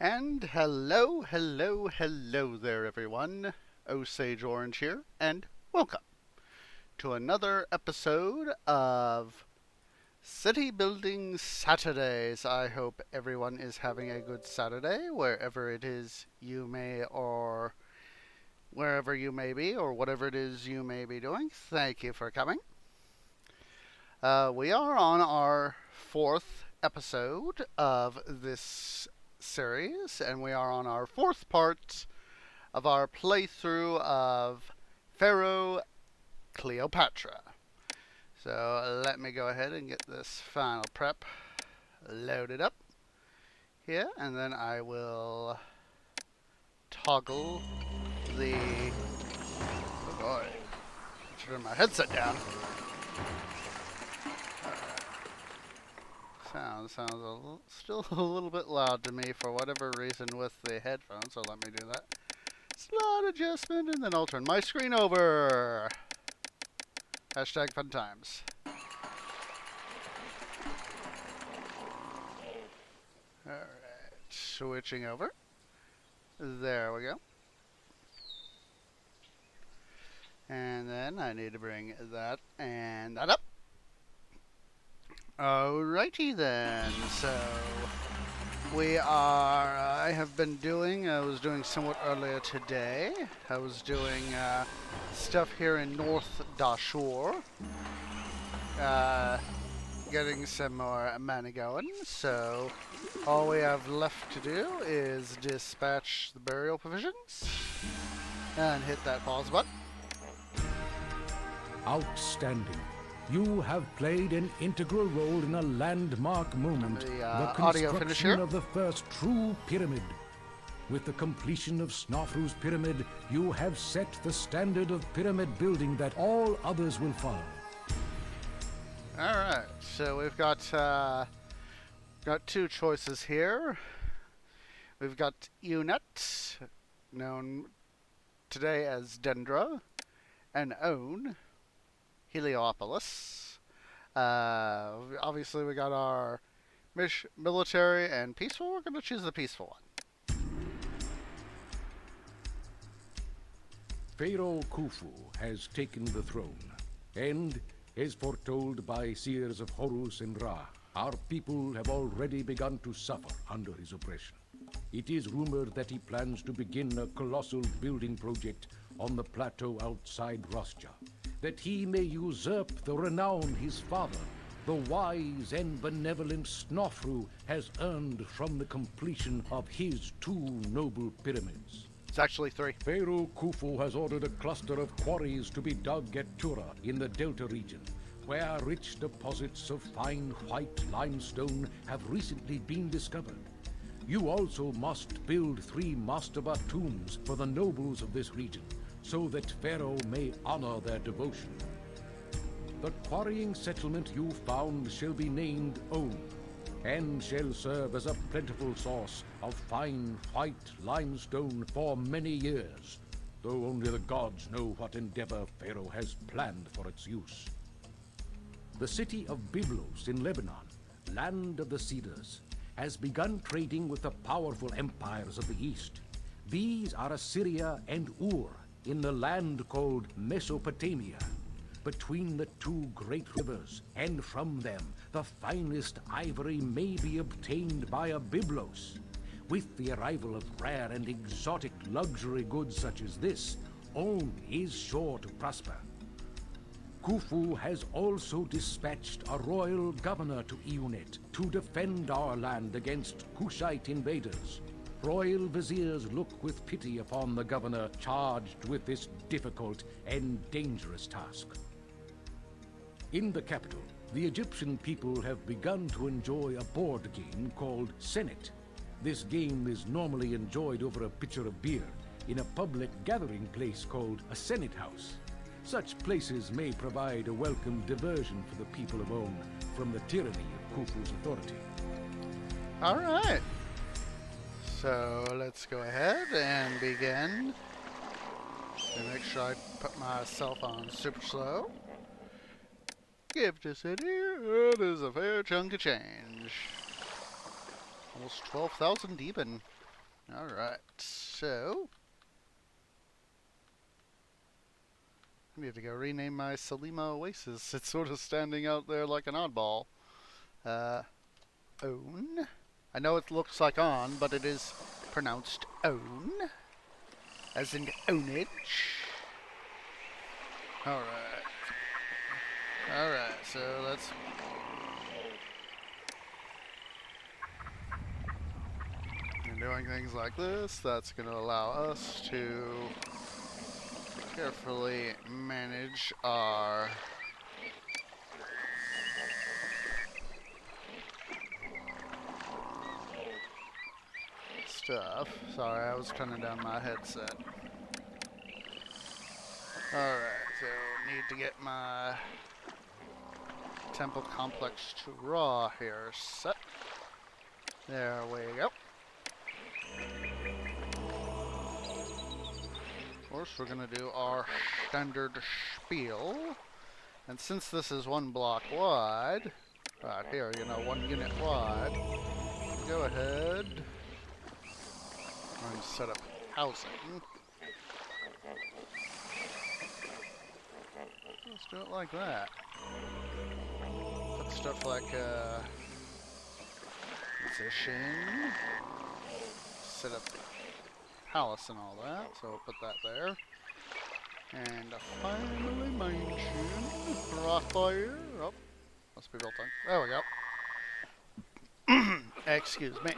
And hello there, everyone. Osage Orange here, and welcome to another episode of City Building Saturdays. I hope everyone is having a good Saturday, wherever it is you may, or wherever you may be, or whatever it is you may be doing. Thank you for coming. We are on our fourth episode of this series, and we are on our fourth part of our playthrough of Pharaoh Cleopatra. So let me go ahead and get this final prep loaded up here, and then I will toggle the... Oh boy, turn my headset down. Sounds still a little bit loud to me for whatever reason with the headphones, so let me do that. Slot adjustment, and then I'll turn my screen over. Hashtag fun times. Alright, switching over. There we go. And then I need to bring that and that up. Alrighty then, so I was doing somewhat earlier today. I was doing stuff here in North Dashur, getting some more money going, so all we have left to do is dispatch the burial provisions and hit that pause button. Outstanding. You have played an integral role in a landmark moment, the construction of the first true pyramid. With the completion of Snofru's pyramid, you have set the standard of pyramid building that all others will follow. Alright, so we've got two choices here. We've got Unit, known today as Dendra, and Own, Heliopolis. Obviously, we got our military and peaceful. We're going to choose the peaceful one. Pharaoh Khufu has taken the throne, and, as foretold by seers of Horus and Ra, our people have already begun to suffer under his oppression. It is rumored that he plans to begin a colossal building project on the plateau outside Rosja, that he may usurp the renown his father, the wise and benevolent Snofru, has earned from the completion of his two noble pyramids. It's actually three. Pharaoh Khufu has ordered a cluster of quarries to be dug at Tura in the Delta region, where rich deposits of fine white limestone have recently been discovered. You also must build 3 mastaba tombs for the nobles of this region, so that Pharaoh may honor their devotion. The quarrying settlement you found shall be named On, and shall serve as a plentiful source of fine white limestone for many years, though only the gods know what endeavor Pharaoh has planned for its use. The city of Byblos in Lebanon, land of the cedars, has begun trading with the powerful empires of the east. These are Assyria and Ur, in the land called Mesopotamia, between the 2 great rivers, and from them the finest ivory may be obtained by a Byblos. With the arrival of rare and exotic luxury goods such as this, On is sure to prosper. Khufu has also dispatched a royal governor to Eunet to defend our land against Kushite invaders. Royal viziers look with pity upon the governor charged with this difficult and dangerous task. In the capital, the Egyptian people have begun to enjoy a board game called Senate. This game is normally enjoyed over a pitcher of beer in a public gathering place called a Senate House. Such places may provide a welcome diversion for the people of On from the tyranny of Khufu's authority. Alright. So let's go ahead and begin. And make sure I put myself on super slow. Gift to city, it is a fair chunk of change. Almost 12,000 even. Alright, so I need to go rename my Salima Oasis. It's sort of standing out there like an oddball. Own. I know it looks like on, but it is pronounced own, as in ownage. Alright. Alright, so let's... And doing things like this, that's going to allow us to carefully manage our stuff. Sorry, I was turning down my headset. Alright, so need to get my temple complex to raw here set. There we go. Of course, we're going to do our standard spiel. And since this is 1 block wide, right here, 1 unit wide, go ahead and set up housing. Let's do it like that. Put stuff like position, set up the palace and all that, so we'll put that there. And finally mention right there. Oh, must be built on. There we go. Excuse me.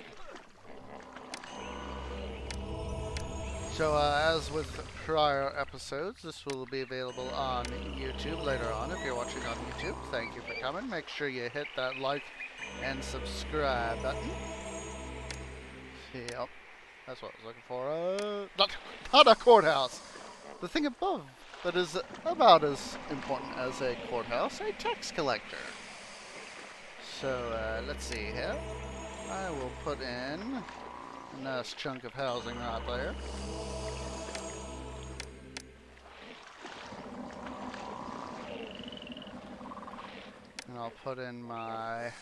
So, as with prior episodes, this will be available on YouTube later on. If you're watching on YouTube, thank you for coming. Make sure you hit that like and subscribe button. Yep, that's what I was looking for. Not a courthouse. The thing above that is about as important as a courthouse, a tax collector. So, let's see here. I will put in a nice chunk of housing right there. And I'll put in my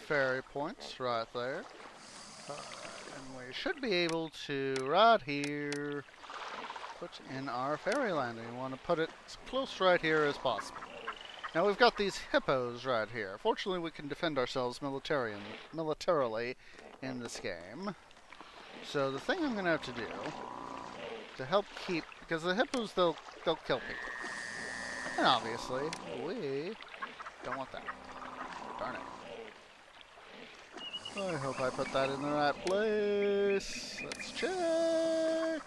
ferry points right there. And we should be able to, right here, put in our ferry landing. We want to put it as close right here as possible. Now we've got these hippos right here. Fortunately, we can defend ourselves militarily in this game. So the thing I'm going to have to do to help keep, because the hippos, they'll kill people. And obviously, we don't want that. Darn it. I hope I put that in the right place. Let's check.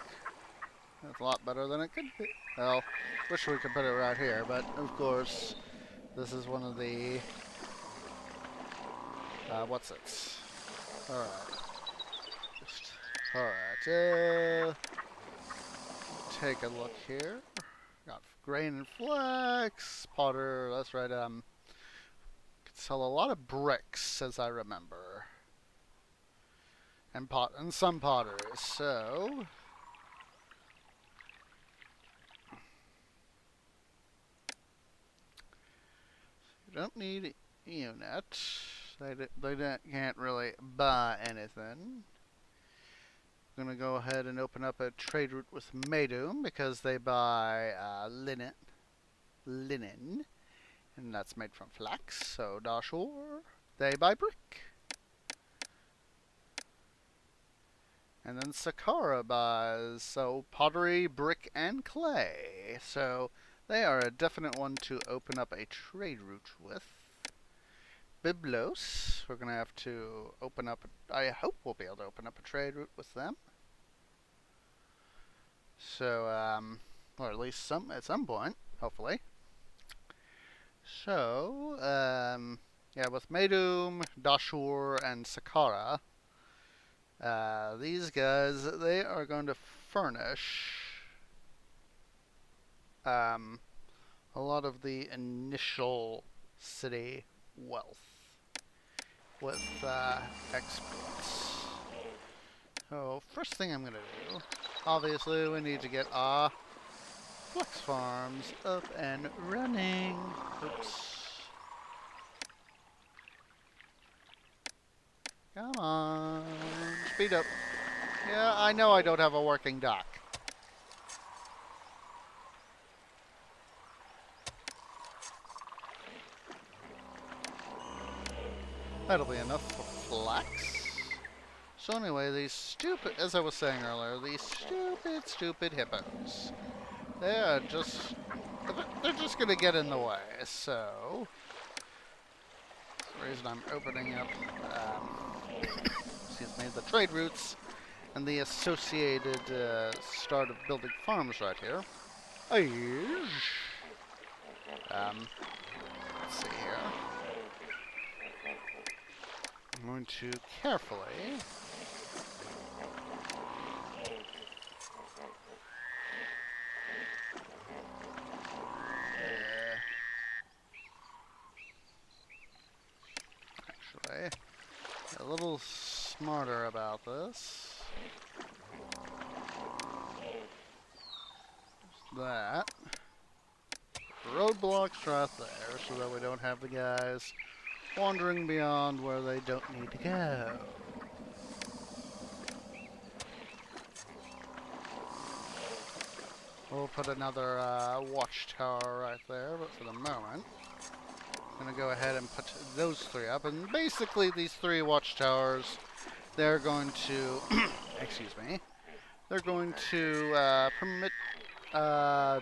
That's a lot better than it could be. Well, wish we could put it right here, but of course, this is one of the... what's it? Alright. Alright, take a look here. Got grain and flax, potter, that's right, could sell a lot of bricks, as I remember. And some pottery, so... You don't need a unit. They can't really buy anything. I'm going to go ahead and open up a trade route with Maydum because they buy linen, and that's made from flax. So Dashur, they buy brick. And then Saqqara buys, so pottery, brick, and clay. So they are a definite one to open up a trade route with. Byblos, we're going to have to open up, I hope we'll be able to open up a trade route with them. So, or at least at some point, hopefully. So, yeah, with Maydum, Dashur, and Saqqara, these guys, they are going to furnish a lot of the initial city wealth with exports. So first thing I'm going to do, obviously we need to get our flex farms up and running. Oops. Come on, speed up. Yeah, I know I don't have a working dock. That'll be enough for flax. So anyway, these stupid, as I was saying earlier, these stupid hippos. They're just gonna get in the way. So, that's the reason I'm opening up, excuse me, the trade routes and the associated start of building farms right here. Let's see here. I'm going to carefully actually a little smarter about this. That. Roadblocks right there so that we don't have the guys wandering beyond where they don't need to go. We'll put another watchtower right there, but for the moment, I'm going to go ahead and put those three up. And basically, these three watchtowers, they're going to, excuse me, they're going to permit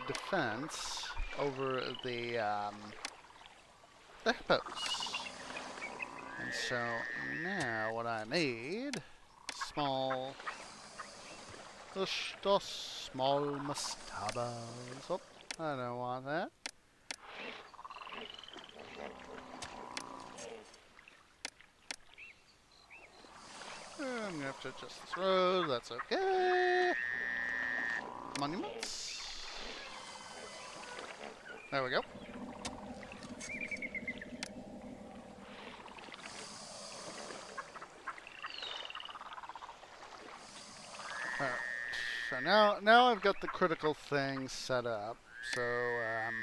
defense over the hippos. And so now what I need, small, dos small mastabas. Oh, I don't want that. I'm gonna have to adjust this road, that's okay. Monuments. There we go. Alright, so now I've got the critical thing set up. So I'm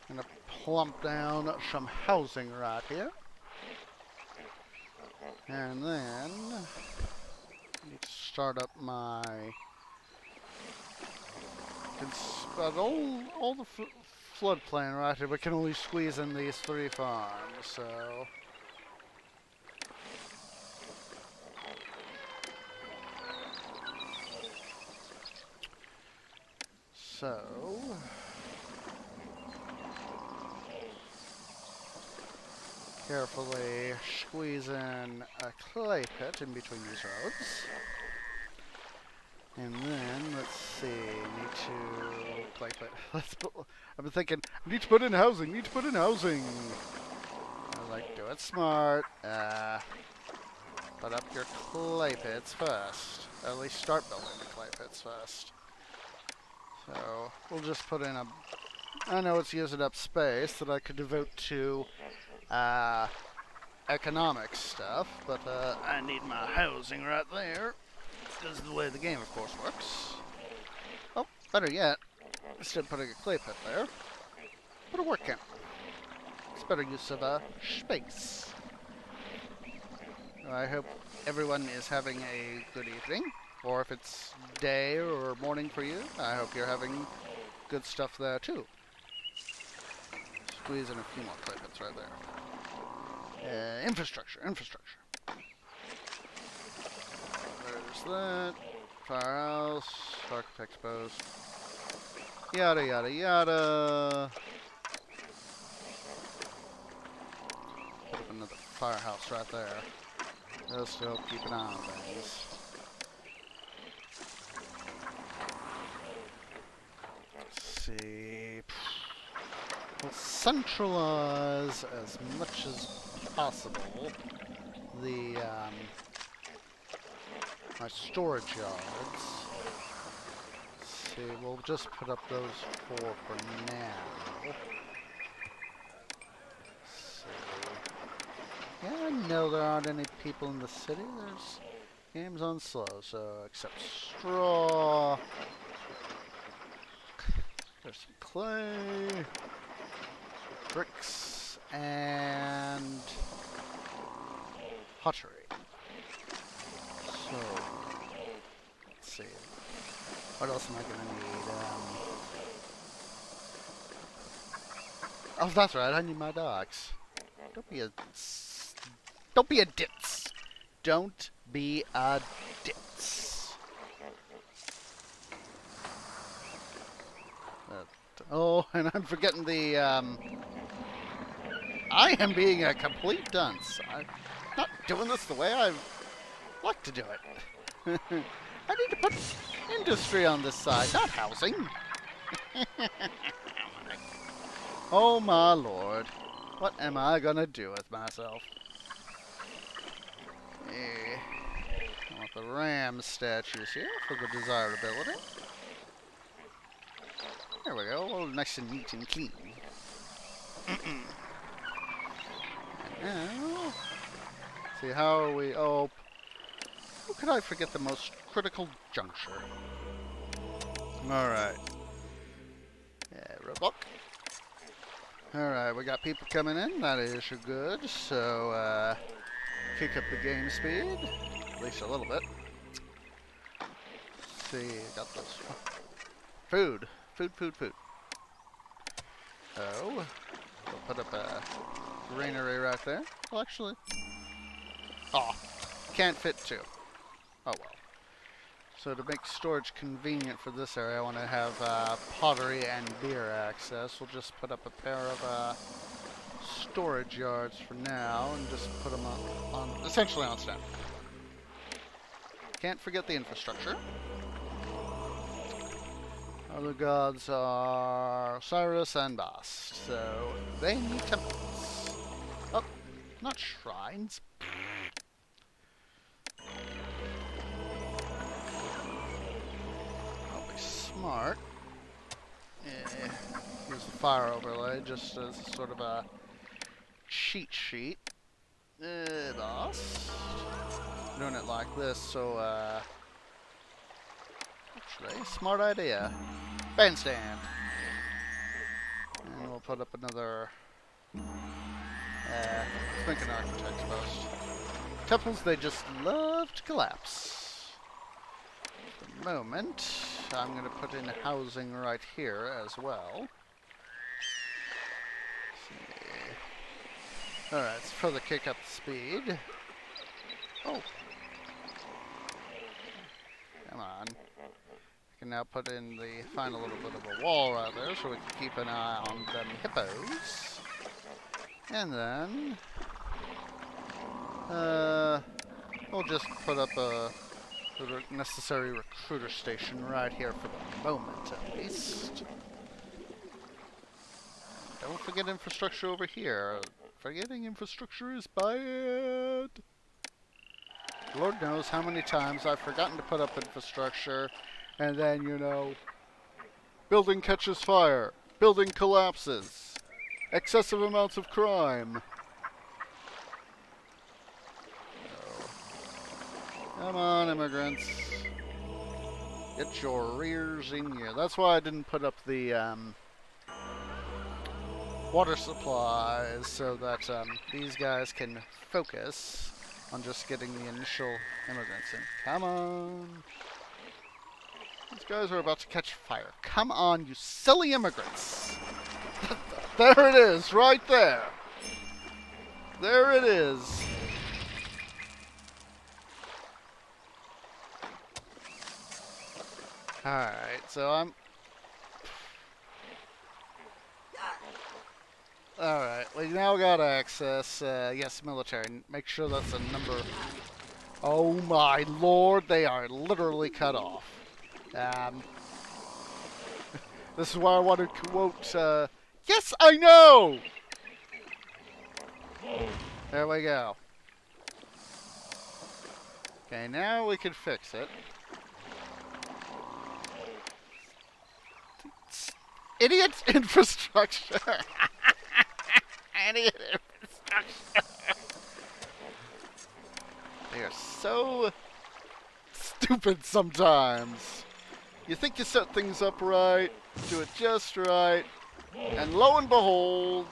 gonna plump down some housing right here. And then I need to start up my but all the floodplain right here. We can only squeeze in these three farms, so carefully squeeze in a clay pit in between these roads. And then, let's see, need to clay pit. I've been thinking, need to put in housing, need to put in housing. I was like, do it smart. Put up your clay pits first. At least start building the clay pits first. So, we'll just put in I know it's using up space that I could devote to economic stuff, but I need my housing right there. This is the way the game, of course, works. Oh, better yet, instead of putting a clay pit there, put a work camp. It's better use of space. I hope everyone is having a good evening, or if it's day or morning for you, I hope you're having good stuff there too. Squeeze in a few more clay pits right there. Infrastructure. There's that. Firehouse. Architect's post. Yada yada yada. Put up another firehouse right there. Just to help keep an eye on things. Let's see. We'll centralize as much as possible the my storage yards. Let's see, we'll just put up those four for now. Let's see. Yeah, I know there aren't any people in the city. There's games on slow, so except straw. There's some clay, bricks, and pottery. So, let's see. What else am I gonna need? Oh, that's right. I need my dogs. Don't be a. Don't be a ditz. Don't be a ditz. Oh, and I'm forgetting the. I am being a complete dunce. I'm not doing this the way I've like to do it. I need to put industry on this side, not housing. Oh my lord. What am I gonna do with myself? I want the ram statues here for the desirability. There we go, all nice and neat and clean. And now, see how are we? Oh, how could I forget the most critical juncture? Alright. Yeah, Robok. Alright, we got people coming in. That is good. So, kick up the game speed. At least a little bit. Let's see, got this. Food. Food. Oh. We'll put up a granary right there. Well, actually. Oh, can't fit two. Oh well. So to make storage convenient for this area, I want to have pottery and beer access. We'll just put up a pair of storage yards for now and just put them on essentially on stand. Can't forget the infrastructure. Other gods are Cyrus and Bast, so they need temples. Oh, not shrines. Smart. Yeah. Use the fire overlay just as sort of a cheat sheet. Boss. Doing it like this, so actually, smart idea. Bandstand. And we'll put up another let's make an architect's post. Temples they just love to collapse. For the moment, I'm going to put in housing right here as well. Alright, let's further kick up the speed. Oh. Come on. I can now put in the final little bit of a wall right there so we can keep an eye on them hippos. And then we'll just put up a necessary recruiter station right here for the moment, at least. Don't forget infrastructure over here. Forgetting infrastructure is bad. Lord knows how many times I've forgotten to put up infrastructure, and then, you know, building catches fire, building collapses, excessive amounts of crime. Come on, immigrants. Get your rears in here. That's why I didn't put up the water supplies, so that these guys can focus on just getting the initial immigrants in. Come on. These guys are about to catch fire. Come on, you silly immigrants. There it is, right there. There it is. Alright, so I'm... Alright, we now got access. Yes, military. Make sure that's a number... Oh my lord, they are literally cut off. This is why I want to quote, yes, I know! There we go. Okay, now we can fix it. Idiot infrastructure! Idiot infrastructure! They are so stupid sometimes. You think you set things up right, do it just right, and lo and behold,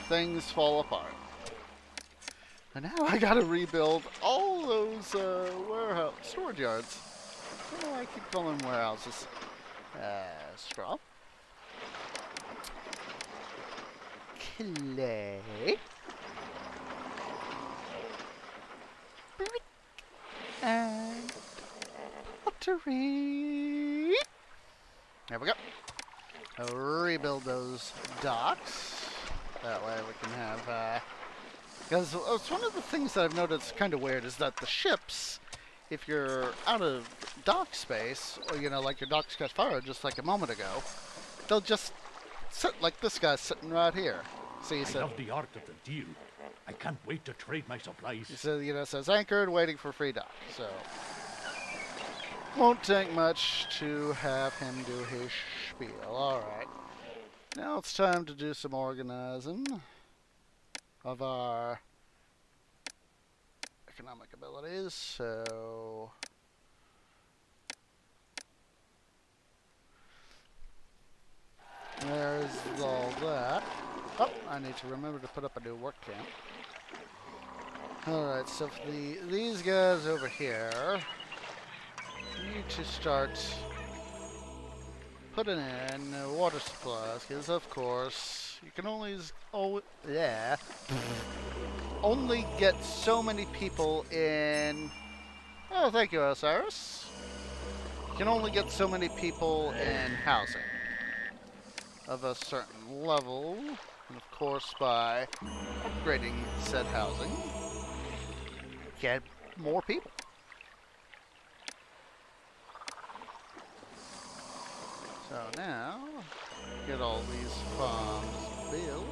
things fall apart. And now I gotta rebuild all those warehouse storage yards. I don't know why I keep calling them warehouses. Straw. Clay. And pottery. There we go. Rebuild those docks. That way we can have, because it's one of the things that I've noticed kind of weird is that the ships, if you're out of dock space, or, you know, like your docks got fired just like a moment ago, they'll just sit like this guy's sitting right here. See, I love the art of the deal. I can't wait to trade my supplies. he says, you know, says anchored, waiting for free dock. So won't take much to have him do his spiel. All right, now it's time to do some organizing of our economic abilities. So there's all that. Oh, I need to remember to put up a new work camp. Alright, so for these guys over here need to start putting in water supplies, because of course you can only get so many people in. Oh, thank you, Osiris. You can only get so many people in housing of a certain level, and of course by upgrading said housing, get more people. So now, get all these farms built.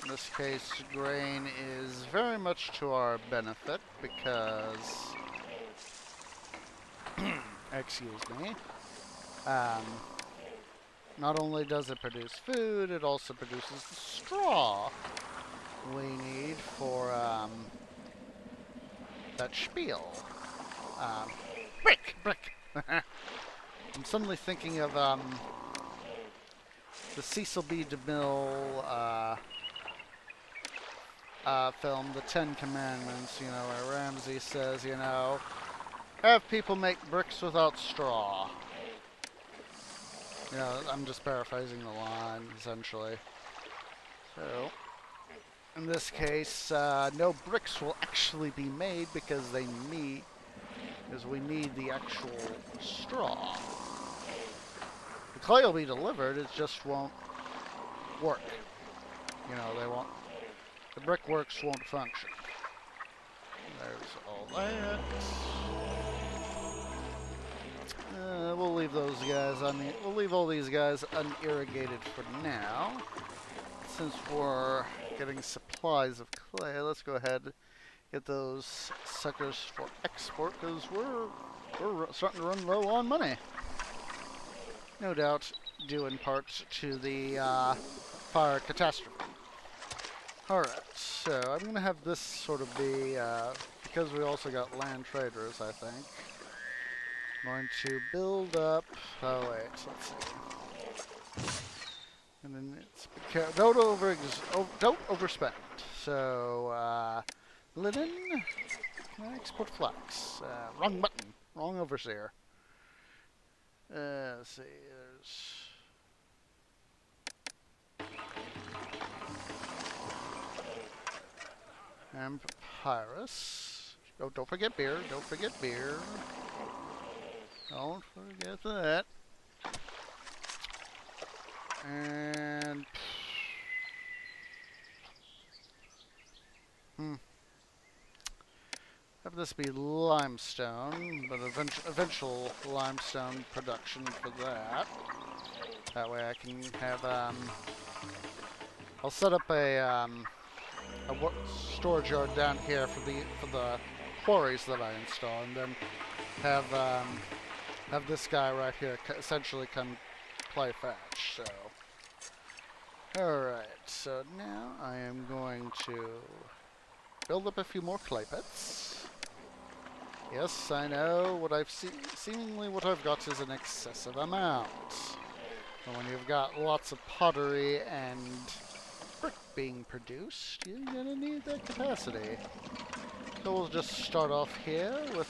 In this case, grain is very much to our benefit because, excuse me, not only does it produce food, it also produces the straw we need for that spiel. Brick. I'm suddenly thinking of the Cecil B. DeMille film, The Ten Commandments. You know, where Ramsay says, you know, have people make bricks without straw. You know, I'm just paraphrasing the line, essentially. So, in this case, no bricks will actually be made because we need the actual straw. The clay will be delivered, it just won't work. You know, the brickworks won't function. There's all that. We'll leave those guys we'll leave all these guys unirrigated for now. Since we're getting supplies of clay, let's go ahead and get those suckers for export, because we're starting to run low on money. No doubt due in part to the fire catastrophe. Alright, so I'm going to have this sort of be, because we also got land traders, I think. I'm going to build up, oh wait, let's see. And then don't overspend. So, linen, can I export flax? Wrong button, wrong overseer. Let's see, and papyrus. Oh, don't forget beer. Don't forget beer. Don't forget that. And have this be limestone, but eventual limestone production for that. That way I can have I'll set up a storage yard down here for the quarries that I install, and then have this guy right here essentially come play fetch. So, all right. So now I am going to build up a few more clay pits. Yes, I know what seemingly what I've got is an excessive amount. And when you've got lots of pottery and brick being produced, you're gonna need that capacity. So we'll just start off here with,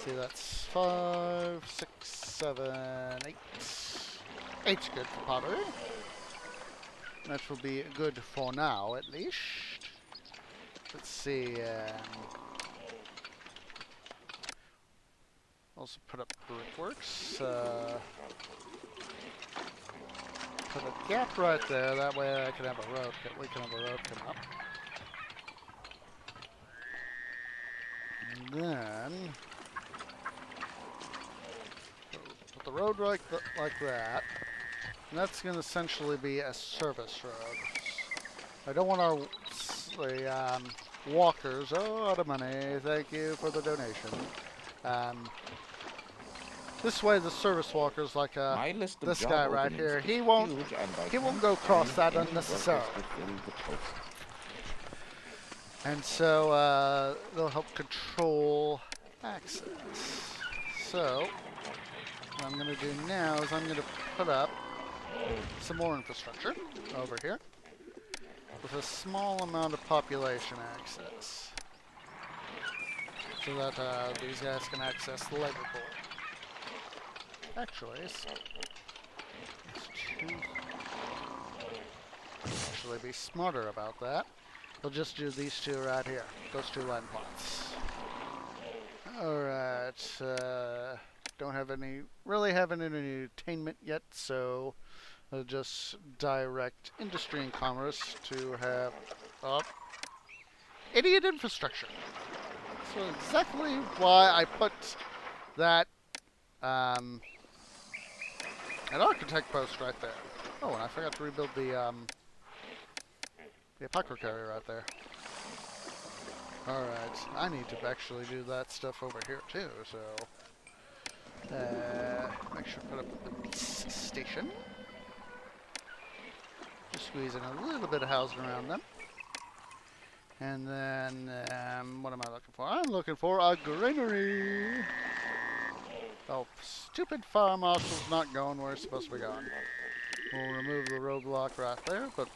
see, that's 5, 6, 7, 8. 8's good for pottery. That will be good for now, at least. Let's see, also put up brickworks. Put a gap right there, that way I can have a road, we can have a road come up. And then put the road like that. And that's going to essentially be a service road. I don't want our walkers. Oh, out of money. Thank you for the donation. This way, the service walkers, like this guy right here, he won't go across that unnecessarily. And so they'll help control access. So what I'm going to do now is I'm going to put up some more infrastructure over here with a small amount of population access, so that these guys can access the labor pool. Actually, let's be smarter about that. We'll just do these two right here, those two line plots. Alright, don't have any, really haven't any entertainment yet, so I'll just direct industry and commerce to have, idiot infrastructure. So exactly why I put that, an architect post right there. Oh, and I forgot to rebuild the apothecary right there. Alright, I need to actually do that stuff over here too, so make sure to put up the peace station. Just squeezing a little bit of housing around them. And then, what am I looking for? I'm looking for a granary! Oh, stupid fire marshal's not going where it's supposed to be going. We'll remove the roadblock right there, but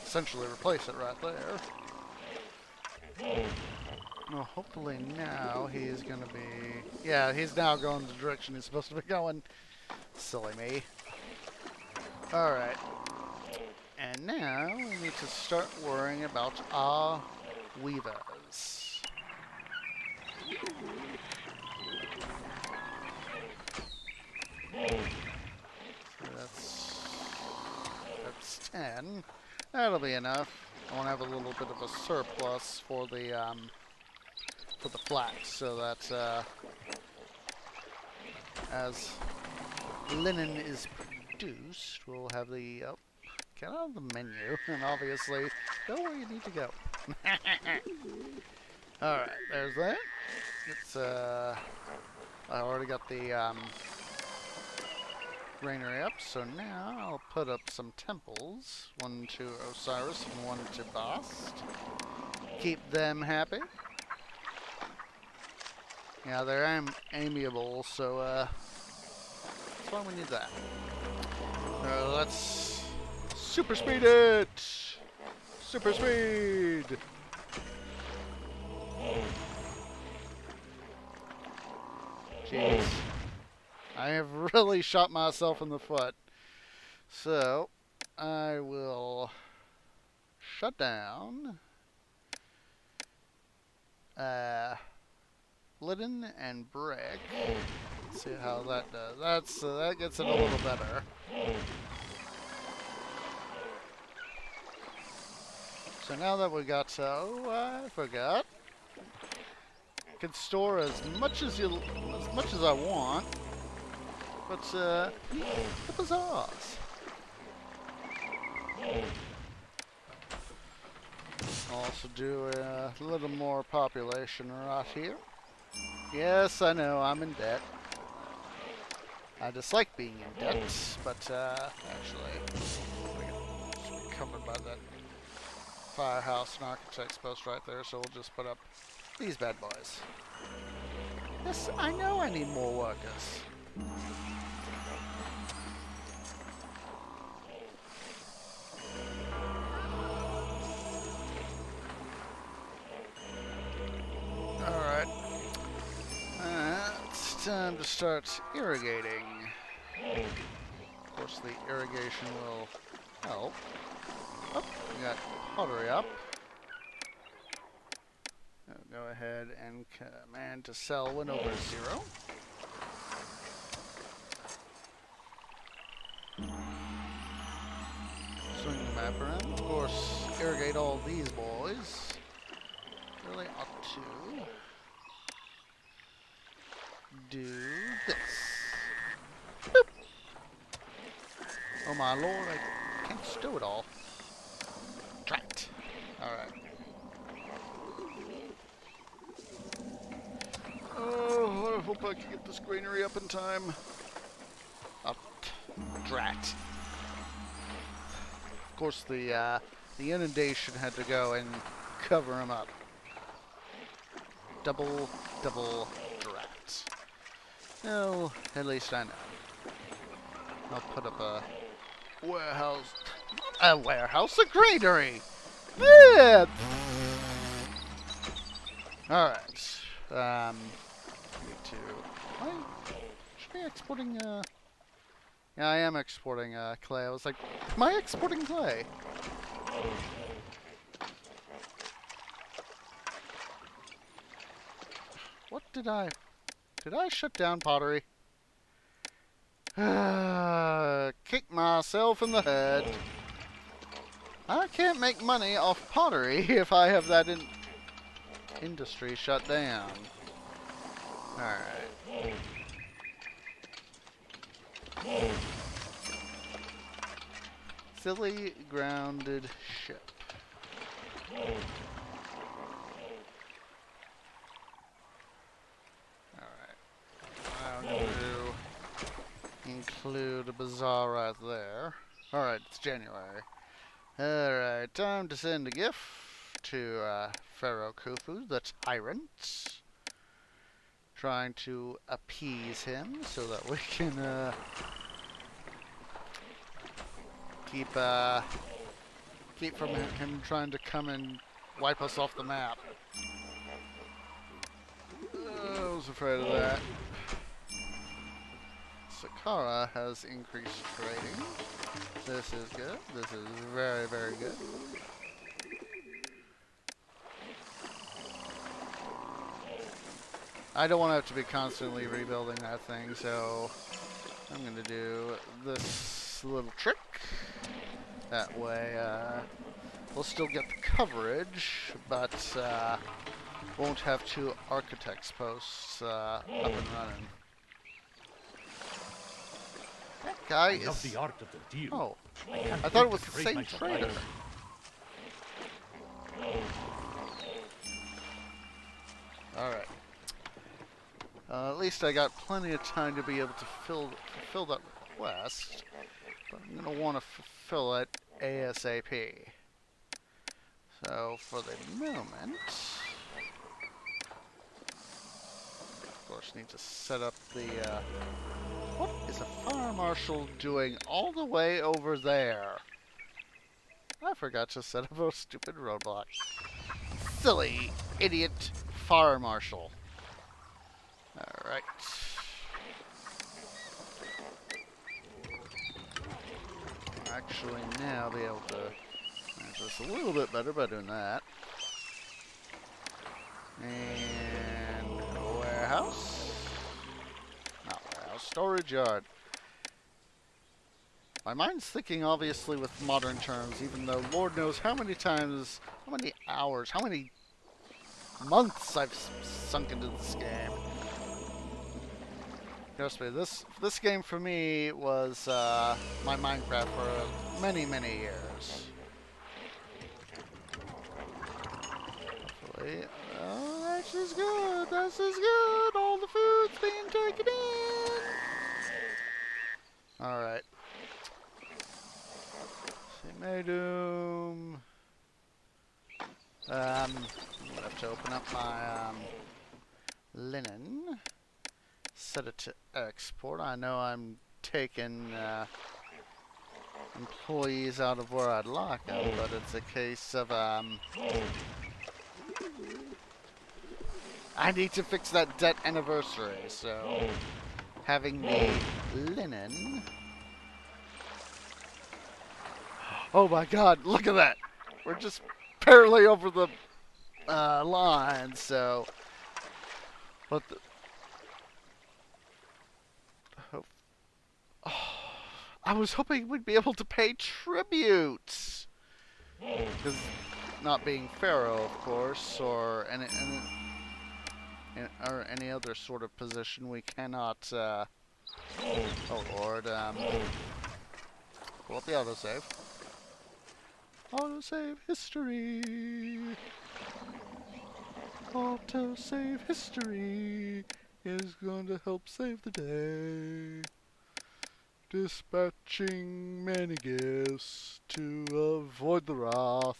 essentially replace it right there. Well, hopefully now he's gonna be... Yeah, he's now going the direction he's supposed to be going. Silly me. Alright. And now we need to start worrying about our weavers. So that's 10. That'll be enough. I want to have a little bit of a surplus for the flax, so that as linen is produced, we'll have the get out of the menu, and obviously go where you need to go. All right, there's that. It's I already got the granary up, so now I'll put up some temples. One to Osiris and one to Bast. Keep them happy. Yeah, they're amiable, so that's why we need that. Let's super speed it! Super speed! Jeez. I have really shot myself in the foot. So, I will shut down linen and brick. Let's see how that does. That gets it a little better. So now that we got, I forgot. I can store as much as I want, but the bazaars. Also do a little more population right here. Yes, I know, I'm in debt. I dislike being in debt, but actually, we should be covered by that firehouse and architect's post right there, so we'll just put up these bad boys. Yes, I know I need more workers. time to start irrigating. Of course, the irrigation will help. Oh, we got pottery up. Go ahead and command to sell went over 0. Swing the map around. Of course, irrigate all these boys. Really ought to do this. Boop. Oh my lord, I can't just do it all. Drat. Alright. Oh, I hope I can get this greenery up in time. Up. Drat. Of course, the inundation had to go and cover him up. Double drat. Well, at least I know. I'll put up a warehouse. A granary! Yeah! Alright. Need to... should be exporting, Yeah, I am exporting, clay. I was like, am I exporting clay? What did I... Did I shut down pottery? Kick myself in the head. I can't make money off pottery if I have that industry shut down. Alright. Silly grounded ship. I'm going to include a bazaar right there. Alright, it's January. Alright, time to send a gift to Pharaoh Khufu, the tyrant. Trying to appease him so that we can keep from him trying to come and wipe us off the map. I was afraid of that. Sakara has increased trading. This is good. This is very, very good. I don't want to have to be constantly rebuilding that thing, so I'm going to do this little trick. That way, we'll still get the coverage, but won't have 2 architects posts up and running. That guy is... the art of the deal. Oh, I thought it was the same trader. Alright. At least I got plenty of time to be able to fulfill that request. But I'm going to want to fulfill it ASAP. So, for the moment... Of course, need to set up the... What is a fire marshal doing all the way over there? I forgot to set up a stupid roadblock. Silly, idiot fire marshal. Alright. Actually, now be able to manage this a little bit better by doing that. And warehouse. Not warehouse, storage yard. My mind's thinking obviously with modern terms, even though Lord knows how many times, how many hours, how many months I've sunk into this game. Trust me, this game for me was my Minecraft for many, many years. Hopefully, oh, this is good. This is good. All the food's being taken in. All right. Maydum. I'm gonna have to open up my linen. Set it to export. I know I'm taking employees out of where I'd like them, but it's a case of I need to fix that debt anniversary, so having the linen. Oh my god, look at that! We're just barely over the line, so what the, oh, I was hoping we'd be able to pay tribute. Because not being Pharaoh, of course, or any other sort of position, we cannot. Oh Lord, pull up the autosave. Autosave history. Autosave history is going to help save the day. Dispatching many gifts to avoid the wrath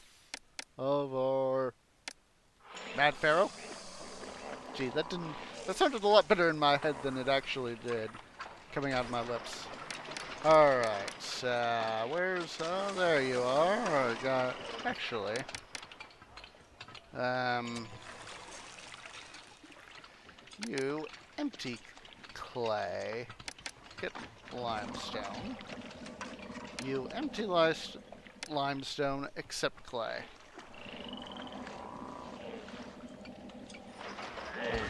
of our Mad Pharaoh. Gee, that sounded a lot better in my head than it actually did, coming out of my lips. Alright, where's, there you are. Actually, you empty clay, get limestone. You empty limestone, except clay. Alright.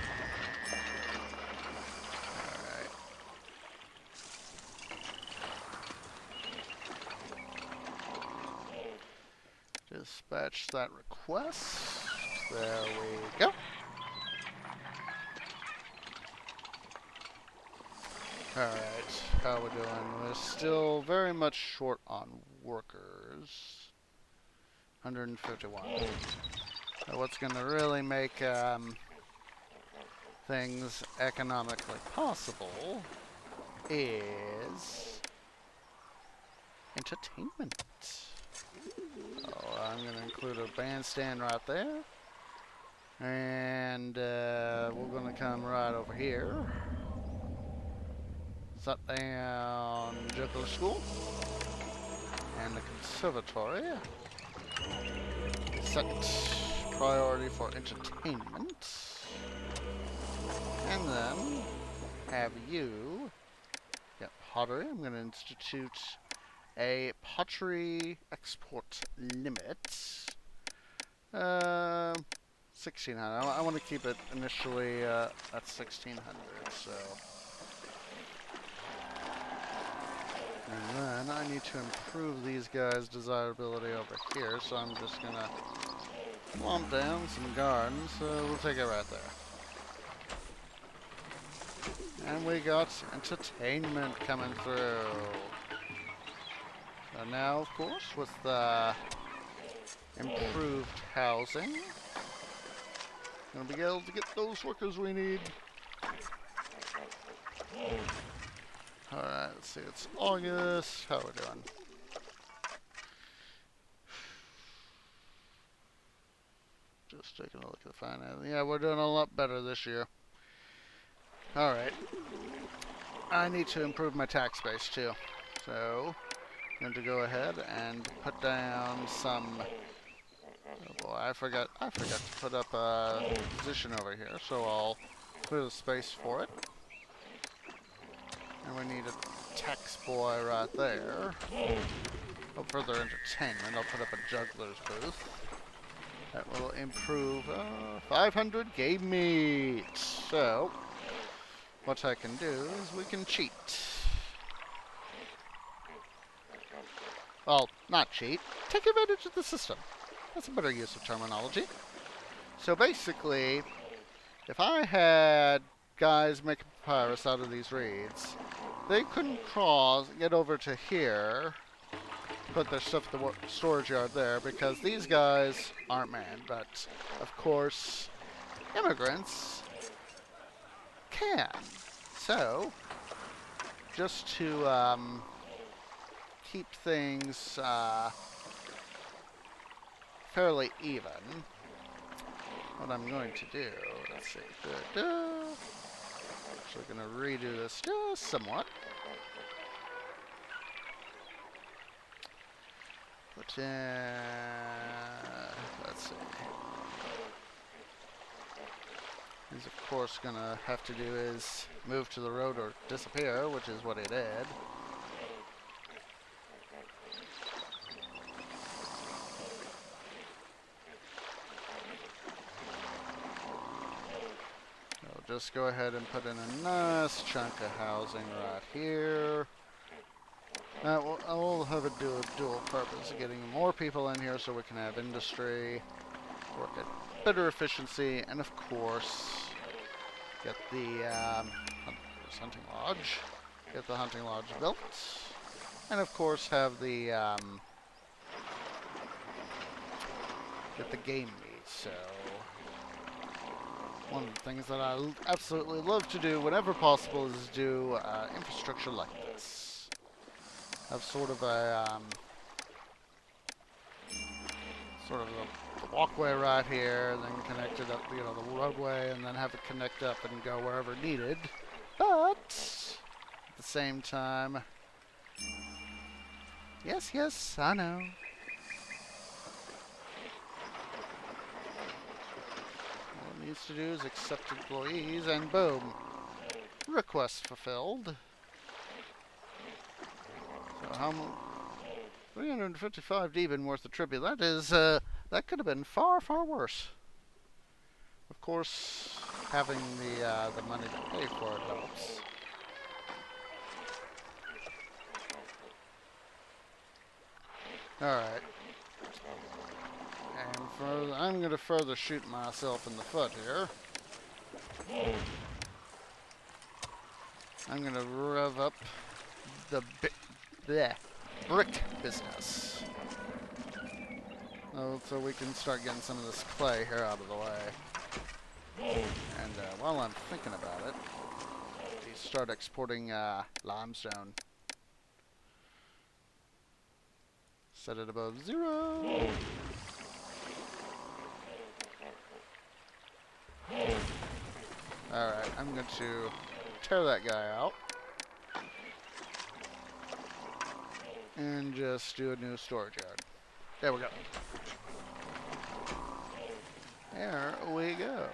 Dispatch that request. There we go. Alright, how we doing? We're still very much short on workers. 151. So what's going to really make things economically possible is entertainment. So I'm going to include a bandstand right there. And we're going to come right over here. Set down Juggler School and the Conservatory. Set priority for entertainment. And then have you get pottery. I'm going to institute a pottery export limit. 1600. I want to keep it initially at 1600, so. And then I need to improve these guys' desirability over here, so I'm just gonna plump down some gardens, so we'll take it right there. And we got entertainment coming through. So now, of course, with the improved housing, gonna be able to get those workers we need. Alright, let's see, it's August. How are we doing? Just taking a look at the finance. Yeah, we're doing a lot better this year. Alright. I need to improve my tax base too. So, I'm going to go ahead and put down some. Oh boy, I forgot to put up a position over here, so I'll clear the space for it. And we need a tax boy right there. Oh, further entertainment, I'll put up a juggler's booth. That will improve 500 game meat. So, what I can do is we can cheat. Well, not cheat. Take advantage of the system. That's a better use of terminology. So basically, if I had guys make papyrus out of these reeds, they couldn't get over to here, put their stuff in the storage yard there, because these guys aren't manned. But, of course, immigrants can. So, just to keep things fairly even, what I'm going to do, let's see, actually going to redo this just somewhat. Put in, let's see, he's of course gonna have to do is move to the road or disappear, which is what he did. I'll just go ahead and put in a nice chunk of housing right here. I'll have a dual purpose, getting more people in here so we can have industry, work at better efficiency, and of course get the hunting lodge. Get the hunting lodge built, and of course have the get the game meat. So one of the things that I absolutely love to do whenever possible is do infrastructure like this. Have sort of a walkway right here, then connect it up, the roadway, and then have it connect up and go wherever needed. But at the same time, yes, I know. All it needs to do is accept employees, and boom, request fulfilled. So how much? 355 Deben worth of tribute. That is, that could have been far, far worse. Of course, having the money to pay for it helps. Alright. And I'm going to further shoot myself in the foot here. I'm going to rev up the brick business. Oh, so we can start getting some of this clay here out of the way. And while I'm thinking about it, we start exporting limestone. Set it above 0. Alright, I'm going to tear that guy out. And just do a new storage yard. There we go. There we go.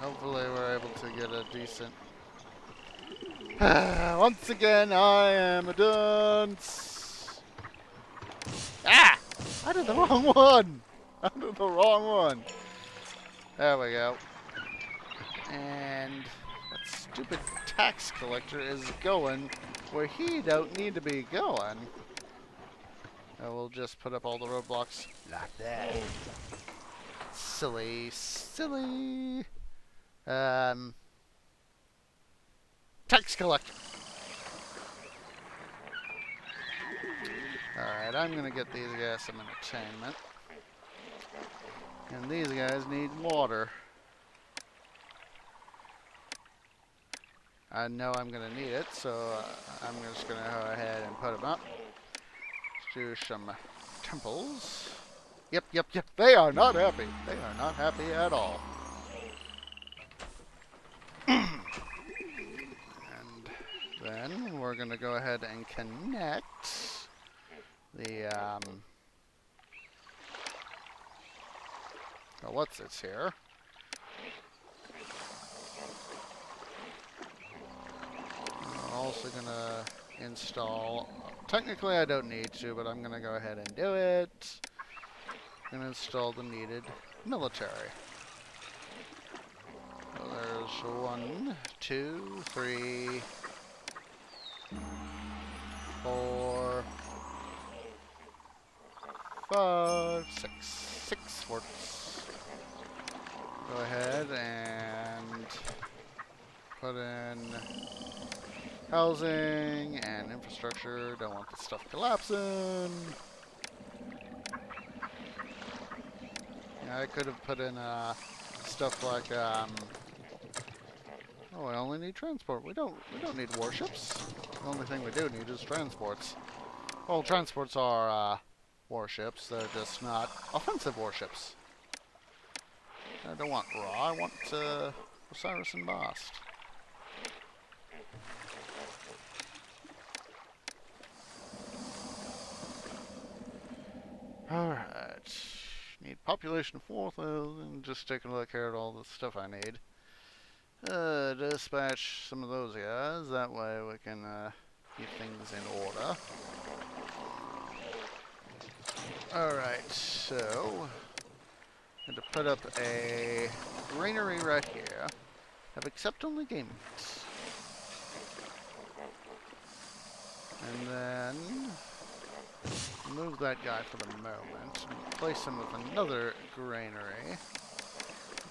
Hopefully we're able to get a decent... Once again, I am a dunce. Ah! I did the wrong one! I did the wrong one. There we go. And that stupid tax collector is going where he don't need to be going. And we'll just put up all the roadblocks like that. Silly. Tax collector. Alright, I'm gonna get these guys some entertainment. And these guys need water. I know I'm going to need it, so I'm just going to go ahead and put them up. Let's do some temples. Yep. They are not happy. They are not happy at all. And then we're going to go ahead and connect the... oh, what's this here? Also gonna install, technically I don't need to, but I'm gonna go ahead and do it. I'm gonna install the needed military. So there's 1, 2, 3, 4, 5, 6. 6 forts. Go ahead and put in housing and infrastructure. Don't want the stuff collapsing. Yeah, I could have put in stuff like oh, we only need transport. We don't need warships. The only thing we do need is transports. Well, transports are warships. They're just not offensive warships. I don't want Raw. I want Osiris and Bast. population 4,000. Just taking a look here at all the stuff I need. Dispatch some of those guys. That way we can keep things in order. Alright, so I'm going to put up a granary right here. Have accept only game meats. And then move that guy for the moment. Replace him with another granary.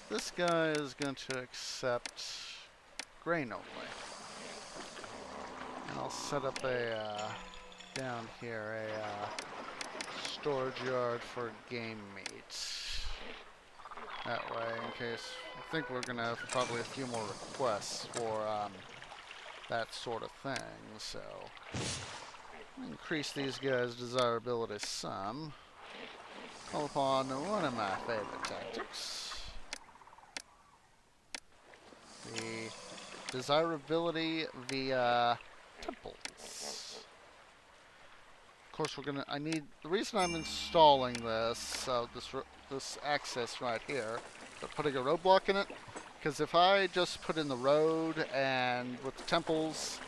This guy is going to accept grain only. And I'll set up a, down here, a storage yard for game meat. That way, in case, I think we're going to have probably a few more requests for that sort of thing, so increase these guys' desirability some. Call upon one of my favorite tactics. The desirability via temples. Of course, the reason I'm installing this, this access right here, but putting a roadblock in it, because if I just put in the road and with the temples,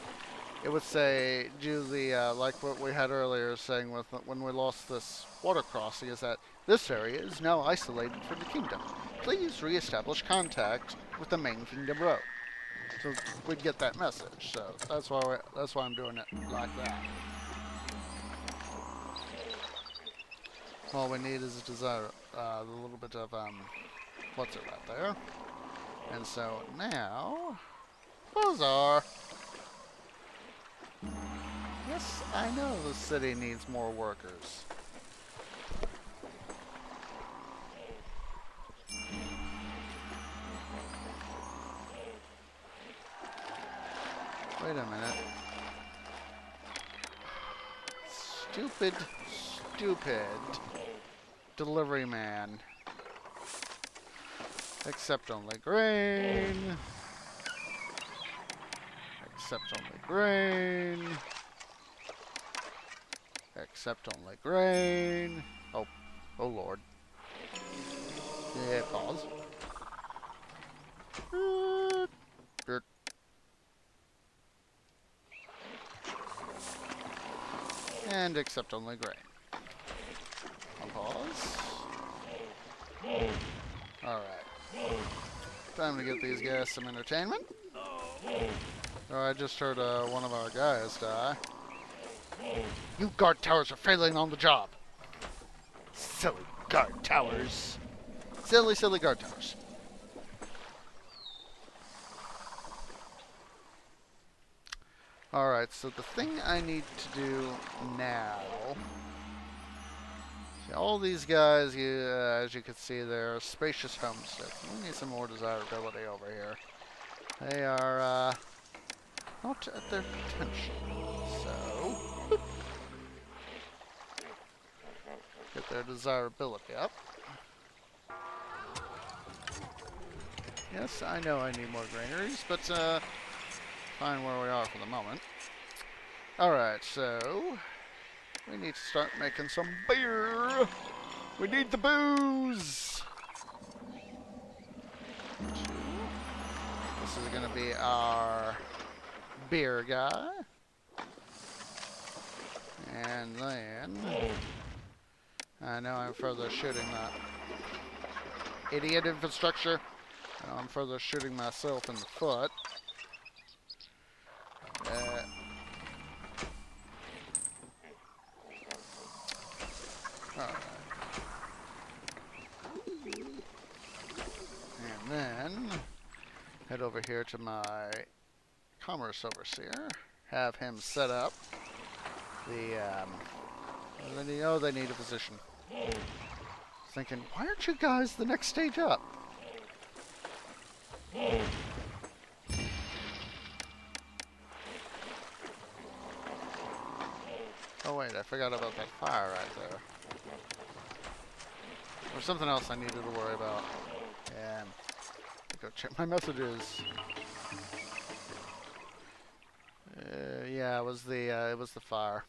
it would say, do the, like what we had earlier saying with when we lost this water crossing, is that this area is now isolated from the kingdom. Please re-establish contact with the main kingdom road. So we'd get that message. So that's why I'm doing it like that. All we need is a little bit of what's it right there. And so now, bazaar. Yes, I know the city needs more workers. Wait a minute. Stupid delivery man. Accept only grain. Accept only grain. Accept only grain. Oh Lord. Yeah, pause. And accept only grain. I'll pause. Alright. Time to get these guys some entertainment. Oh, I just heard one of our guys die. You guard towers are failing on the job. Silly guard towers. Silly guard towers. Alright, so the thing I need to do now... See, all these guys, as you can see, they're spacious homesteads. We need some more desirability over here. They are not at their potential, so... Get their desirability up. Yes, I know I need more granaries, but fine where we are for the moment. Alright, so we need to start making some beer. We need the booze. This is going to be our beer guy. And then I know I'm further shooting that idiot infrastructure. I'm further shooting myself in the foot. Alright. And then head over here to my commerce overseer. Have him set up the they need a physician. Thinking, why aren't you guys the next stage up? Oh wait, I forgot about that fire right there. There's something else I needed to worry about. And go check my messages. Yeah, it was the fire.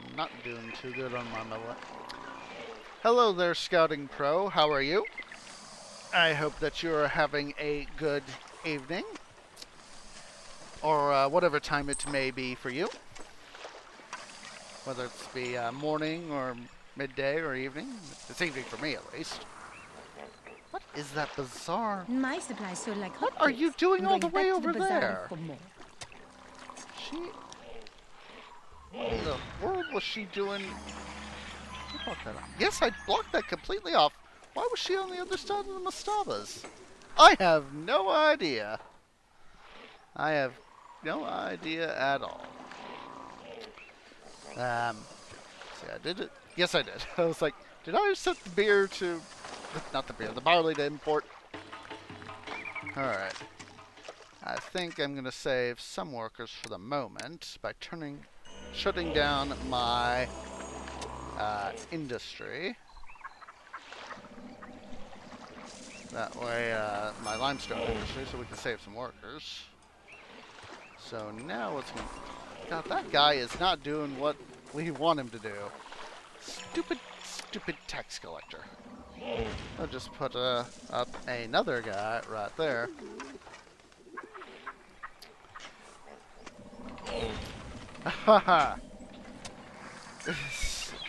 I'm not doing too good on my Hello there, Scouting Pro. How are you? I hope that you're having a good evening, or whatever time it may be for you. Whether it's be morning, or midday, or evening. It's evening for me, at least. What is that bizarre... My supplies sold like What are you doing all the way over the bazaar there? for more. She... What in the world was she doing? I blocked that off. Yes, I blocked that completely off. Why was she on the other side of the mastabas? I have no idea. I have no idea at all. See, I did it. Yes, I did. I was like, did I set the beer to... Not the beer, the barley to import? Alright. I think I'm going to save some workers for the moment by shutting down my industry. That way, my limestone industry, so we can save some workers. So now what's going to... God, that guy is not doing what we want him to do. Stupid, stupid tax collector. I'll just put up another guy right there. Haha.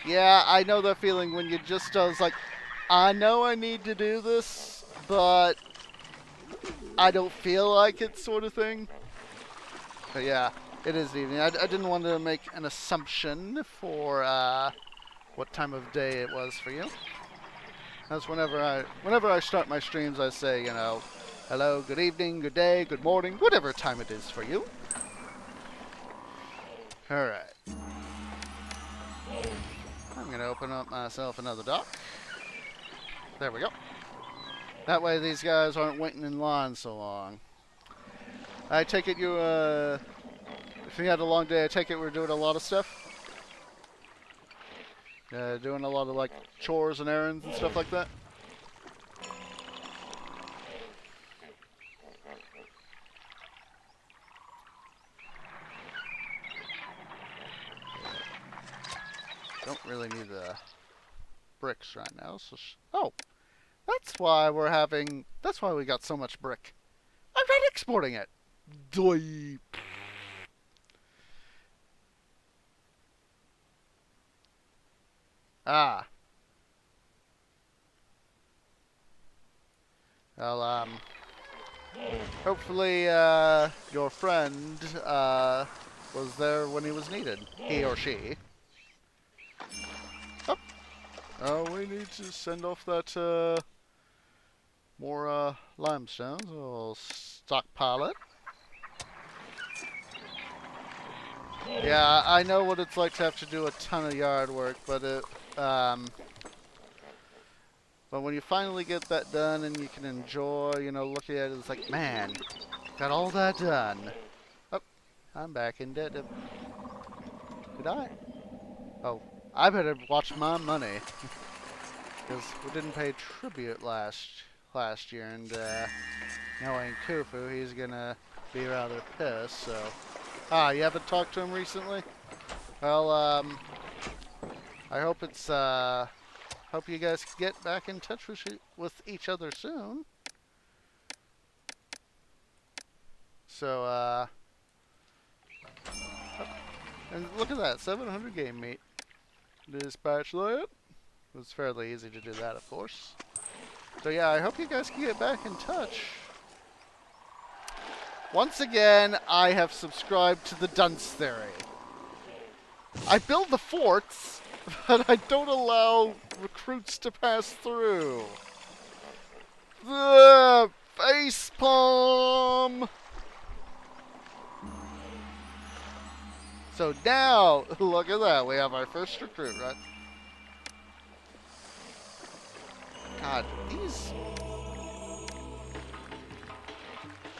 Yeah, I know that feeling when you just was like, I know I need to do this, but I don't feel like it, sort of thing. But yeah, it is evening. I didn't want to make an assumption for what time of day it was for you. That's whenever I start my streams, I say, you know, hello, good evening, good day, good morning, whatever time it is for you. Alright. I'm going to open up myself another dock. There we go. That way these guys aren't waiting in line so long. I take it you, if you had a long day, I take it we're doing a lot of stuff? Doing a lot of, like, chores and errands and stuff like that? Don't really need the bricks right now, so... Oh! That's why that's why we got so much brick. I'm not exporting it! Doi. Ah. Well, hopefully, your friend, was there when he was needed. He or she. Oh, we need to send off that, more, limestone, so we'll stockpile it. Yeah, I know what it's like to have to do a ton of yard work, but but when you finally get that done and you can enjoy, you know, looking at it, it's like, man, got all that done. Oh, I'm back in debt. Did I? Oh, I better watch my money. Because we didn't pay tribute last year, and knowing Khufu, he's gonna be rather pissed, so... Ah, you haven't talked to him recently? Well, I hope it's, hope you guys get back in touch with each other soon. So, oh, and look at that, 700 game meat. Dispatch that. It was fairly easy to do that, of course. So yeah, I hope you guys can get back in touch. Once again, I have subscribed to the dunce theory. I build the forts, but I don't allow recruits to pass through. The facepalm! So now, look at that, we have our first recruit, right? God, these...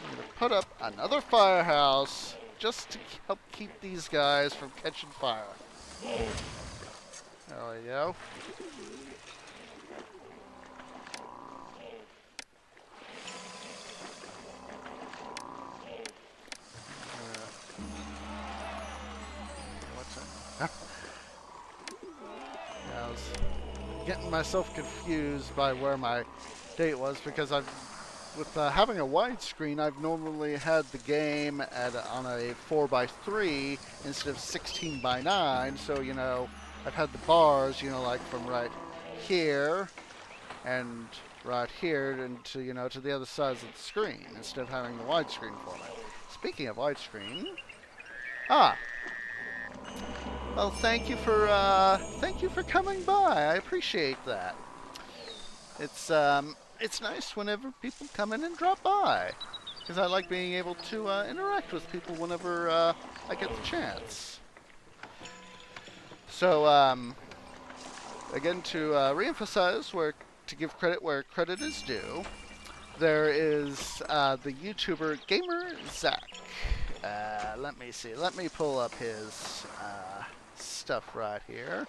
I'm gonna put up another firehouse just to help keep these guys from catching fire. There we go. What's that? getting myself confused by where my date was because with having a widescreen, I've normally had the game on a 4:3 instead of 16:9. So I've had the bars, like from right here and right here and to the other sides of the screen instead of having the widescreen format. Speaking of widescreen, ah, well, thank you for coming by. I appreciate that. It's nice whenever people come in and drop by, because I like being able to interact with people whenever I get the chance. So again, to reemphasize, to give credit where credit is due, there is the YouTuber Gamer Zach. Let me see. Let me pull up his stuff right here.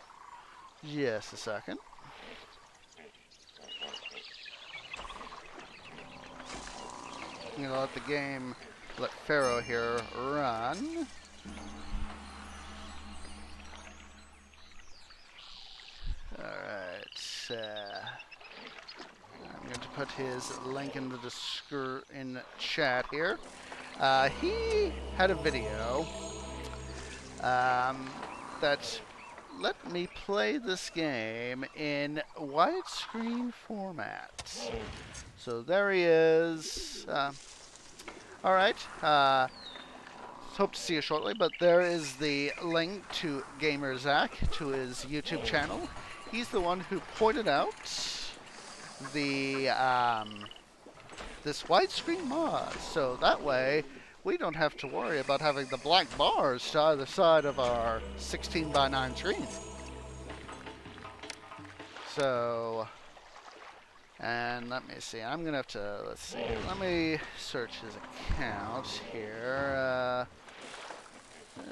Just a second. I'm gonna let the game, let Pharaoh here run. Alright, I'm going to put his link in the chat here. He had a video that let me play this game in widescreen format. So there he is. Alright, hope to see you shortly, but there is the link to Gamer Zach, to his YouTube channel. He's the one who pointed out the this widescreen mod, so that way we don't have to worry about having the black bars to either side of our 16:9 screen. So, and let me see, I'm gonna have to, let's see, let me search his account here.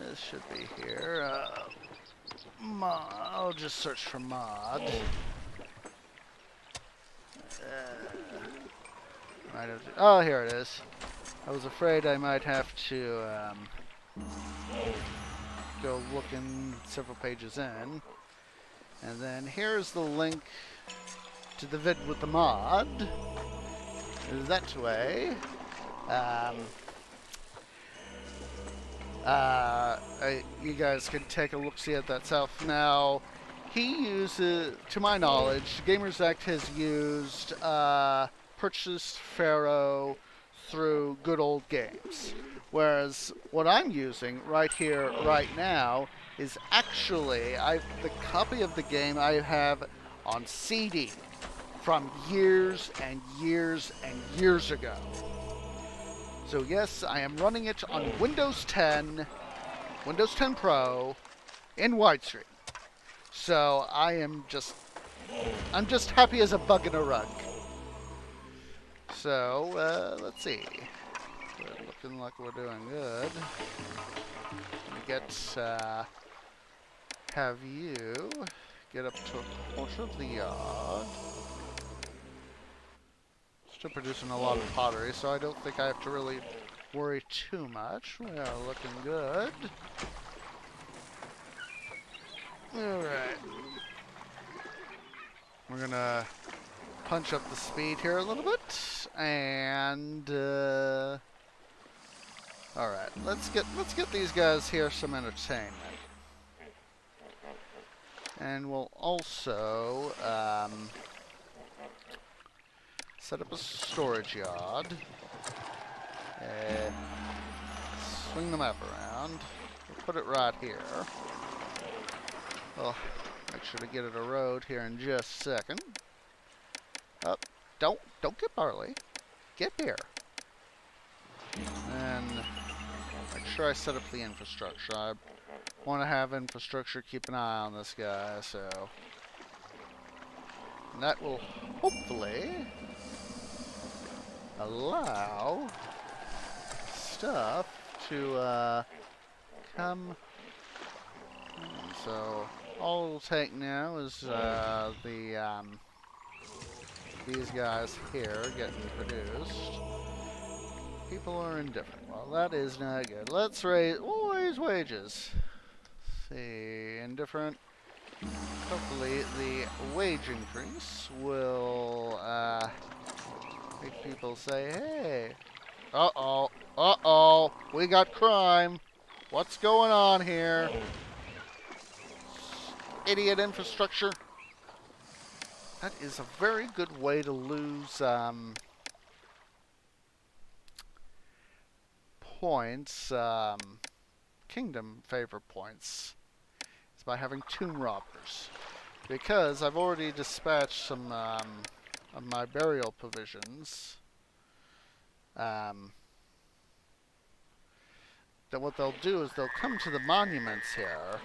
This should be here. I'll just search for mod. Oh, here it is. I was afraid I might have to go looking several pages in. And then here's the link to the vid with the mod. That way. You guys can take a look-see at that self. Now, he uses, to my knowledge, Gamers Act has used purchased Pharaoh through good old games. Whereas what I'm using right here, right now, is actually the copy of the game I have on CD from years and years and years ago. So yes, I am running it on Windows 10, Windows 10 Pro, in widescreen. So I'm just happy as a bug in a rug. So let's see. We're looking like we're doing good. Let me have you get up to a quarter of the yard. Still producing a lot of pottery, so I don't think I have to really worry too much. We are looking good. Alright. We're gonna punch up the speed here a little bit, and alright, let's get these guys here some entertainment. And we'll also set up a storage yard. Swing the map around. We'll put it right here. Well, make sure to get it a road here in just a second. Oh, don't get barley. Get beer. And make sure I set up the infrastructure. I want to have infrastructure keep an eye on this guy, so and that will hopefully allow stuff to come. So all it'll take now is these guys here getting produced. People are indifferent. Well, that is not good. Let's raise wages. Let's see, indifferent. hopefully the wage increase will make people say, hey, uh-oh, uh-oh, we got crime. What's going on here? Idiot infrastructure. That is a very good way to lose points, kingdom favor points, is by having tomb robbers. Because I've already dispatched some of my burial provisions. That what they'll do is they'll come to the monuments here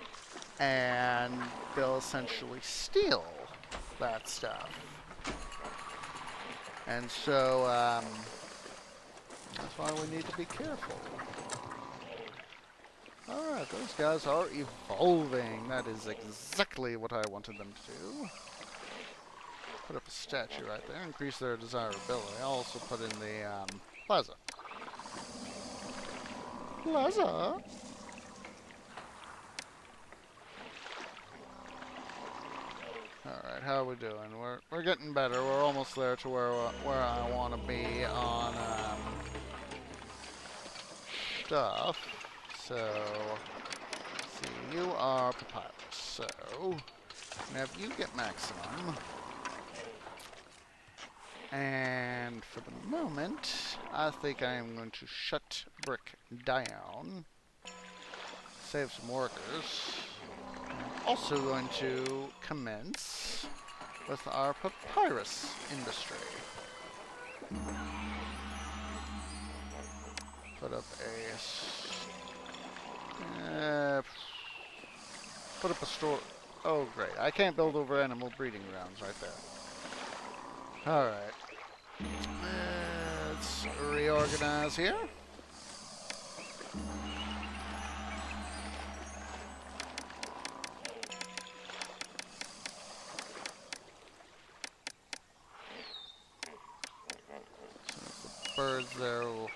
and they'll essentially steal that stuff. And so that's why we need to be careful. Alright, those guys are evolving. That is exactly what I wanted them to do. Put up a statue right there, increase their desirability. I'll also put in the plaza. Plaza? Alright, how are we doing? We're getting better. We're almost there to where I want to be on stuff. So, see, you are papyrus. So, now if you get maximum, and for the moment, I think I am going to shut brick down, save some workers. I'm also going to commence with our papyrus industry. Put up a store. Oh, great. I can't build over animal breeding grounds right there. Alright. Let's reorganize here. So the birds there will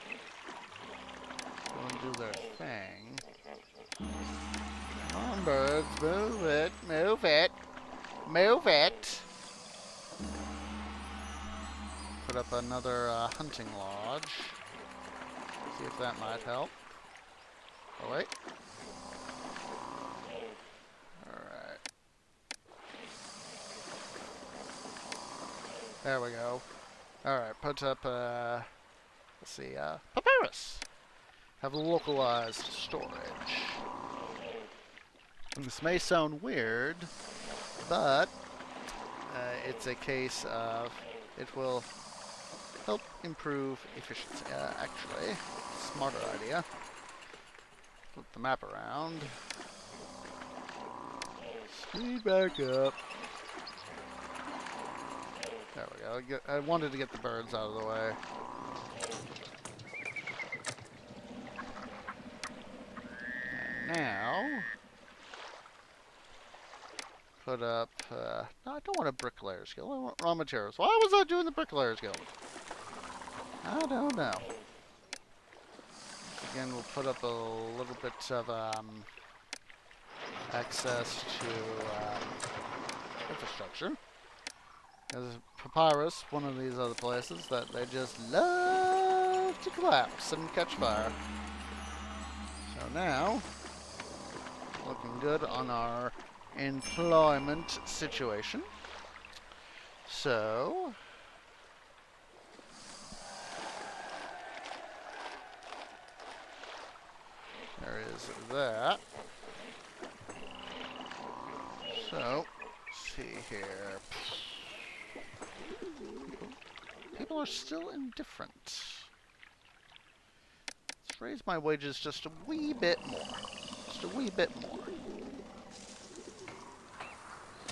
go and do their thing. Come on, birds, move it, move it, move it. Put up another hunting lodge. See if that might help. Oh, wait. Alright. There we go. Alright, put up, let's see, papyrus. Have localized storage. This may sound weird, but it's a case of it will help improve efficiency. Actually, smarter idea. Flip the map around. Speed back up. There we go. I wanted to get the birds out of the way. And now, put up, no, I don't want a bricklayer's guild. I want raw materials. Why was I doing the bricklayer's guild? I don't know. Again, we'll put up a little bit of access to infrastructure. There's papyrus, one of these other places that they just love to collapse and catch fire. So now, looking good on our employment situation. So, there is that. So, let's see here. People are still indifferent. Let's raise my wages just a wee bit more. Just a wee bit more.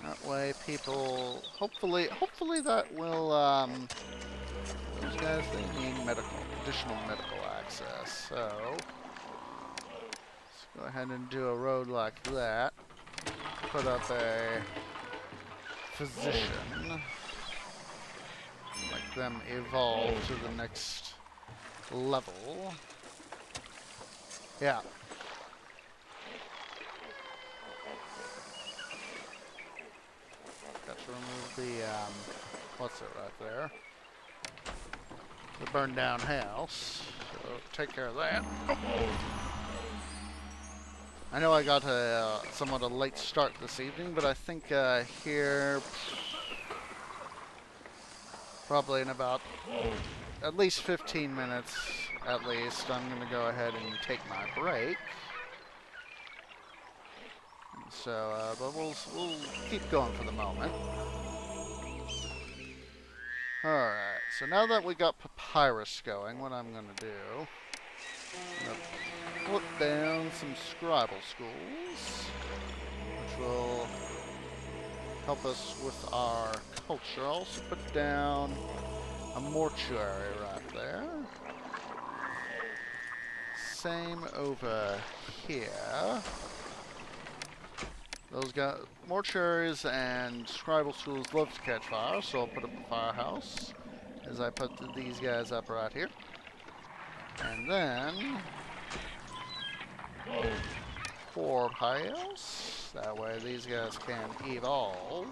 That way people, hopefully that will, those guys, they need additional medical access. So, let's go ahead and do a road like that. Put up a physician. Make them evolve to the next level. Yeah. the, what's it right there? The burned down house. So take care of that. I know I got a somewhat a late start this evening, but I think here, probably in about at least 15 minutes at least, I'm going to go ahead and take my break. So, but we'll keep going for the moment. Alright, so now that we got Papyrus going, what I'm going to do, I'm going to put down some scribal schools, which will help us with our culture. I'll also put down a mortuary right there. Same over here. Those guys, mortuaries and scribal schools love to catch fire, so I'll put up a firehouse as I put these guys up right here. And then four piles. That way these guys can evolve.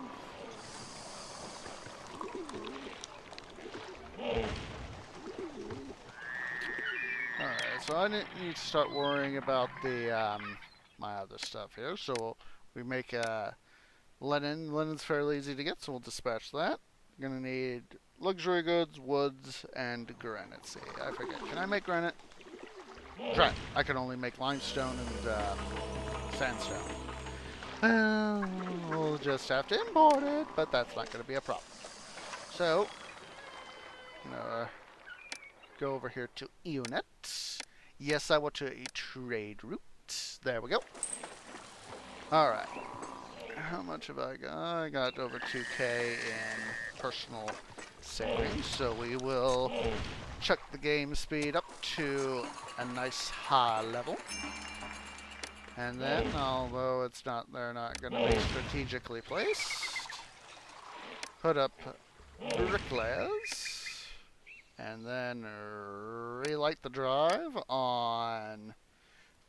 Alright, so I need to start worrying about the my other stuff here. So we make linen. Linen's fairly easy to get, so we'll dispatch that. We're gonna need luxury goods, woods, and granite. See, I forget. Can I make granite? Right. I can only make limestone and sandstone. Well, we'll just have to import it, but that's not going to be a problem. So, go over here to units. Yes, I want to a trade route. There we go. Alright. How much have I got? I got over 2K in personal savings, so we will chuck the game speed up to a nice high level. And then, although they're not going to be strategically placed, put up bricklayers, and then relight the drive on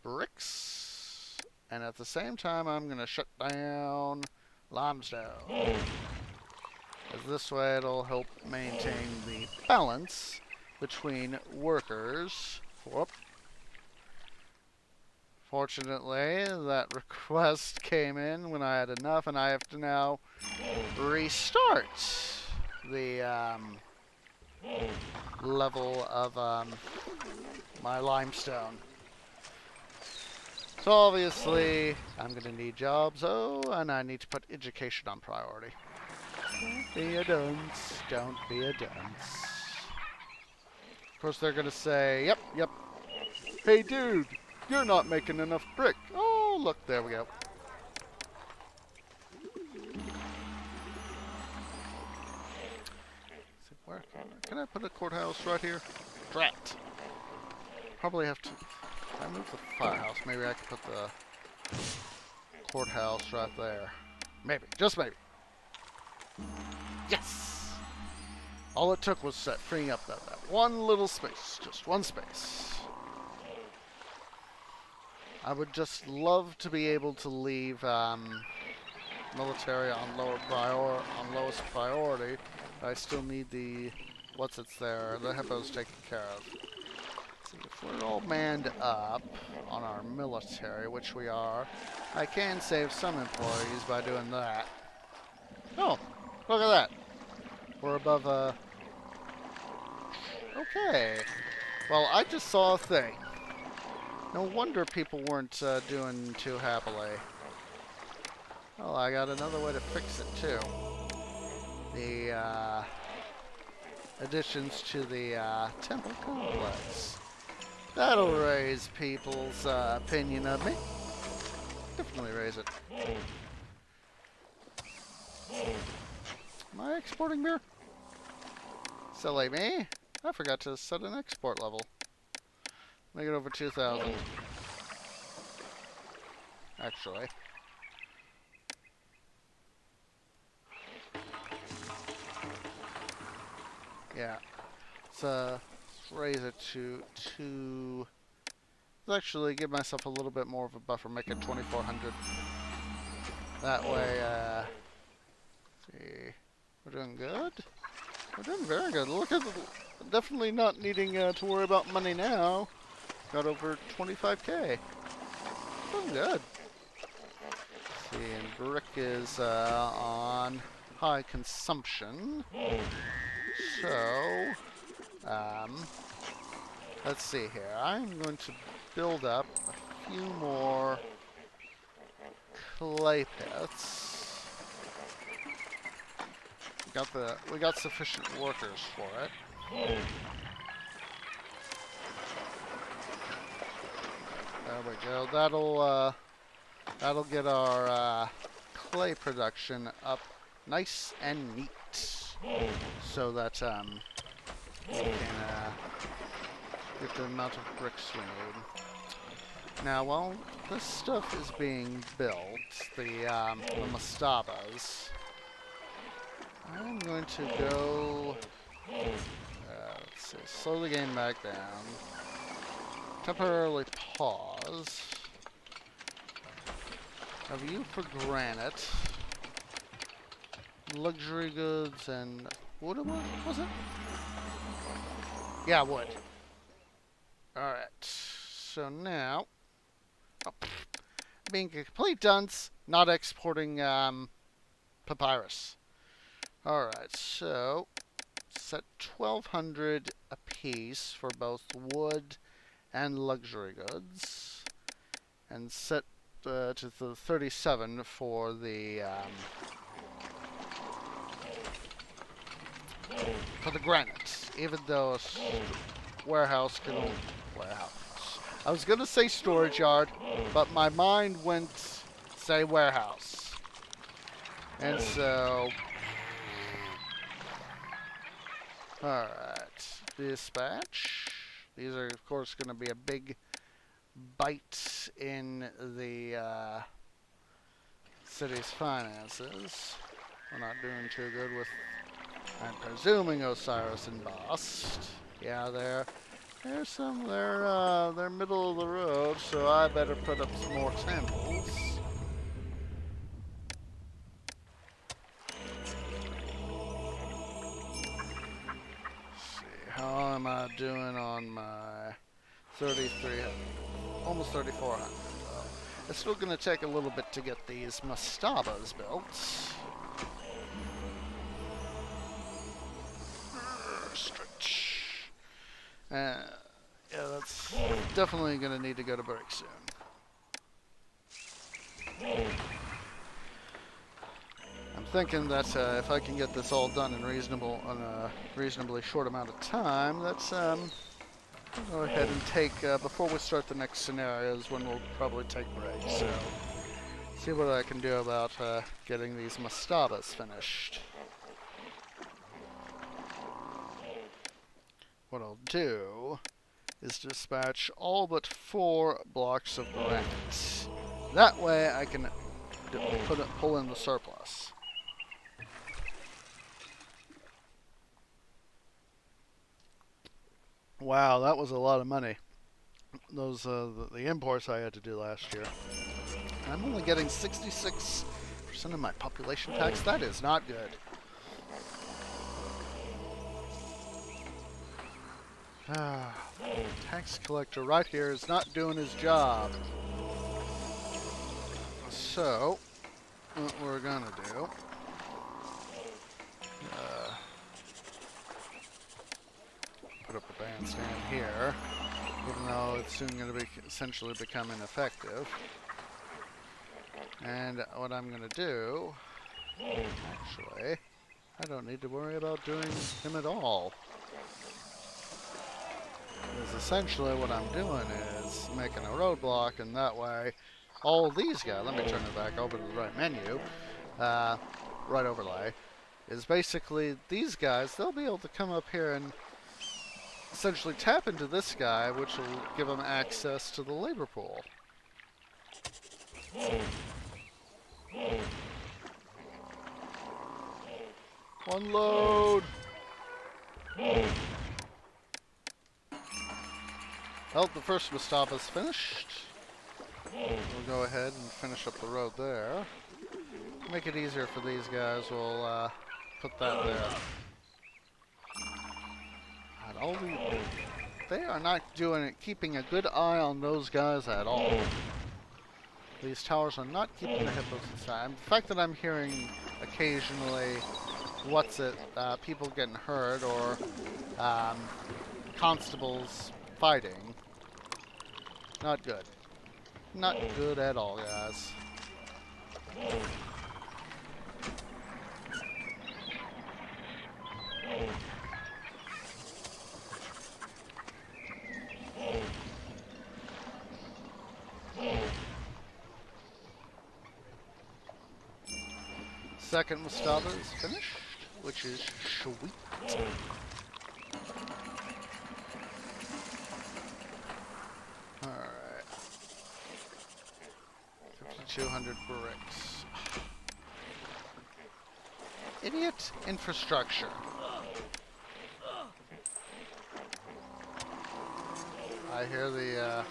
bricks. And at the same time, I'm going to shut down limestone. As this way, it'll help maintain the balance between workers. Whoop. Fortunately, that request came in when I had enough, and I have to now restart the level of my limestone. So obviously, I'm going to need jobs, and I need to put education on priority. Don't be a dunce. Don't be a dunce. Of course, they're going to say, yep. Hey, dude. You're not making enough brick. Oh, look, there we go. So where can I put a courthouse right here? Drat. Probably have to. If I move the firehouse, maybe I can put the courthouse right there. Maybe, just maybe. Yes. All it took was freeing up that one little space, just one space. I would just love to be able to leave military on lowest priority. I still need the the hippos taken care of. See, if we're all manned up on our military, which we are, I can save some employees by doing that. Oh, look at that. We're above okay. Well, I just saw a thing. No wonder people weren't doing too happily. Well, I got another way to fix it, too. The additions to the temple complex. That'll raise people's opinion of me. Definitely raise it. Am I exporting beer? Silly me. I forgot to set an export level. Make it over 2,000. Actually. Yeah. Let's raise it to 2. Let's actually give myself a little bit more of a buffer. Make it 2,400. That way, let's see. We're doing good. We're doing very good. Look at the, definitely not needing to worry about money now. Got over 25k. Doing good. Let's see, and brick is on high consumption. So, let's see here. I'm going to build up a few more clay pits. We got sufficient workers for it. There we go. That'll get our clay production up nice and neat, so that we can get the amount of bricks we need. Now, while this stuff is being built, the mastabas, I'm going to go, let's see, slow the game back down, temporarily pause, have you for granite, luxury goods, and wood, was it? Yeah, wood. Alright, so now, being a complete dunce, not exporting papyrus. Alright, so set 1,200 apiece for both wood and luxury goods, and set to the 37 for the granite. Even though a warehouse can only warehouse. I was gonna say storage yard, but my mind went say warehouse, and so. Alright, dispatch. These are, of course, going to be a big bite in the city's finances. We're not doing too good with, I'm presuming, Osiris and Bast. Yeah, they're middle of the road, so I better put up some more temples. How am I doing on my 3,300? Almost 3,400. It's still going to take a little bit to get these mastabas built. Stretch. Yeah, that's definitely going to need to go to break soon. I'm thinking that if I can get this all done in a reasonably short amount of time, that's I'll go ahead and take before we start the next scenarios when we'll probably take breaks. So see what I can do about getting these mastabas finished. What I'll do is dispatch all but 4 blocks of granite. That way I can pull in the surplus. Wow, that was a lot of money. Those the imports I had to do last year. I'm only getting 66% of my population tax. That is not good. Tax collector right here is not doing his job. So, what we're gonna do, put up a bandstand here, even though it's soon gonna be essentially become ineffective. And what I'm gonna do, actually, I don't need to worry about doing him at all. Because essentially what I'm doing is making a roadblock, and that way all these guys, let me turn it back over to the right menu, right overlay, is basically these guys, they'll be able to come up here and essentially tap into this guy, which will give them access to the labor pool. One load! Well, the first Mustafa's finished. We'll go ahead and finish up the road there. Make it easier for these guys. We'll put that there. God, all they are not doing it, keeping a good eye on those guys at all. These towers are not keeping the hippos inside. The fact that I'm hearing occasionally, people getting hurt or constables fighting, not good. Not good at all, guys. Second Mastaba is finished, which is sweet. Alright. 5,200 bricks. Idiot infrastructure. I hear the,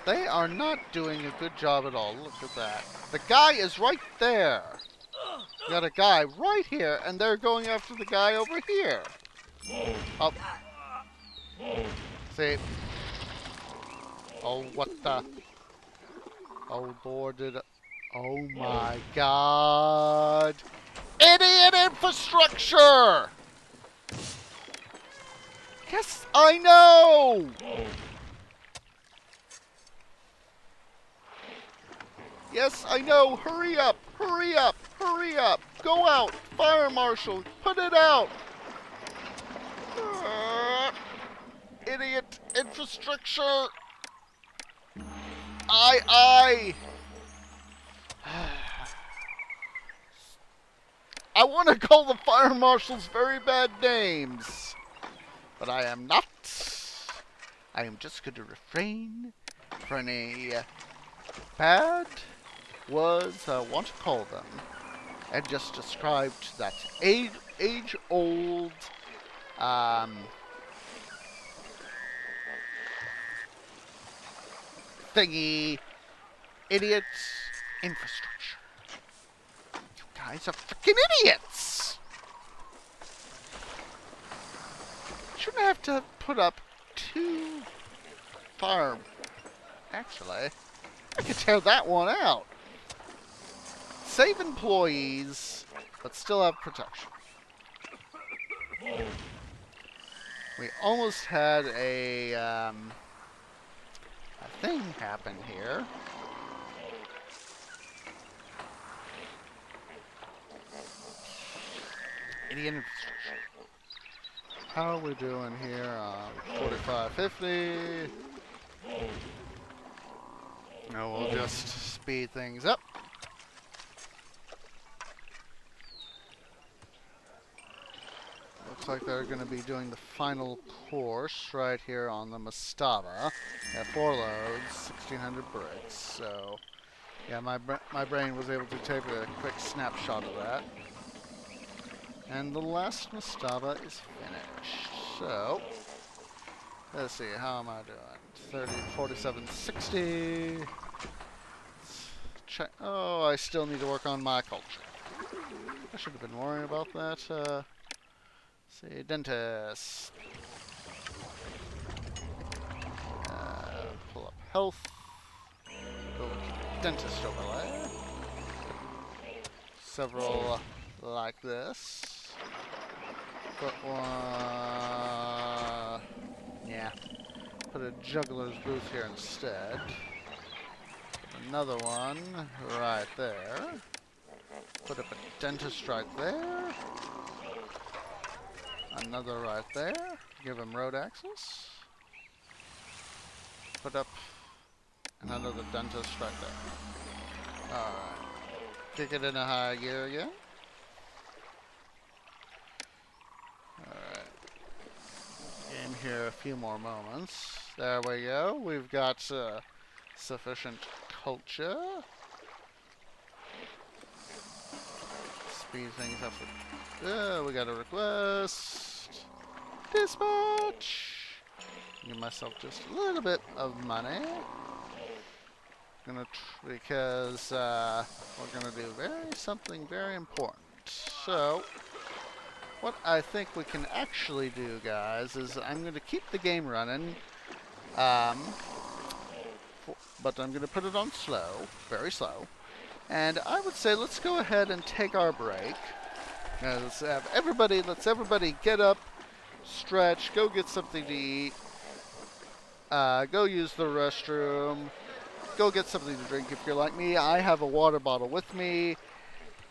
they are not doing a good job at all. Look at that. The guy is right there. You got a guy right here, and they're going after the guy over here. Oh. See? Oh, what the? Oh, Lord, oh, my God. Idiot infrastructure! Yes, I know! Yes, I know. Hurry up! Hurry up! Hurry up! Go out! Fire marshal! Put it out! Idiot infrastructure! I want to call the fire marshals very bad names, but I am not. I am just going to refrain from any bad words I want to call them, and just described that age-old thingy, idiot infrastructure. You guys are freaking idiots! Shouldn't have to put up 2 fire. Actually, I could tear that one out. Save employees, but still have protection. We almost had a thing happen here. Idiot infrastructure. How are we doing here? 4550. No, we'll just speed things up. Looks like they're going to be doing the final course right here on the Mastaba at 4 loads, 1,600 bricks. So, yeah, my brain was able to take a quick snapshot of that. And the last Mastaba is finished. So, let's see, how am I doing? 30, 47, 60. Check. Oh, I still need to work on my culture. I should have been worrying about that. See, dentist. Pull up health. Go with dentist overlay. Several like this. Put one. Yeah. Put a juggler's booth here instead. Put another one right there. Put up a dentist right there. Another right there. Give him road access. Put up another dentist right there. Alright. Kick it in a high gear again. Alright. In here a few more moments. There we go. We've got sufficient culture. Speed things up. We got a request. Dispatch. Give myself just a little bit of money. Because we're gonna do something very important. So, what I think we can actually do, guys, is I'm going to keep the game running, um, but I'm going to put it on slow, very slow. And I would say let's go ahead and take our break. Let's everybody get up, stretch, go get something to eat, go use the restroom, go get something to drink if you're like me. I have a water bottle with me.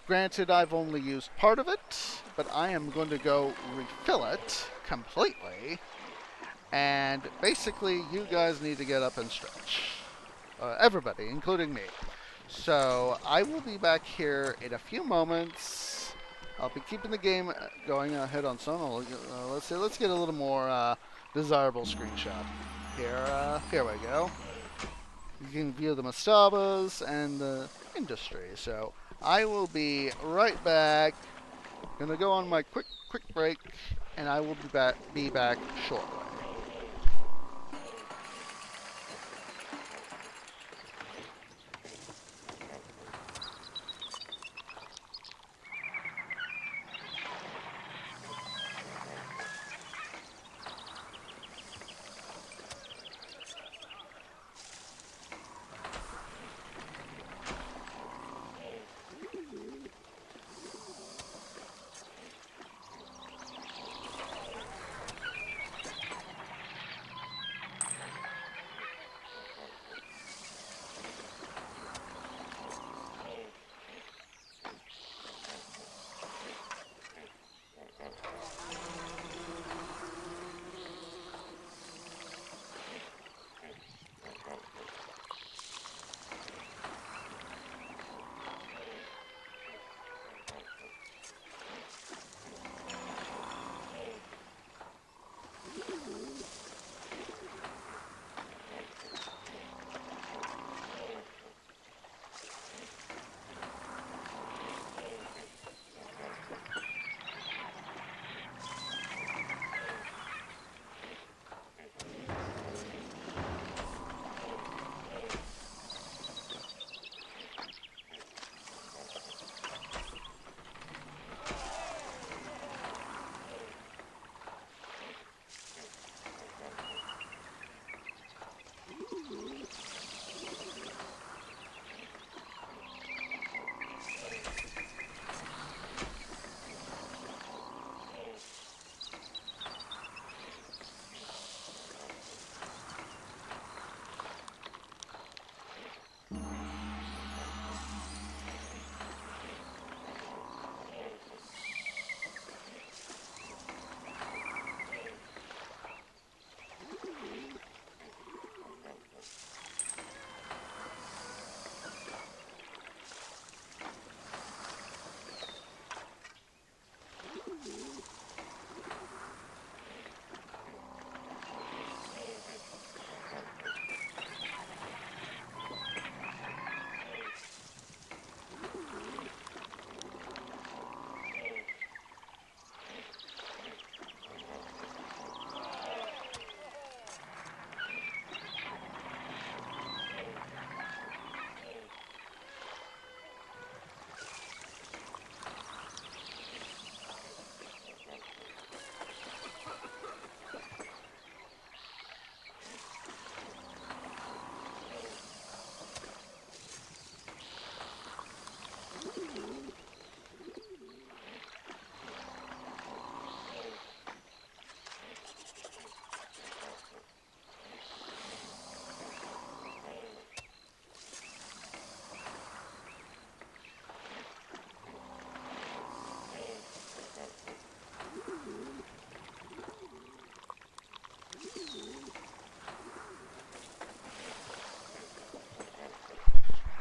Granted, I've only used part of it, but I am going to go refill it completely. And basically, you guys need to get up and stretch. Everybody, including me. So I will be back here in a few moments. I'll be keeping the game going ahead on some. Let's get a little more desirable screenshot. Here we go. You can view the mastabas and the industry. So I will be right back. Gonna go on my quick break, and I will be back shortly.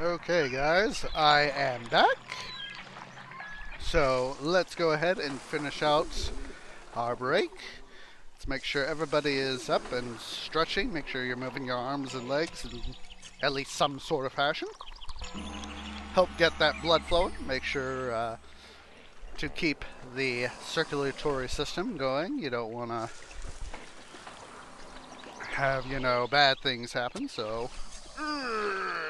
Okay, guys, I am back. So let's go ahead and finish out our break. Let's make sure everybody is up and stretching. Make sure you're moving your arms and legs in at least some sort of fashion. Help get that blood flowing. Make sure to keep the circulatory system going. You don't want to have, bad things happen. So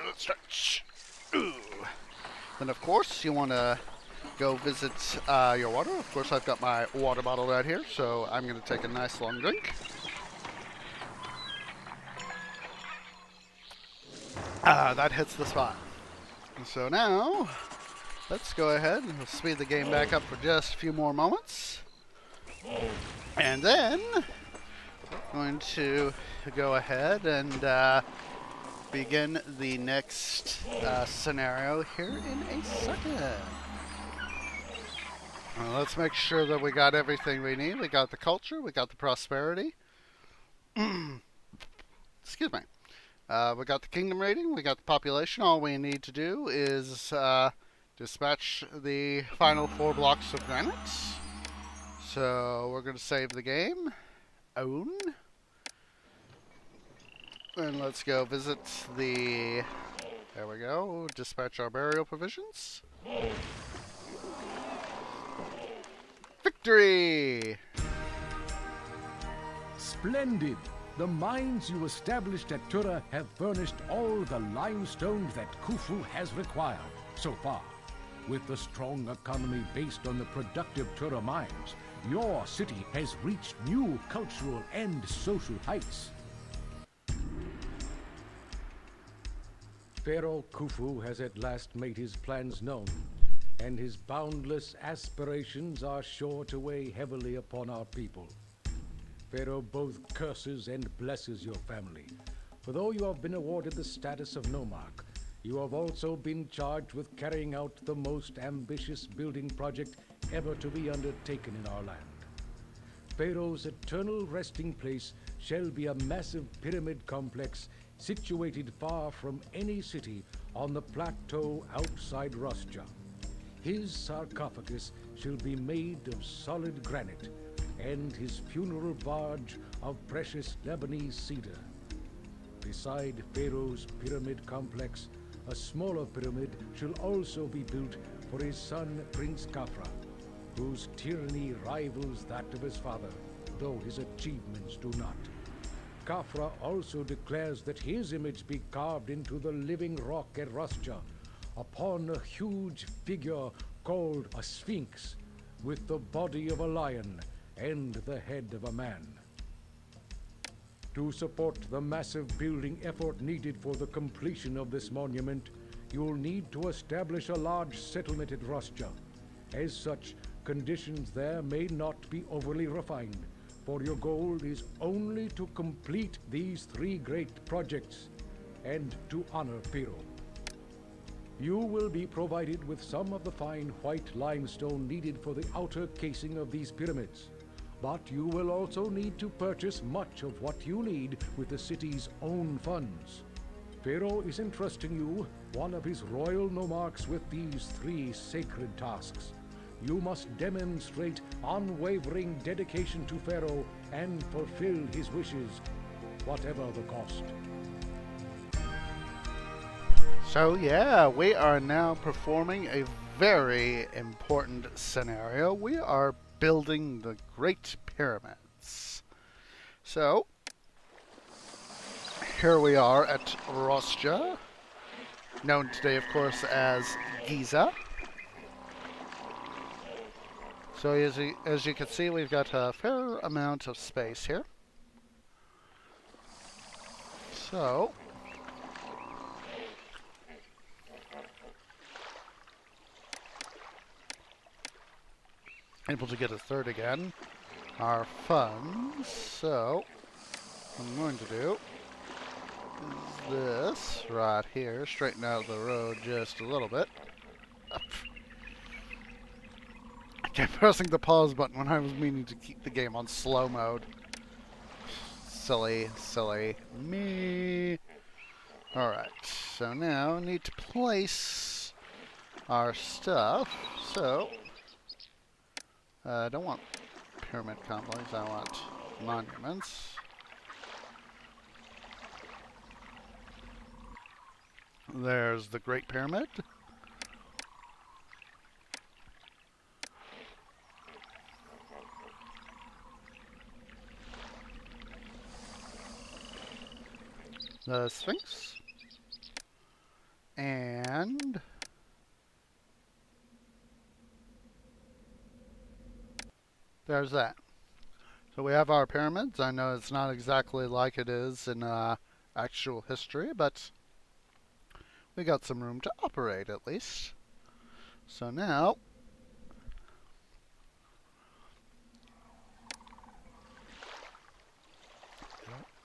let's stretch. Then, of course, you want to go visit your water. Of course, I've got my water bottle right here, so I'm going to take a nice long drink. That hits the spot. So now, let's go ahead and speed the game back up for just a few more moments. And then, going to go ahead and begin the next scenario here in a second. Let's make sure that we got everything we need. We got the culture, we got the prosperity. Excuse me. We got the kingdom rating, we got the population. All we need to do is dispatch the final 4 blocks of granite. So we're going to save the game. Own. And let's go visit the... There we go. Dispatch our burial provisions. Victory! Splendid! The mines you established at Tura have furnished all the limestone that Khufu has required so far. With the strong economy based on the productive Tura mines, your city has reached new cultural and social heights. Pharaoh Khufu has at last made his plans known, and his boundless aspirations are sure to weigh heavily upon our people. Pharaoh both curses and blesses your family, for though you have been awarded the status of nomarch, you have also been charged with carrying out the most ambitious building project ever to be undertaken in our land. Pharaoh's eternal resting place shall be a massive pyramid complex situated far from any city on the plateau outside Rosja. His sarcophagus shall be made of solid granite, and his funeral barge of precious Lebanese cedar. Beside Pharaoh's pyramid complex, a smaller pyramid shall also be built for his son Prince Khafra, whose tyranny rivals that of his father, though his achievements do not. Khafra also declares that his image be carved into the living rock at Rosja, upon a huge figure called a sphinx, with the body of a lion and the head of a man. To support the massive building effort needed for the completion of this monument, you'll need to establish a large settlement at Rosja. As such, conditions there may not be overly refined, for your goal is only to complete these 3 great projects and to honor Pharaoh. You will be provided with some of the fine white limestone needed for the outer casing of these pyramids. But you will also need to purchase much of what you need with the city's own funds. Pharaoh is entrusting you, one of his royal nomarchs, with these 3 sacred tasks. You must demonstrate unwavering dedication to Pharaoh and fulfill his wishes, whatever the cost. So yeah, we are now performing a very important scenario. We are building the Great Pyramids. So, here we are at Rosja, known today, of course, as Giza. So as you can see, we've got a fair amount of space here. So, able to get a third again. Our funds. So, what I'm going to do is this right here. Straighten out the road just a little bit. I kept pressing the pause button when I was meaning to keep the game on slow mode. Silly, silly me. Alright, so now I need to place our stuff. So, I don't want pyramid complex, I want monuments. There's the Great Pyramid. The Sphinx. And there's that. So we have our pyramids. I know it's not exactly like it is in actual history, but we got some room to operate at least. So now,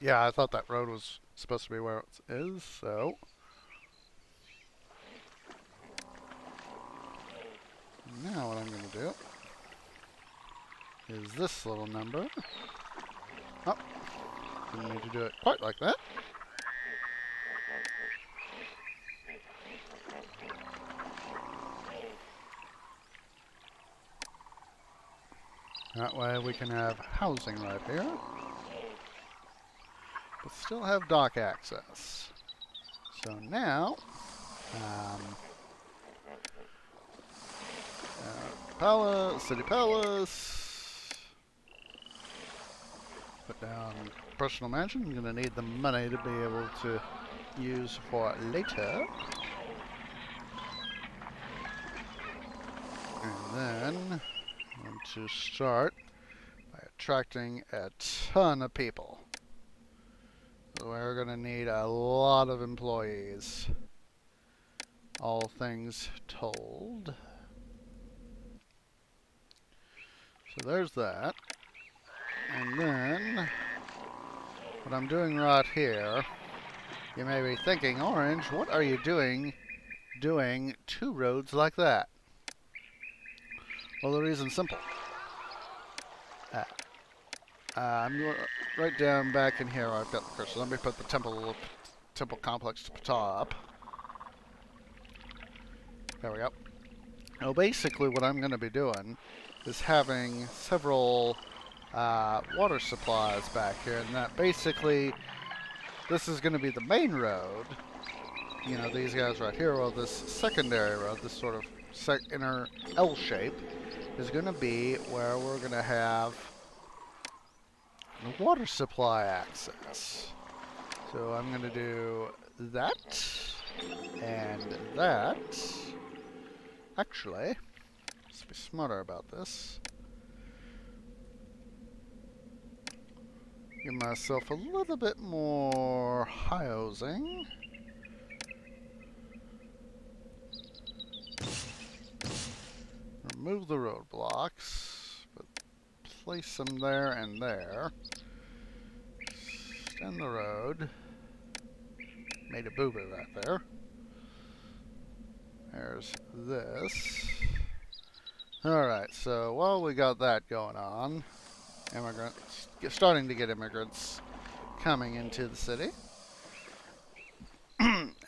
yeah, I thought that road was supposed to be where it is, so now what I'm going to do is this little number. Oh, didn't need to do it quite like that. That way we can have housing right here, but still have dock access. So now, city palace, put down personal mansion. I'm going to need the money to be able to use for later. And then I want to start by attracting a ton of people. So we're going to need a lot of employees, all things told. So there's that. And then what I'm doing right here, you may be thinking, Orange, what are you doing two roads like that? Well, the reason's simple. I'm right down back in here. I've got the cursor. Let me put the temple complex to top. There we go. Now, basically, what I'm going to be doing is having several water supplies back here, and that basically this is going to be the main road. You know, these guys right here, well, this secondary road, this sort of inner L shape, is going to be where we're going to have the water supply access. So I'm going to do that and that. Actually, let's be smarter about this. Give myself a little bit more housing. Remove the roadblocks, but place them there and there. Extend the road. Made a boo-boo right there. There's this. Alright, so while we got that going on, starting to get immigrants coming into the city.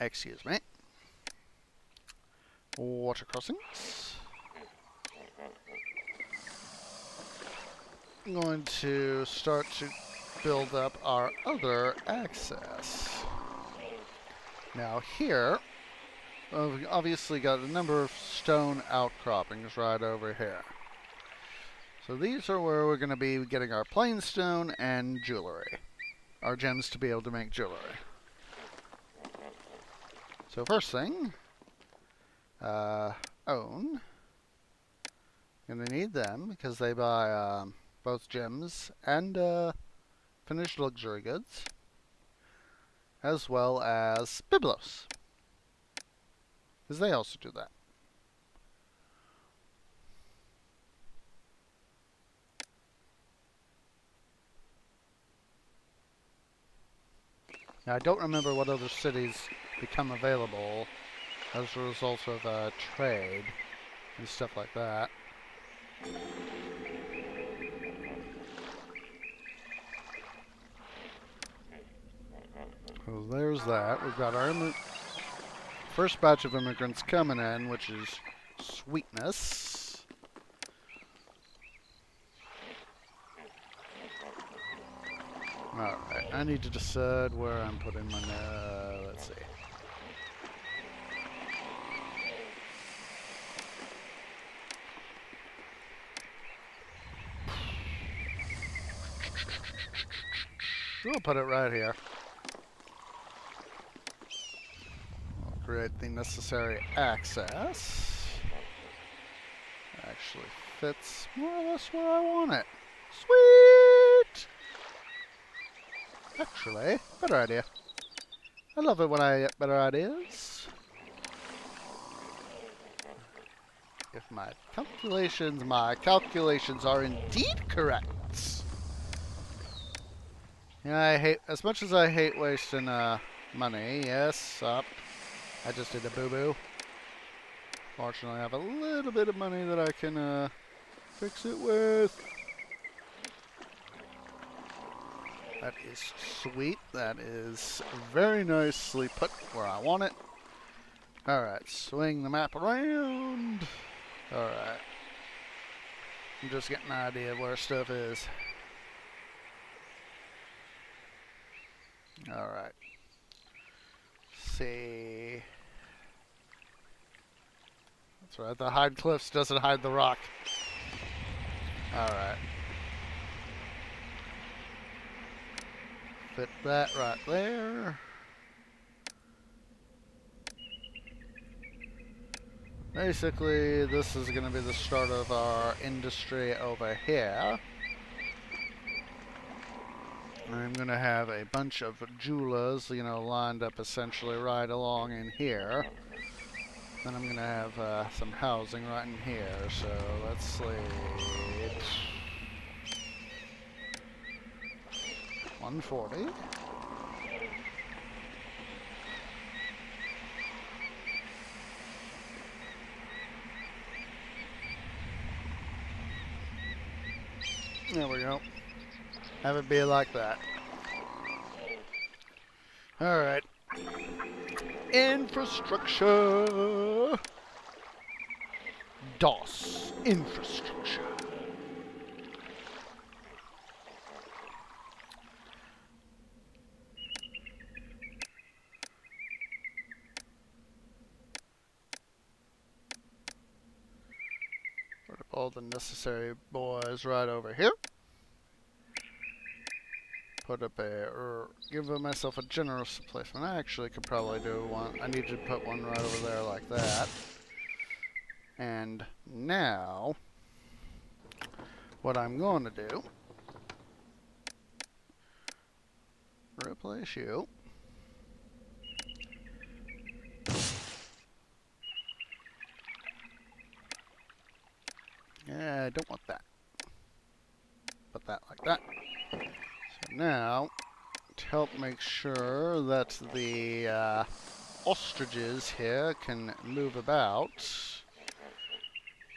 Excuse me. Water crossings. I'm going to start to build up our other access. Now here, we've obviously got a number of stone outcroppings right over here. So these are where we're going to be getting our plain stone and jewelry. Our gems to be able to make jewelry. So first thing, own. Going to need them because they buy both gems and finished luxury goods, as well as biblos, because they also do that. Now, I don't remember what other cities become available as a result of trade and stuff like that. So there's that. We've got our first batch of immigrants coming in, which is sweetness. Alright, I need to decide where I'm putting my, let's see. We'll put it right here. We'll create the necessary access. Actually fits more or less where I want it. Sweet! Actually, better idea. I love it when I get better ideas. If my calculations are indeed correct. Yeah, I hate, as much as I hate wasting money, yes, I just did a boo-boo. Fortunately, I have a little bit of money that I can fix it with. That is sweet. That is very nicely put where I want it. Alright, swing the map around. Alright. I'm just getting an idea of where stuff is. Alright. See. That's right, the hide cliffs doesn't hide the rock. Alright. Fit that right there. Basically, this is going to be the start of our industry over here. I'm going to have a bunch of jewelers, you know, lined up essentially right along in here. Then I'm going to have some housing right in here. So let's see. 140. There we go. Have it be like that. Alright. Infrastructure. DOS. Infrastructure. Put up all the necessary boys right over here. Put up give myself a generous placement. I actually could probably do one. I need to put one right over there like that. And now, what I'm going to do, replace you. Yeah, I don't want that. Put that like that. So now, to help make sure that the ostriches here can move about,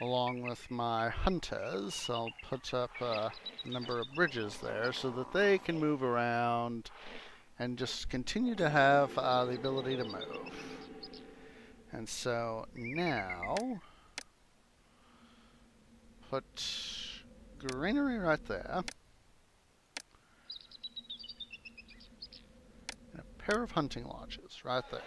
along with my hunters, I'll put up a number of bridges there so that they can move around and just continue to have the ability to move. And so now, put greenery right there. And a pair of hunting lodges right there.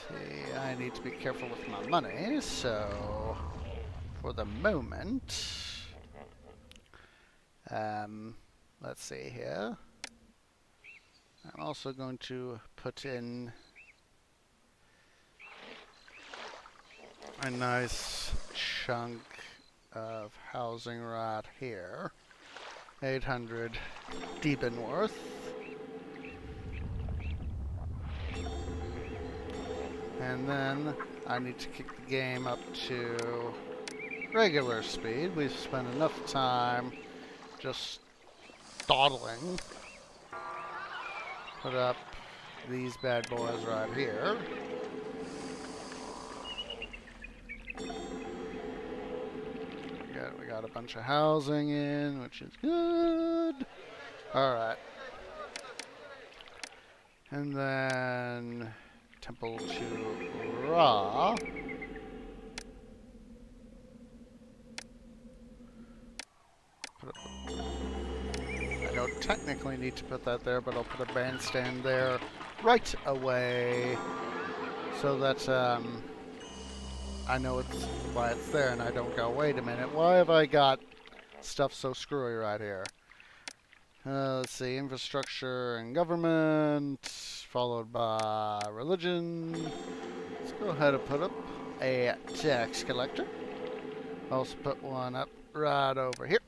See, I need to be careful with my money, so for the moment, let's see here. I'm also going to put in a nice chunk of housing right here. 800 Diebenworth. And then I need to kick the game up to regular speed. We've spent enough time just dawdling. Put up these bad boys right here. We got a bunch of housing in, which is good. Alright. And then temple to Ra. I don't technically need to put that there, but I'll put a bandstand there right away so that I know why it's there and I don't go, wait a minute, why have I got stuff so screwy right here? Let's see, infrastructure and government, followed by religion. Let's go ahead and put up a tax collector. Also put one up right over here.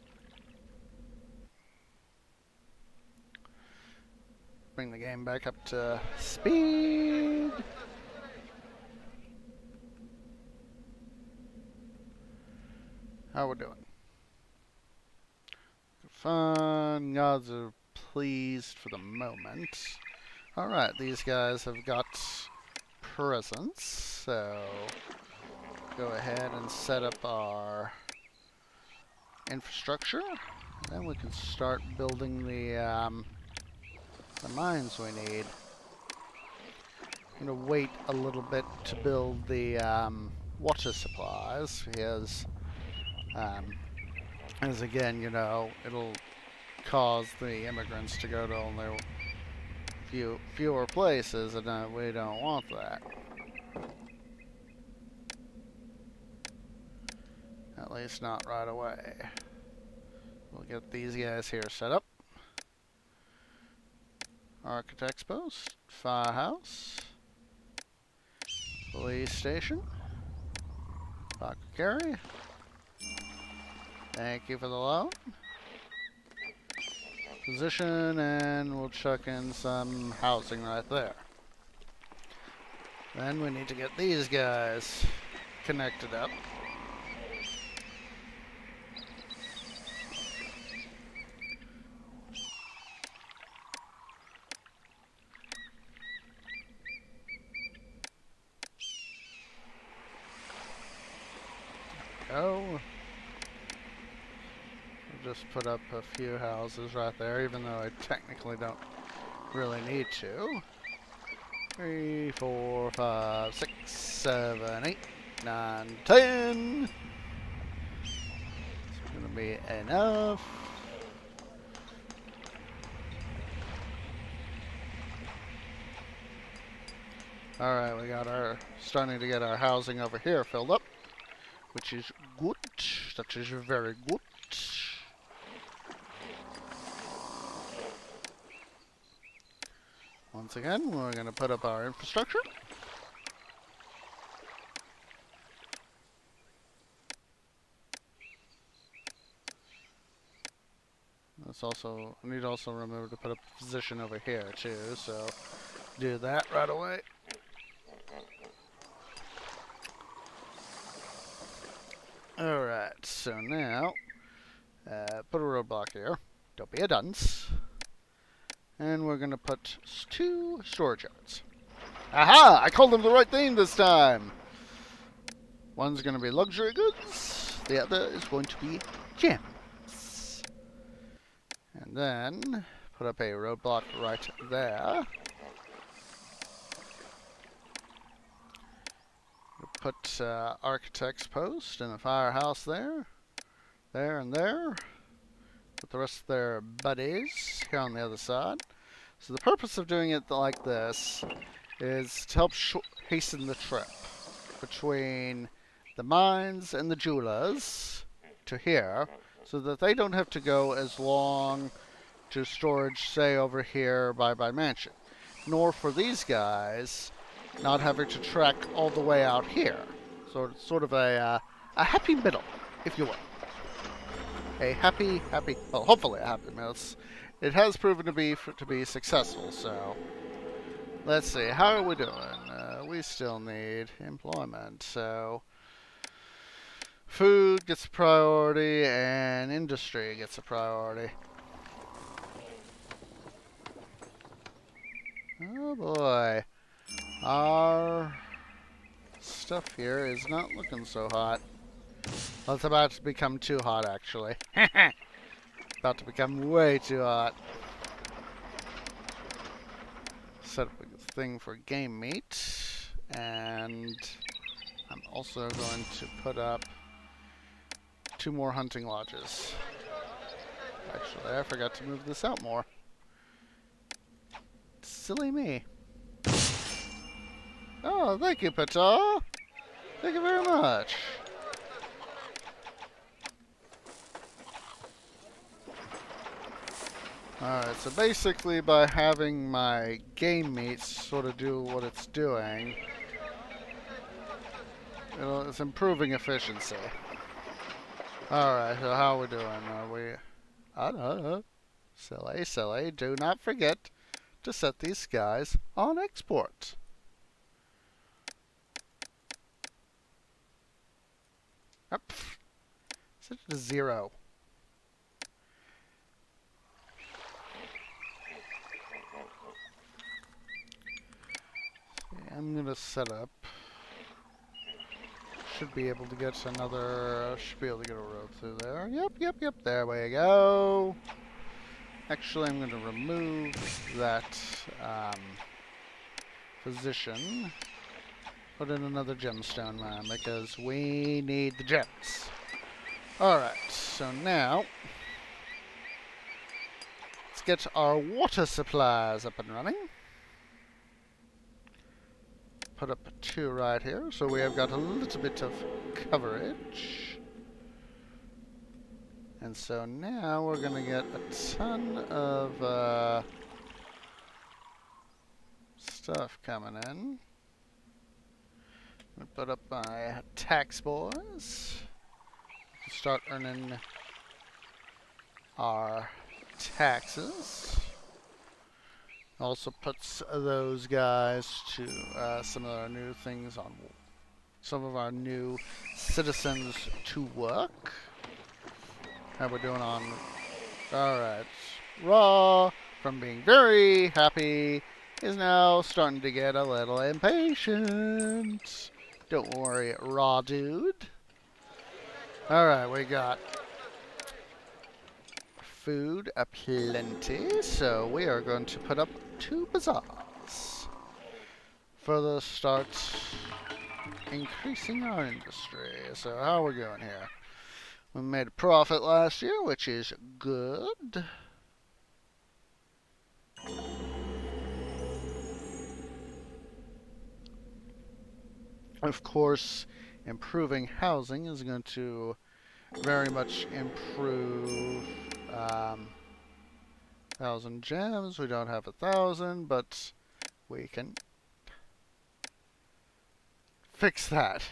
Bring the game back up to speed. How we doing? Fun. Gods are pleased for the moment. Alright, these guys have got presents, so go ahead and set up our infrastructure. Then we can start building the mines we need. I'm going to wait a little bit to build the water supplies because, as again, you know, it'll cause the immigrants to go to only fewer places, and we don't want that. At least not right away. We'll get these guys here set up. Architect's post, firehouse, police station, apothecary. Thank you for the loan. Position, and we'll chuck in some housing right there. Then we need to get these guys connected up. Go. Just put up a few houses right there, even though I technically don't really need to. 3, 4, 5, 6, 7, 8, 9, 10. It's gonna be enough. Alright, we got starting to get our housing over here filled up, which is good. That is very good. Once again, we're going to put up our infrastructure. I need to also remember to put up a position over here too, so do that right away. Alright, so now, put a roadblock here. Don't be a dunce. And we're going to put 2 storage yards. Aha! I called them the right thing this time! One's going to be luxury goods. The other is going to be gems. And then put up a roadblock right there. Put architect's post and a firehouse there. There and there. With the rest of their buddies here on the other side. So the purpose of doing it like this is to help hasten the trip between the mines and the jewelers to here, so that they don't have to go as long to storage, say, over here by mansion, nor for these guys not having to trek all the way out here. So it's sort of a happy middle, if you will. A happy, well, hopefully a happy middle. It has proven to be successful, so let's see, how are we doing? We still need employment, so food gets a priority and industry gets a priority. Oh boy, our stuff here is not looking so hot. Well, it's about to become too hot, actually. About to become way too hot. Set up a thing for game meat. And I'm also going to put up 2 more hunting lodges. Actually, I forgot to move this out more. Silly me. Oh, thank you, Pata. Thank you very much. Alright, so basically by having my game meats sort of do what it's doing, it's improving efficiency. Alright, so how are we doing? Are we... I don't know. Silly, silly. Do not forget to set these guys on export. Oh, set it to 0. I'm gonna set up. Should be able to get another. Should be able to get a road through there. Yep. There we go. Actually, I'm gonna remove that position. Put in another gemstone mine because we need the gems. Alright, so now let's get our water supplies up and running. Put up 2 right here, so we have got a little bit of coverage. And so now we're gonna get a ton of stuff coming in. I'm gonna put up my tax boys. Start earning our taxes. Also puts those guys to some of our new things on some of our new citizens to work. How we're doing on... Alright. Raw, from being very happy, is now starting to get a little impatient. Don't worry, Raw dude. Alright, we got food aplenty, so we are going to put up 2 bazaars. Further start increasing our industry. So how are we going here? We made a profit last year, which is good. Of course, improving housing is going to very much improve 1,000 gems. We don't have 1,000, but we can fix that.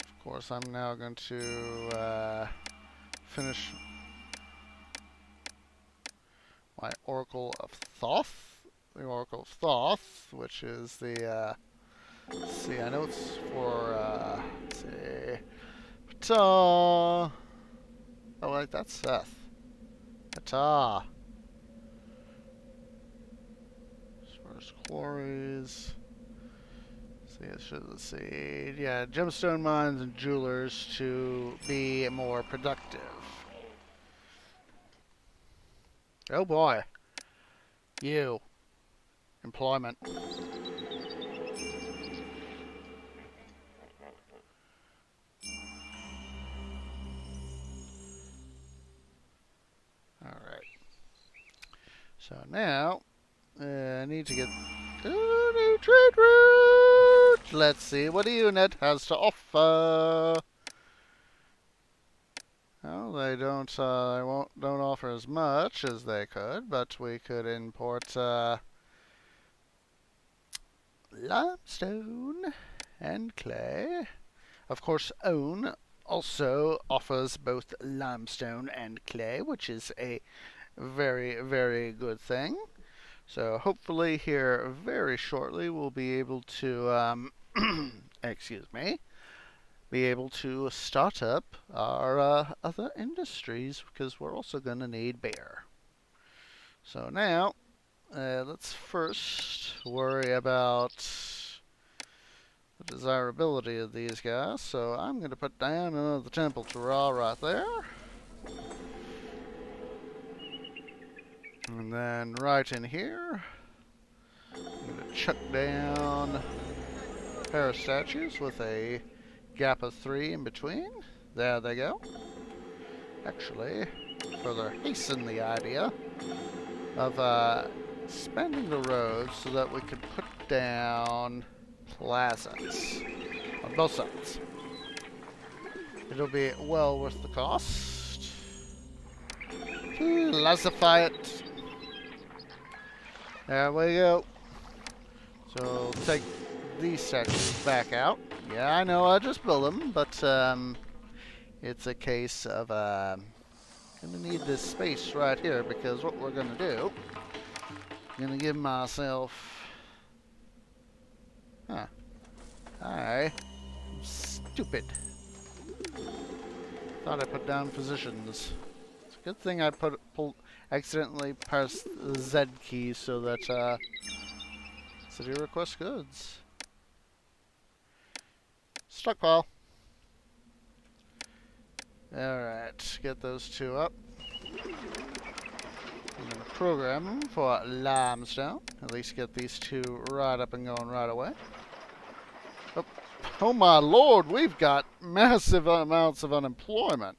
Of course, I'm now going to finish my Oracle of Thoth. The Oracle of Thoth, which is the, let's see, I know it's for, let's see, Ptah. Oh, wait, that's Seth. Ptah. First quarries. Let's see. Yeah, gemstone mines and jewelers to be more productive. Oh boy. You. Employment. Alright. So now, I need to get a new trade route. Let's see what a unit has to offer. Well, they don't offer as much as they could, but we could import limestone and clay. Of course, Own also offers both limestone and clay, which is a very, very good thing. So hopefully here very shortly we'll be able to, excuse me, be able to start up our other industries because we're also going to need beer. So now, let's first worry about the desirability of these guys. So I'm going to put down another temple to Ra right there. And then right in here, I'm going to chuck down a pair of statues with a gap of 3 in between. There they go. Actually, further hasten the idea of expanding the road so that we could put down plazas on both sides. It'll be well worth the cost. Plazify it. There we go. So take these statues back out. Yeah, I know, I just built them, but it's a case of gonna need this space right here, because what we're gonna do, I'm gonna give myself, I'm stupid. Thought I put down positions. It's a good thing I accidentally pressed the Z key so that city request goods. Stockpile. Alright, get those two up. I'm gonna program them for limestone. At least get these two right up and going right away. Oh my lord, we've got massive amounts of unemployment.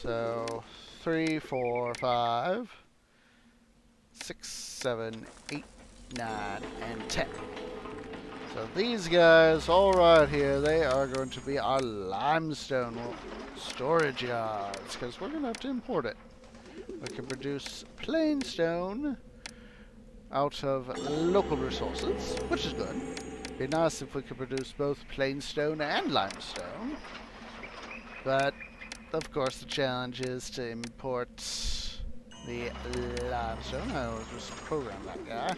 So, 3, 4, 5, 6, 7, 8, 9, and 10. So these guys, all right here, they are going to be our limestone storage yards, because we're going to have to import it. We can produce plain stone out of local resources, which is good. Be nice if we could produce both plain stone and limestone. But, of course, the challenge is to import the limestone. I will just program that guy.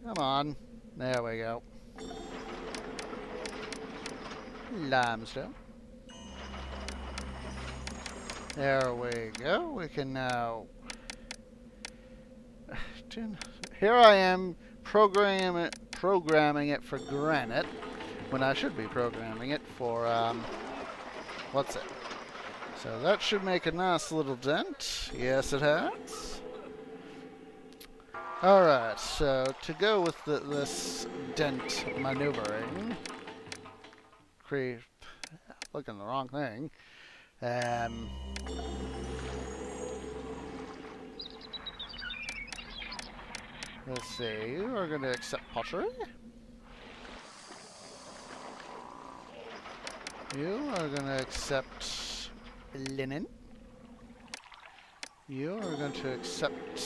Come on. There we go. Limestone. There we go. We can now... Here I am programming it for granite when I should be programming it for, what's it? So that should make a nice little dent. Yes, it has. Alright, so to go with this dent maneuvering, looking the wrong thing, let's see, you are going to accept pottery. You are going to accept linen. You are going to accept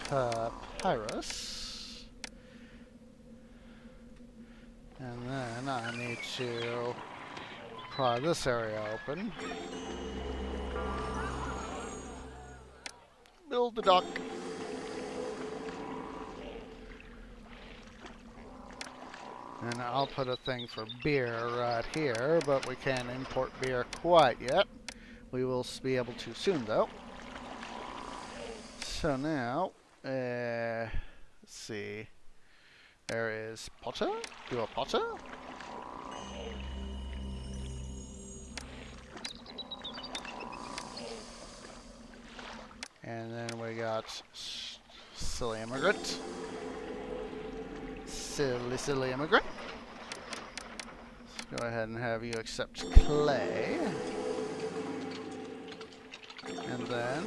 papyrus. And then I need to pry this area open. Build the dock. And I'll put a thing for beer right here, but we can't import beer quite yet. We will be able to soon, though. So now, let's see. There is potter. Do a potter. And then we got silly immigrant. Silly immigrant. Let's go ahead and have you accept clay. And then,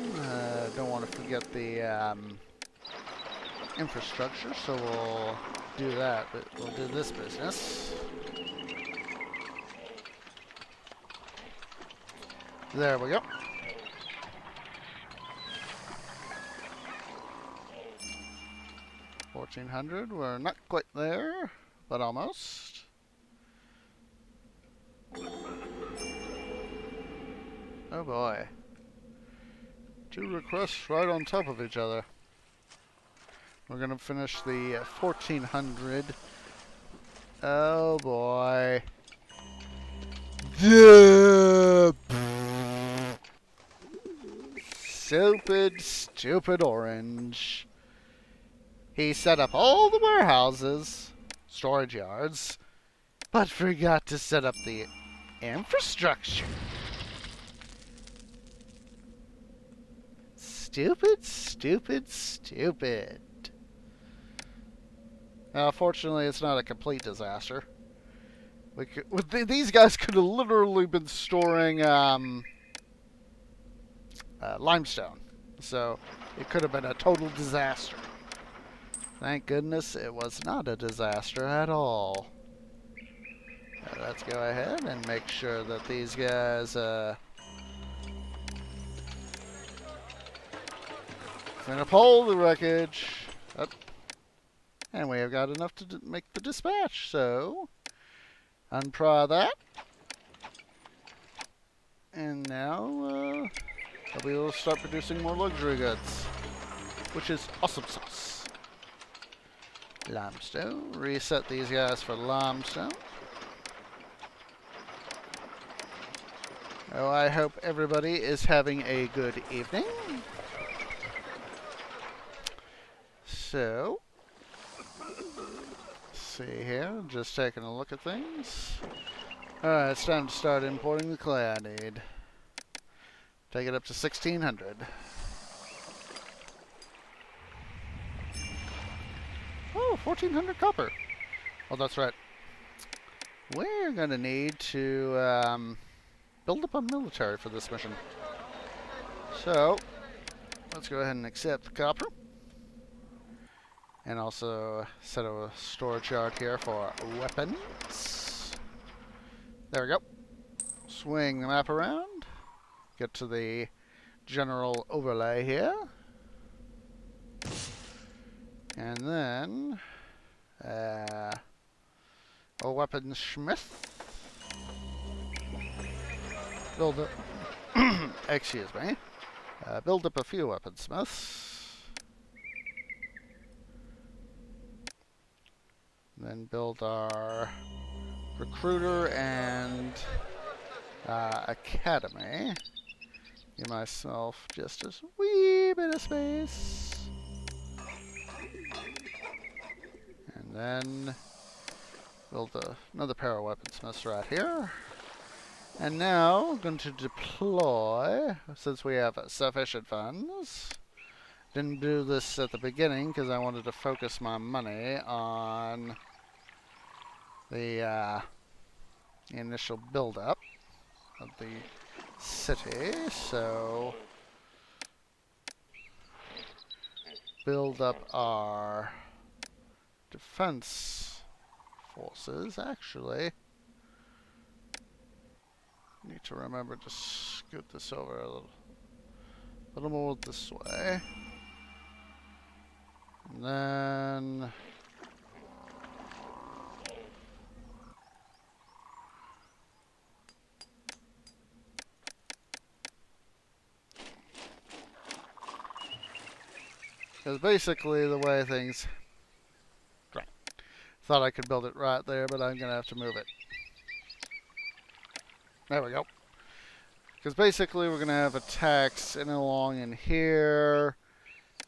don't want to forget the infrastructure, so we'll do that, but we'll do this business. There we go. $1,400, we're not quite there, but almost. Oh boy. 2 requests right on top of each other. We're gonna finish the 1,400. Oh boy. Stupid orange. He set up all the warehouses, storage yards, but forgot to set up the infrastructure. Stupid. Fortunately, it's not a complete disaster. These guys could have literally been storing limestone, so it could have been a total disaster. Thank goodness it was not a disaster at all. Let's go ahead and make sure that these guys clean up all the wreckage. And we have got enough to make the dispatch, so Unpry that. And now I'll be able to start producing more luxury goods, which is awesome sauce. Limestone. Reset these guys for limestone. Oh, I hope everybody is having a good evening. So, let's see here, just taking a look at things. Alright, it's time to start importing the clay I need. Take it up to 1600. Oh, 1400 copper. Oh, that's right. We're going to need to build up a military for this mission. So, let's go ahead and accept the copper. And also set a storage yard here for weapons. There we go. Swing the map around. Get to the general overlay here. And then a weaponsmith. Build up excuse me. Build up a few weaponsmiths. Then build our recruiter and academy. Give myself just a wee bit of space. And then build another pair of weaponsmiths right here. And now I'm going to deploy, since we have sufficient funds. Didn't do this at the beginning because I wanted to focus my money on the initial build-up of the city. So build up our defense forces. Actually, need to remember to scoot this over a little more this way. And then because basically the way things right. Thought I could build it right there, but I'm gonna have to move it. There we go. Because basically we're gonna have attacks in along in here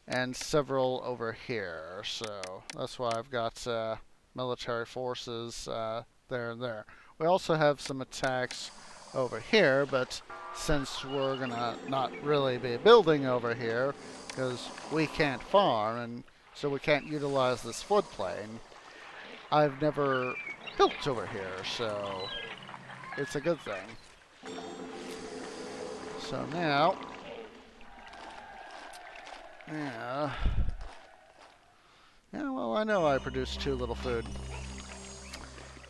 and several over here. So that's why I've got military forces there and there. We also have some attacks over here, but since we're gonna not really be building over here because we can't farm and so we can't utilize this floodplain, I've never built over here, so it's a good thing. So now yeah, well, I know I produce too little food.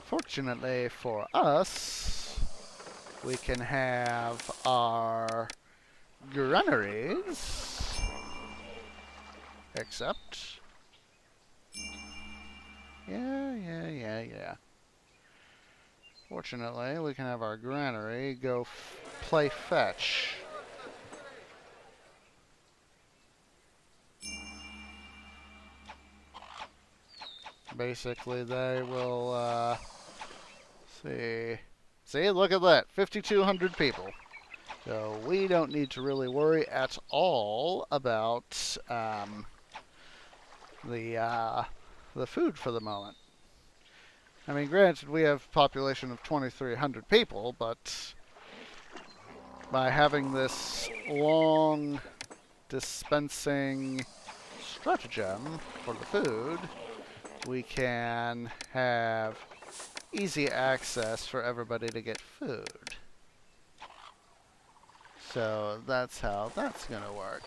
Fortunately for us, we can have our granaries, except, yeah. Fortunately, we can have our granary go play fetch. Basically, they will, see, look at that, 5,200 people. So we don't need to really worry at all about the food for the moment. I mean, granted, we have a population of 2,300 people, but by having this long dispensing stratagem for the food, we can have easy access for everybody to get food. So that's how that's going to work.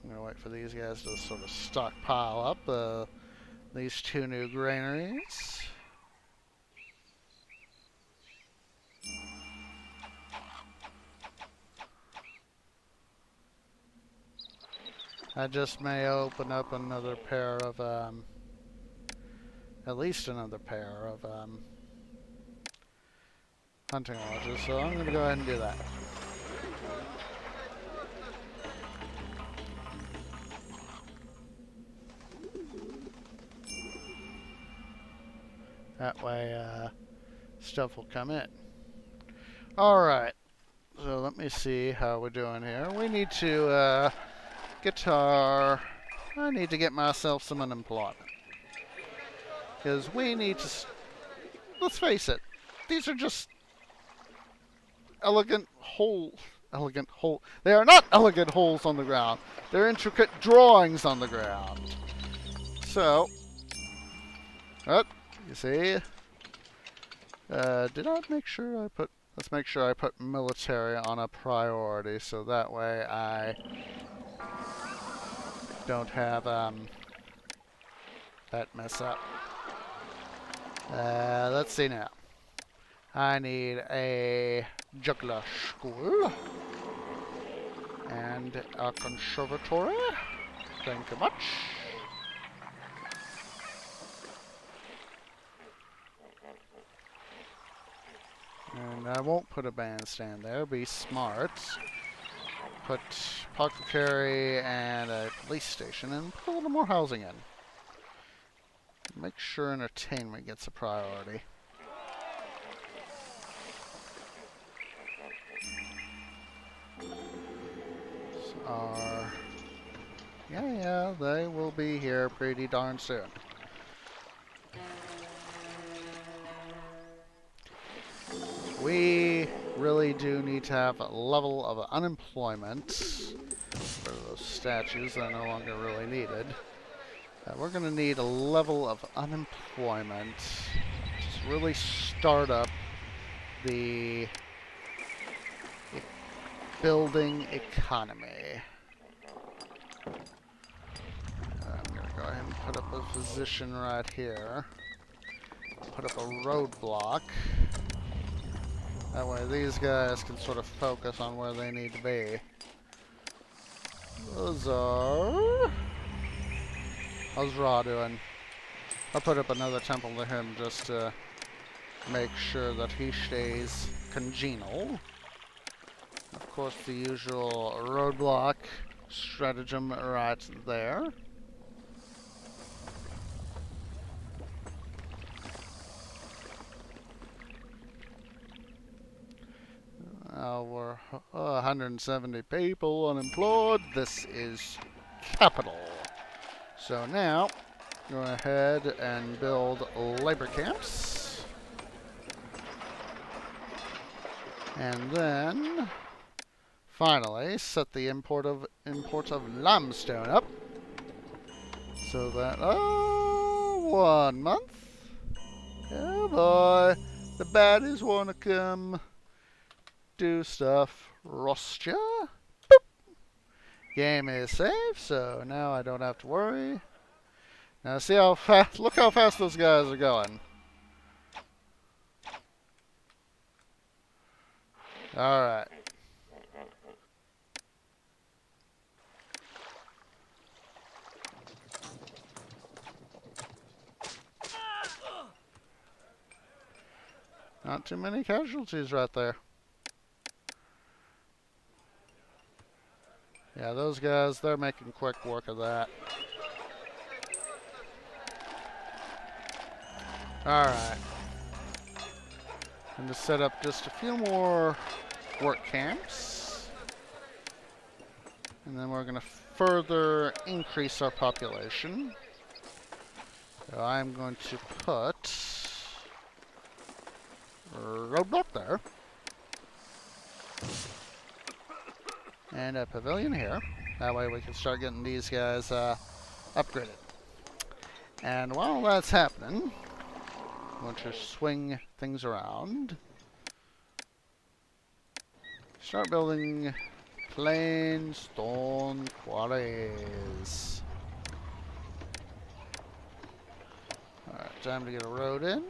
I'm going to wait for these guys to sort of stockpile up these two new granaries. I just may open up another pair of, at least another pair of, hunting lodges, so I'm gonna go ahead and do that. That way, stuff will come in. Alright, so let me see how we're doing here. We need to, I need to get myself some unemployment. Because we need to, let's face it, these are just elegant hole. They are not elegant holes on the ground. They're intricate drawings on the ground. So, you see, did I make sure I put? Let's make sure I put military on a priority, so that way I don't have that mess up. Let's see now. I need a juggler school and a conservatory. Thank you much. And I won't put a bandstand there. Be smart. Put apothecary and a police station and put a little more housing in. Make sure entertainment gets a priority. Yeah, they will be here pretty darn soon. We really do need to have a level of unemployment for those statues that are no longer really needed. We're going to need a level of unemployment to really start up the building economy. I'm going to go ahead and put up a position right here. Put up a roadblock. That way these guys can sort of focus on where they need to be. How's Ra doing? I'll put up another temple to him just to make sure that he stays congenial. Of course, the usual roadblock stratagem right there. We're 170 people unemployed. This is capital. So now, go ahead and build labor camps. And then, finally, set the import of limestone up. So that, 1 month. Oh boy, the baddies want to come do stuff. Roster. Boop. Game is safe, so now I don't have to worry. Now see how fast, look how fast those guys are going. Alright. Not too many casualties right there. Yeah, those guys, they're making quick work of that. Alright. I'm going to set up just a few more work camps. And then we're going to further increase our population. So I'm going to put a roadblock there. And a pavilion here. That way we can start getting these guys upgraded. And while that's happening, I'm going to swing things around. Start building plain stone quarries. Alright, time to get a road in.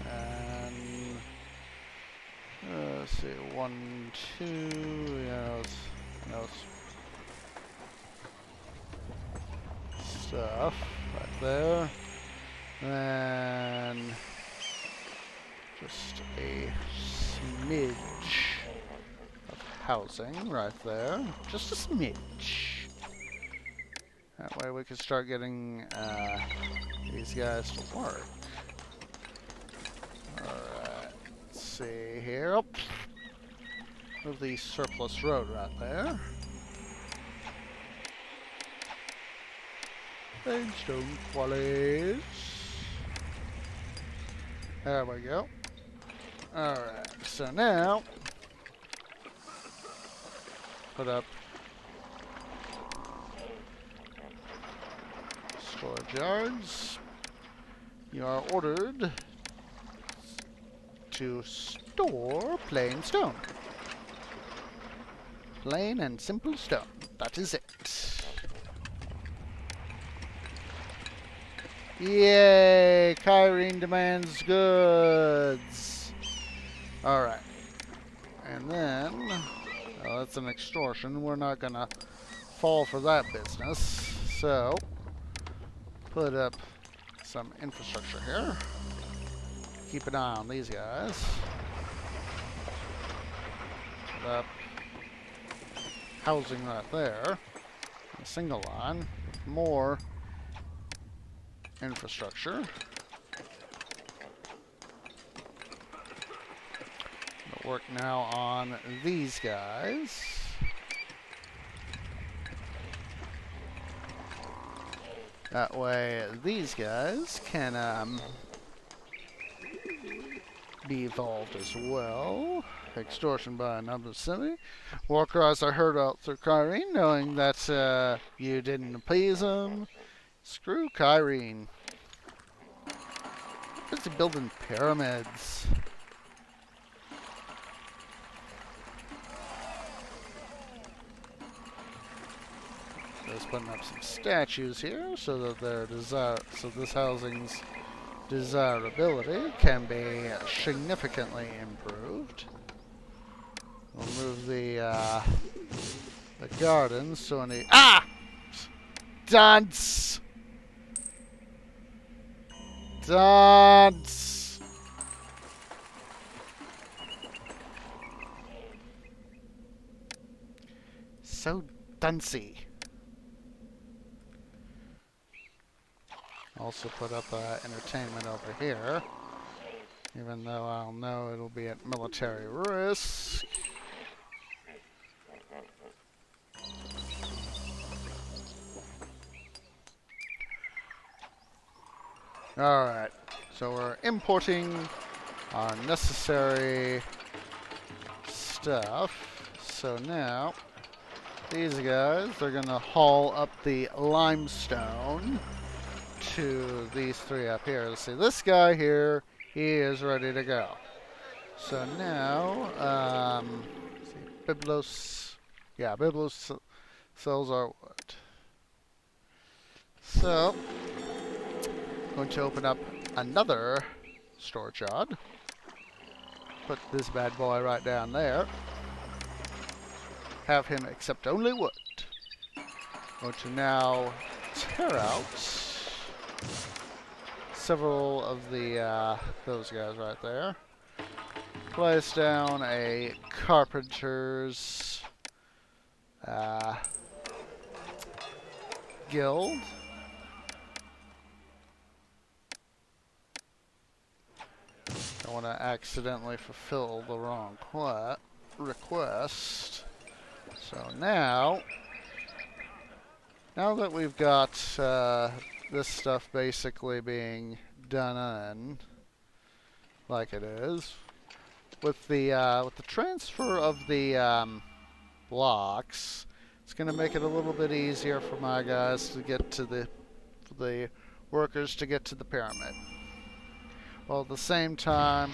And let's see, 1, 2, yeah, No stuff right there. Then just a smidge of housing right there. Just a smidge. That way we can start getting these guys to work. Alright, let's see here. Oh, move the surplus road right there. Limestone quarries. There we go. Alright, so now put up storage yards. You are ordered to store plain stone. Plain and simple stone. That is it. Yay! Kyrene demands goods. Alright. And then, well, that's an extortion. We're not gonna fall for that business. So, put up some infrastructure here. Keep an eye on these guys. Put up housing right there. A single line. More infrastructure. We'll work now on these guys. That way these guys can be evolved as well. Extortion by another city. War cries are heard out through Kyrene, knowing that you didn't appease them. Screw Kyrene. Busy building pyramids. Just putting up some statues here so that their this housing's desirability can be significantly improved. We'll move the gardens so any dance. Dance. So dancey. Also put up entertainment over here, even though I'll know it'll be at military risk. Alright, so we're importing our necessary stuff. So now, these guys, they're going to haul up the limestone to these three up here. Let's see, this guy here, he is ready to go. So now, let's see, Biblos sells our wood. So, going to open up another storage yard. Put this bad boy right down there. Have him accept only wood. Going to now tear out several of the those guys right there. Place down a carpenter's guild. I want to accidentally fulfill the wrong request. So now that we've got this stuff basically being done like it is, with the transfer of the blocks, it's going to make it a little bit easier for my guys to get to the workers to get to the pyramid. While at the same time,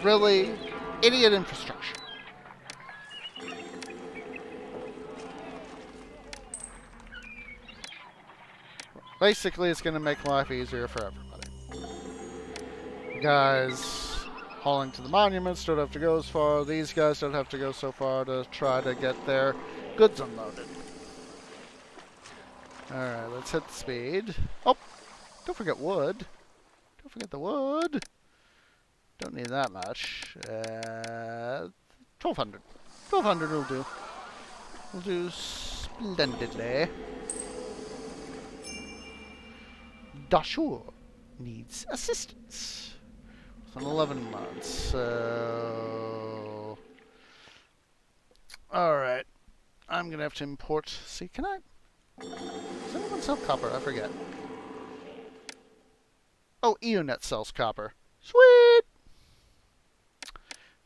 really idiot infrastructure. Basically, it's going to make life easier for everybody. Guys hauling to the monuments don't have to go as far. These guys don't have to go so far to try to get their goods unloaded. Alright, let's hit the speed. Oh, don't forget wood. Don't forget the wood. Don't need that much. 1,200. 1,200 will do. Will do splendidly. Dashur needs assistance. Within 11 months, so... Alright. I'm gonna have to import... See, can I... Does anyone sell copper? I forget. Oh, EUNet sells copper. Sweet!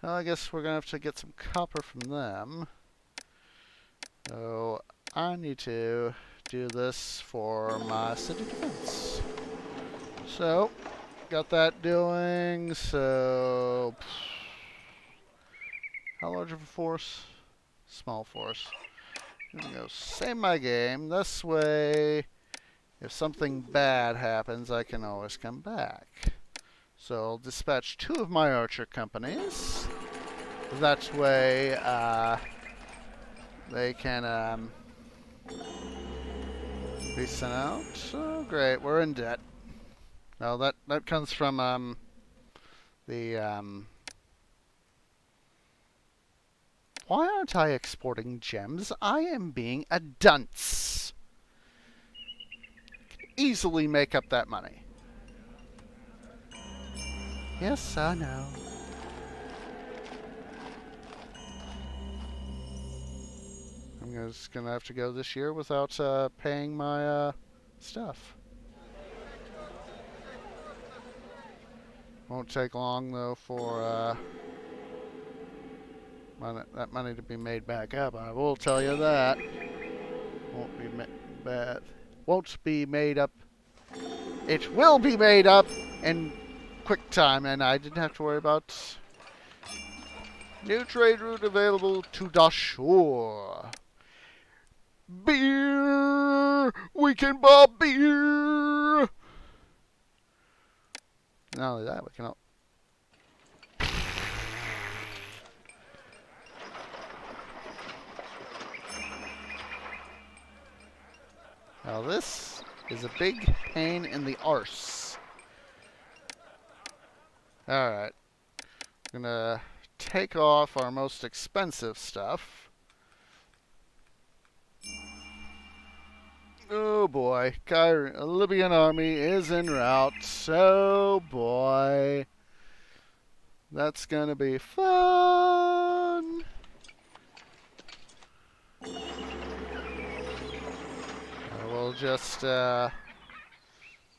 Well, I guess we're gonna have to get some copper from them. So, I need to do this for my city defense. So, got that doing, so... How large of a force? Small force. I'm gonna go save my game. This way, if something bad happens, I can always come back. So I'll dispatch 2 of my archer companies. That way, they can be sent out. Oh, great, we're in debt. No, that comes from the Why aren't I exporting gems? I am being a dunce. Can easily make up that money. Yes, I know. I'm just gonna have to go this year without paying my stuff. Won't take long though for that money to be made back up. I will tell you that. Won't be made up. It will be made up in quick time, and I didn't have to worry about new trade route available to Dashur. Beer! We can buy beer! Not only that, we can... Now this is a big pain in the arse. Alright. I'm gonna take off our most expensive stuff. Oh boy, a Libyan army is en route. Oh boy. That's gonna be fun. We'll just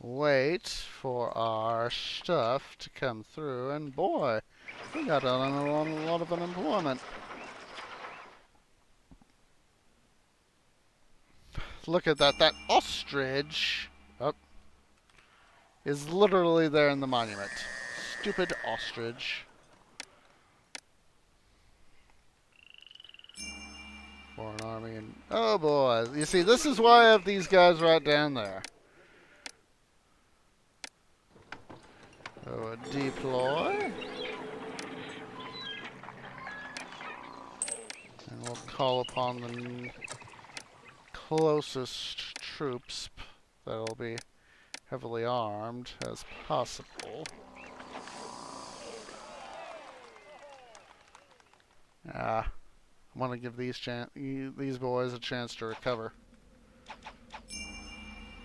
wait for our stuff to come through, and boy, we got a lot of unemployment. Look at that. That ostrich is literally there in the monument. Stupid ostrich. Foreign army and... Oh boy. You see, this is why I have these guys right down there. So, deploy. And we'll call upon the closest troops that'll be heavily armed as possible. I want to give these boys a chance to recover.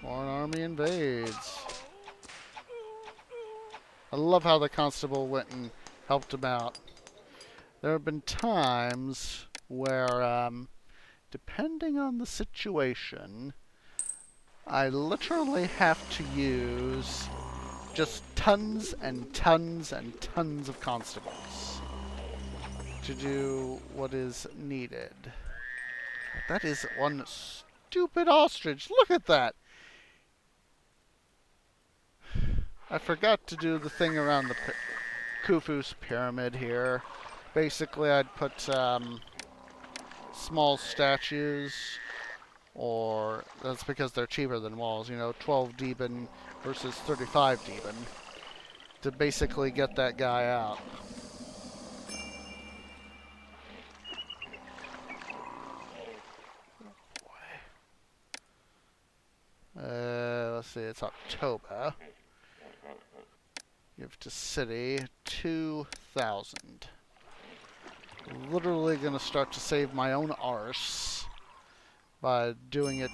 Foreign army invades. I love how the constable went and helped him out. There have been times where, depending on the situation, I literally have to use just tons and tons and tons of constables to do what is needed. That is one stupid ostrich. Look at that. I forgot to do the thing around the Khufu's pyramid here. Basically, I'd put small statues, or that's because they're cheaper than walls, you know, 12 Deben versus 35 Deben, to basically get that guy out. Let's see, it's October. Give to city 2,000. Literally gonna start to save my own arse by doing it.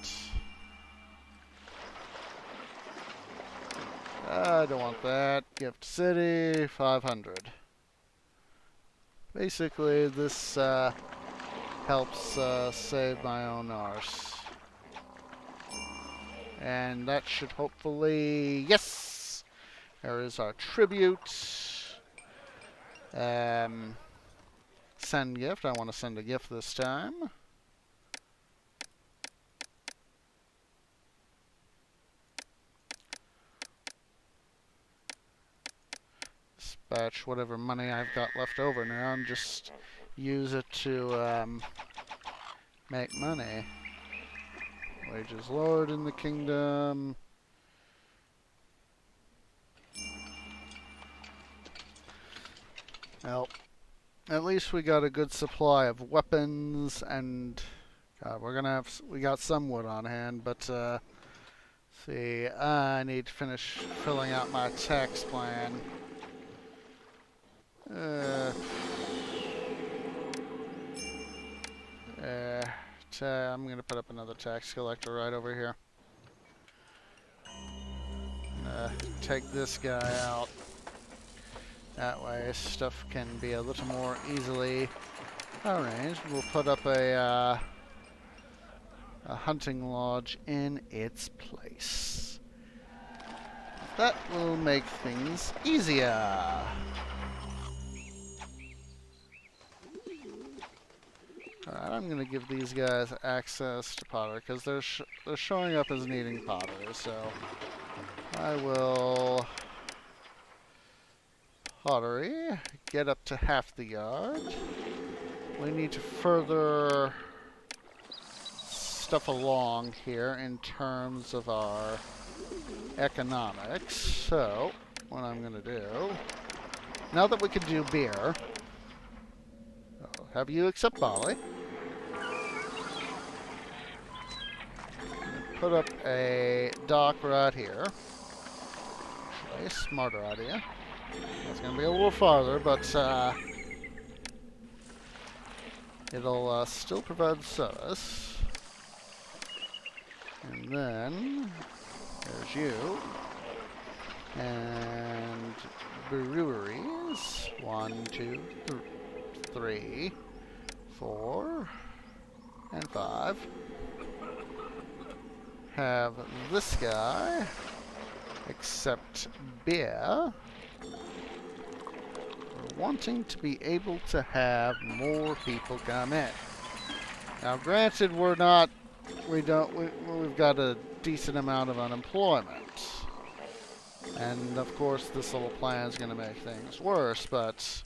I don't want that. Give to city 500. Basically, this helps save my own arse. And that should hopefully... Yes! There is our tribute. Send gift. I want to send a gift this time. Dispatch whatever money I've got left over now and just use it to make money. Wages lowered in the kingdom. Well, at least we got a good supply of weapons, and God, we got some wood on hand, but see, I need to finish filling out my tax plan. I'm gonna put up another tax collector right over here. Take this guy out. That way, stuff can be a little more easily arranged. We'll put up a hunting lodge in its place. That will make things easier. Alright, I'm gonna give these guys access to pottery because they're showing up as needing pottery. So I will pottery get up to half the yard. We need to further stuff along here in terms of our economics. So what I'm gonna do now that we can do beer. Have you accept barley? Put up a dock right here. Actually, smarter idea. It's going to be a little farther, but it'll still provide service. And then there's you. And breweries. 1, 2, 3, 4, and 5. Have this guy accept beer. We're wanting to be able to have more people come in. Now, granted, we've got a decent amount of unemployment. And of course, this little plan is going to make things worse, but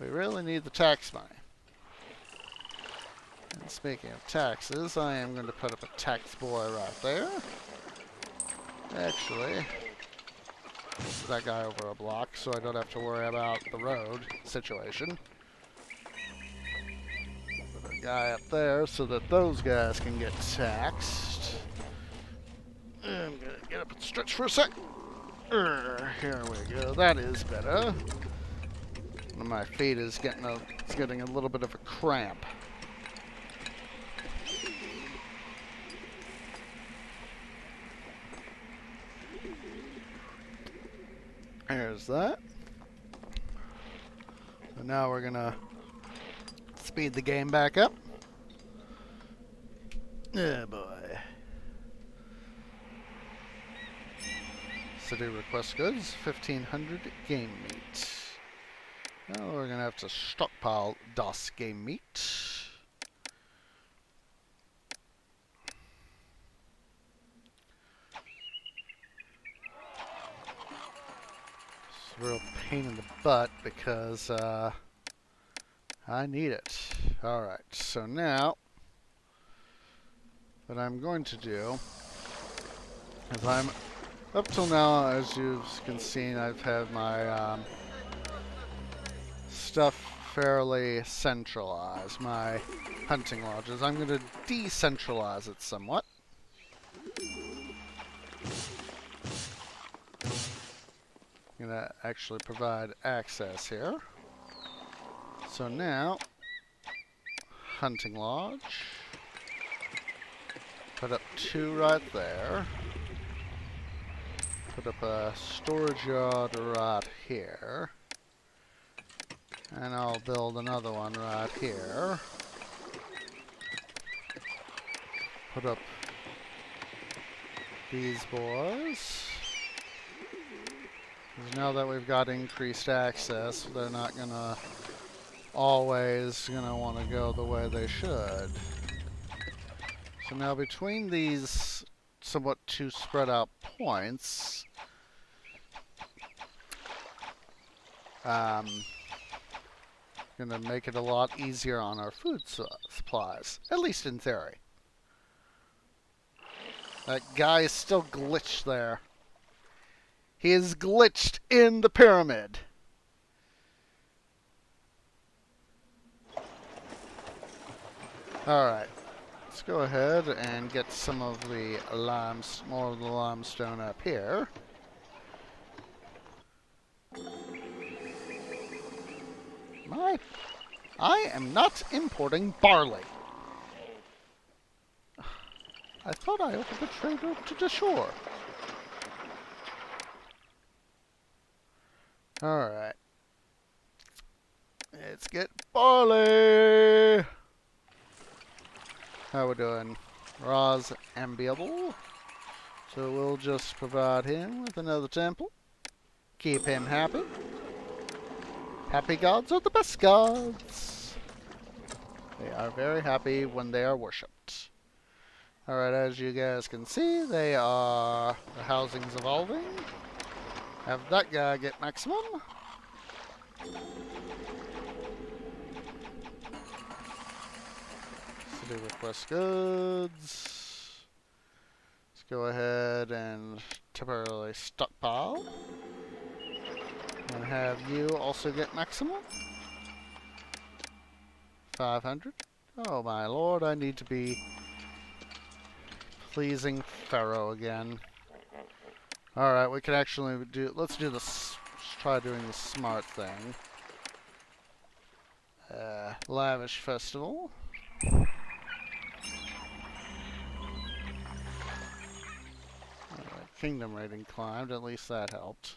we really need the tax money. And speaking of taxes, I am going to put up a tax boy right there. Actually, that guy over a block, so I don't have to worry about the road situation. Put a guy up there so that those guys can get taxed. I'm going to get up and stretch for a sec. Here we go. That is better. One of my feet is getting a little bit of a cramp. There's that. So now we're gonna speed the game back up. Oh boy. City request goods, 1,500 game meat. Now we're gonna have to stockpile DOS game meat. It's a real pain in the butt because I need it. Alright, so now what I'm going to do is up till now, as you can see, I've had my stuff fairly centralized, my hunting lodges. I'm going to decentralize it somewhat. I'm going to actually provide access here. So now, hunting lodge. Put up 2 right there. Put up a storage yard right here. And I'll build another one right here. Put up these boys. Because now that we've got increased access, they're not gonna always want to go the way they should. So now between these somewhat 2 spread out points, gonna make it a lot easier on our food supplies, at least in theory. That guy is still glitched there. He is glitched in the pyramid. Alright, let's go ahead and get some of the more of the limestone up here. I am not importing barley. I thought I opened the trade route to the shore. Alright. Let's get barley! How we doing? Ra's amiable. So we'll just provide him with another temple. Keep him happy. Happy gods are the best gods. They are very happy when they are worshipped. Alright, as you guys can see, the housing's evolving. Have that guy get maximum. City request goods. Let's go ahead and temporarily stockpile. And have you also get maximum. 500. Oh my lord, I need to be pleasing Pharaoh again. Alright, we can actually do, let's do this, let's try doing the smart thing. Lavish festival. Kingdom rating climbed, at least that helped.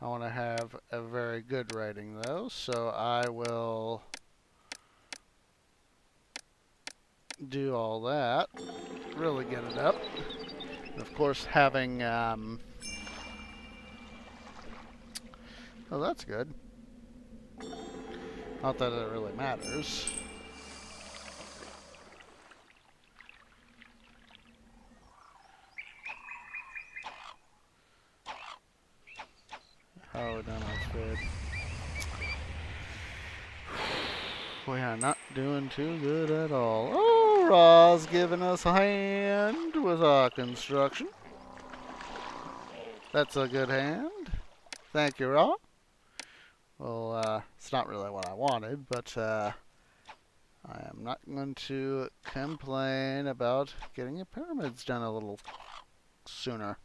I want to have a very good rating though, so I will do all that, really get it up. And of course having, oh, that's good. Not that it really matters. Oh, no, that's good. We are not doing too good at all. Oh, Ra's giving us a hand with our construction. That's a good hand. Thank you, Ra. Well, it's not really what I wanted, but I am not going to complain about getting the pyramids done a little sooner.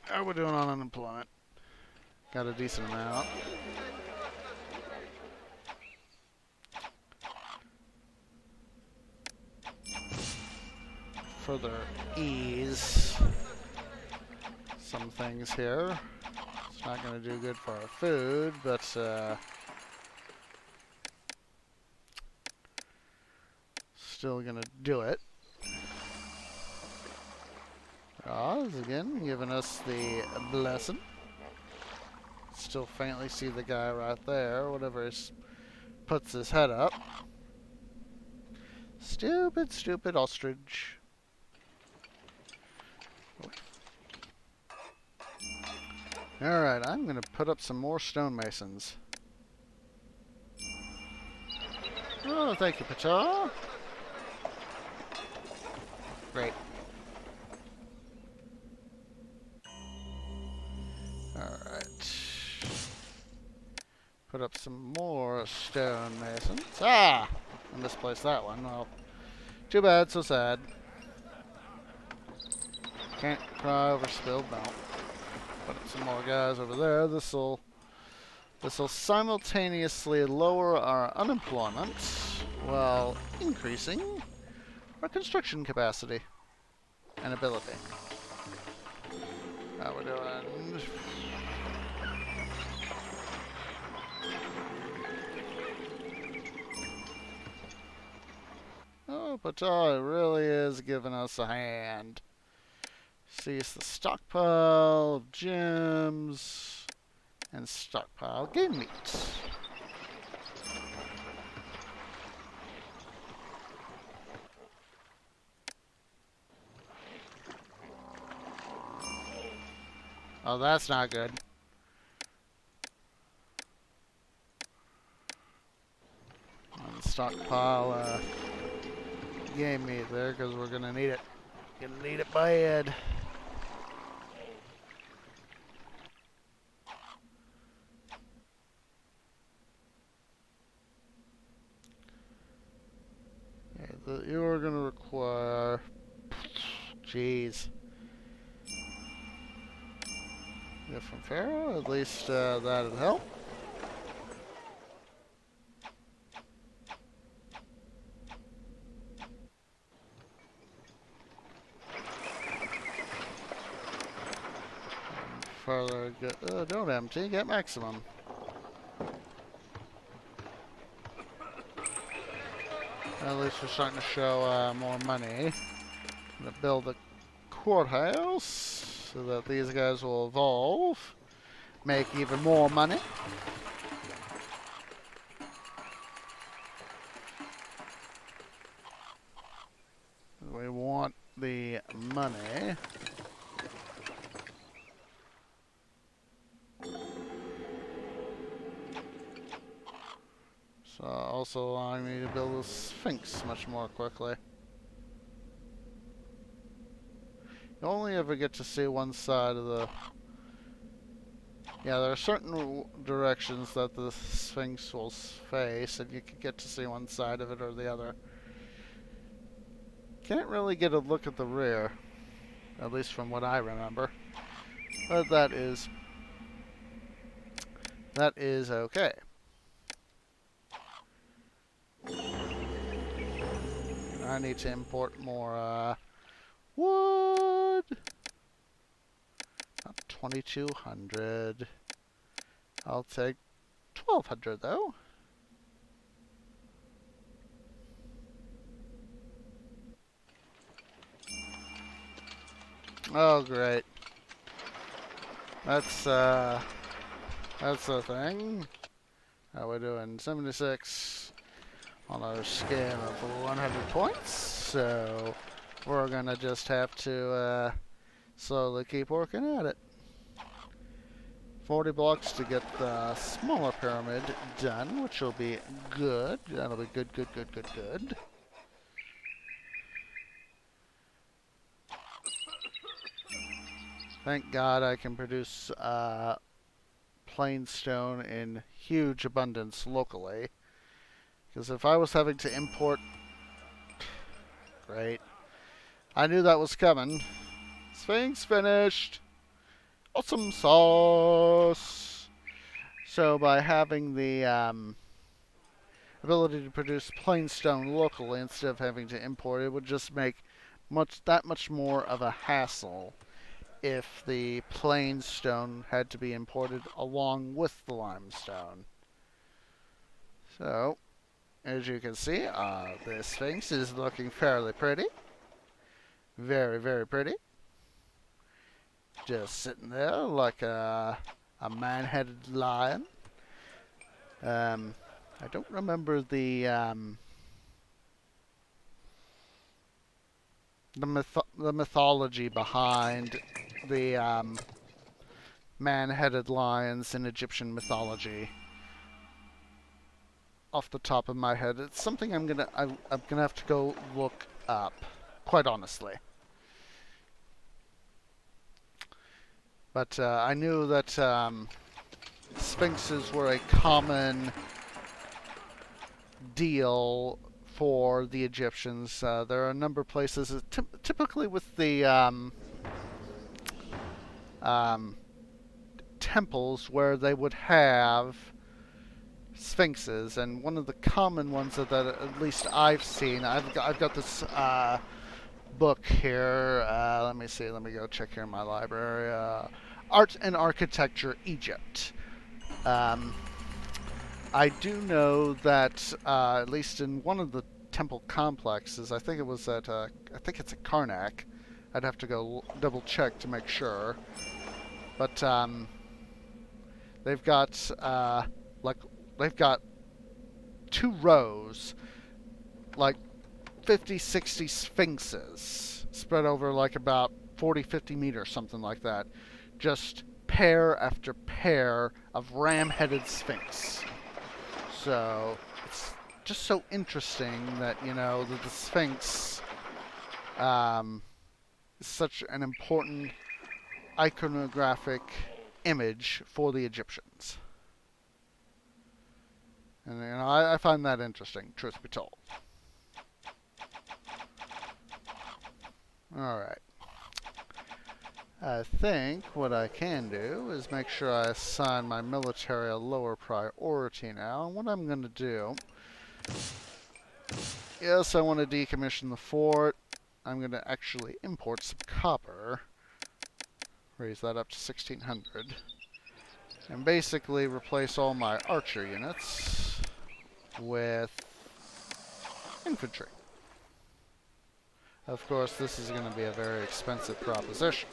How are we doing on unemployment? Got a decent amount. Further ease some things here. It's not going to do good for our food, but still going to do it. Oz again giving us the blessing. Still faintly see the guy right there, whatever puts his head up. Stupid, stupid ostrich. Alright, I'm going to put up some more stonemasons. Oh, thank you, Pachar. Great. Put up some more stonemasons. Ah! I misplaced that one. Well, too bad, so sad. Can't cry over spilled milk. Put up some more guys over there. This'll simultaneously lower our unemployment while increasing our construction capacity and ability. How we're doing? Oh, Patai really is giving us a hand. See, it's the stockpile of gems and stockpile game meat. Oh, that's not good. And stockpile game meat there, because we're gonna need it. Gonna need it bad. Okay, you're gonna require. Jeez. Get from Pharaoh, at least that'd help. Further, don't empty, get maximum. At least we're starting to show more money. I'm gonna build a courthouse so that these guys will evolve, make even more money. We want the money. So also allowing me to build a Sphinx much more quickly. You only ever get to see one side of the... Yeah, there are certain directions that the Sphinx will face, and you can get to see one side of it or the other. Can't really get a look at the rear, at least from what I remember. But that is okay. I need to import more wood. Not 2,200. I'll take 1,200 though. Oh great. That's the thing. How we're doing 76 on our scale of 100 points. So we're gonna just have to slowly keep working at it. 40 blocks to get the smaller pyramid done, which will be good. That'll be good, good, good, good, good. Thank God I can produce plain stone in huge abundance locally. Because if I was having to import... Great. I knew that was coming. Sphinx finished. Awesome sauce. So by having the ability to produce plain stone locally instead of having to import it would just make that much more of a hassle if the plain stone had to be imported along with the limestone. So, as you can see, the Sphinx is looking fairly pretty. Very, very pretty. Just sitting there like a man-headed lion. I don't remember the mythology behind the man-headed lions in Egyptian mythology off the top of my head. It's something I'm gonna have to go look up, quite honestly. But I knew that sphinxes were a common deal for the Egyptians. There are a number of places, typically with the um, temples, where they would have sphinxes, and one of the common ones that at least I've seen, I've got this book here. Let me see. Let me go check here in my library. Art and Architecture, Egypt. Um, I do know that at least in one of the temple complexes, I think it was at I think it's at Karnak. I'd have to go double check to make sure. But they've got like they've got 2 rows, like 50, 60 sphinxes spread over like about 40, 50 meters, something like that. Just pair after pair of ram-headed sphinx. So it's just so interesting that, you know, that the Sphinx is such an important iconographic image for the Egyptians. And, you know, I find that interesting, truth be told. Alright. I think what I can do is make sure I assign my military a lower priority now. And what I'm going to do... Yes, I want to decommission the fort. I'm going to actually import some copper. Raise that up to 1600. And basically replace all my archer units with infantry. Of course, this is going to be a very expensive proposition.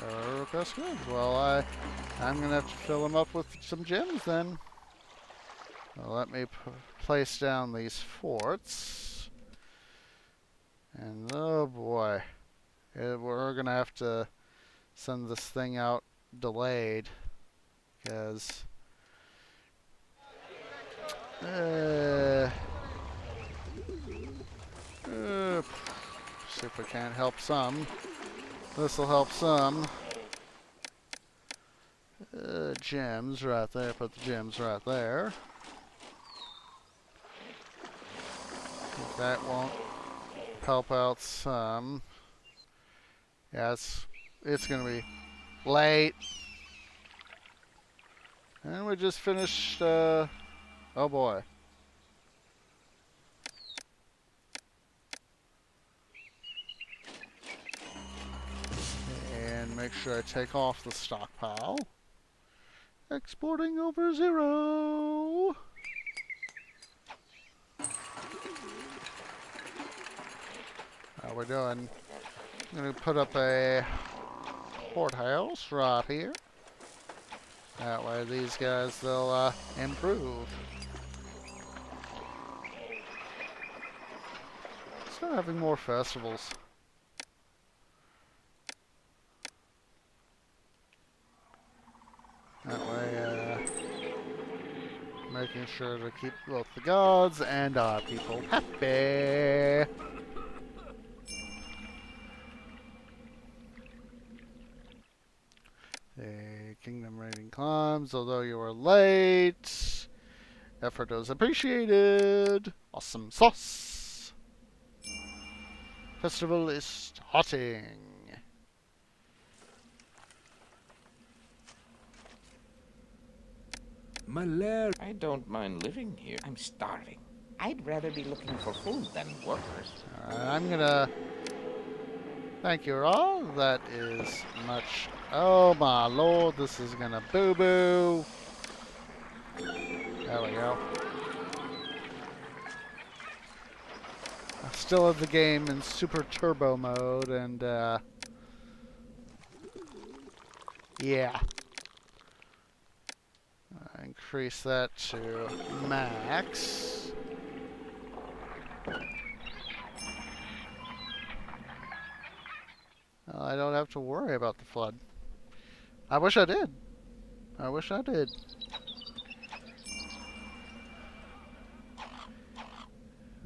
Oh, that's good. Well, I'm going to have to fill them up with some gems then. Well, let me place down these forts. And oh boy, we're going to have to send this thing out delayed. Because... see if we can't help some. This'll help some. Gems right there. Put the gems right there. If that won't help out some. Yeah, it's gonna be late. And we just finished, oh boy. And make sure I take off the stockpile. Exporting over 0. How we doing? I'm going to put up a courthouse right here. That way these guys, they'll improve. Start having more festivals. That way, making sure to keep both the gods and our people happy. The kingdom rating climbs, although you were late. Effort was appreciated. Awesome sauce. Festival is starting. My lord. I don't mind living here. I'm starving. I'd rather be looking for food than workers. I'm gonna... Thank you all. That is much... Oh my lord, this is gonna boo-boo. There we go. I still have the game in super turbo mode, and yeah. Increase that to max. I don't have to worry about the flood. I wish I did. I wish I did.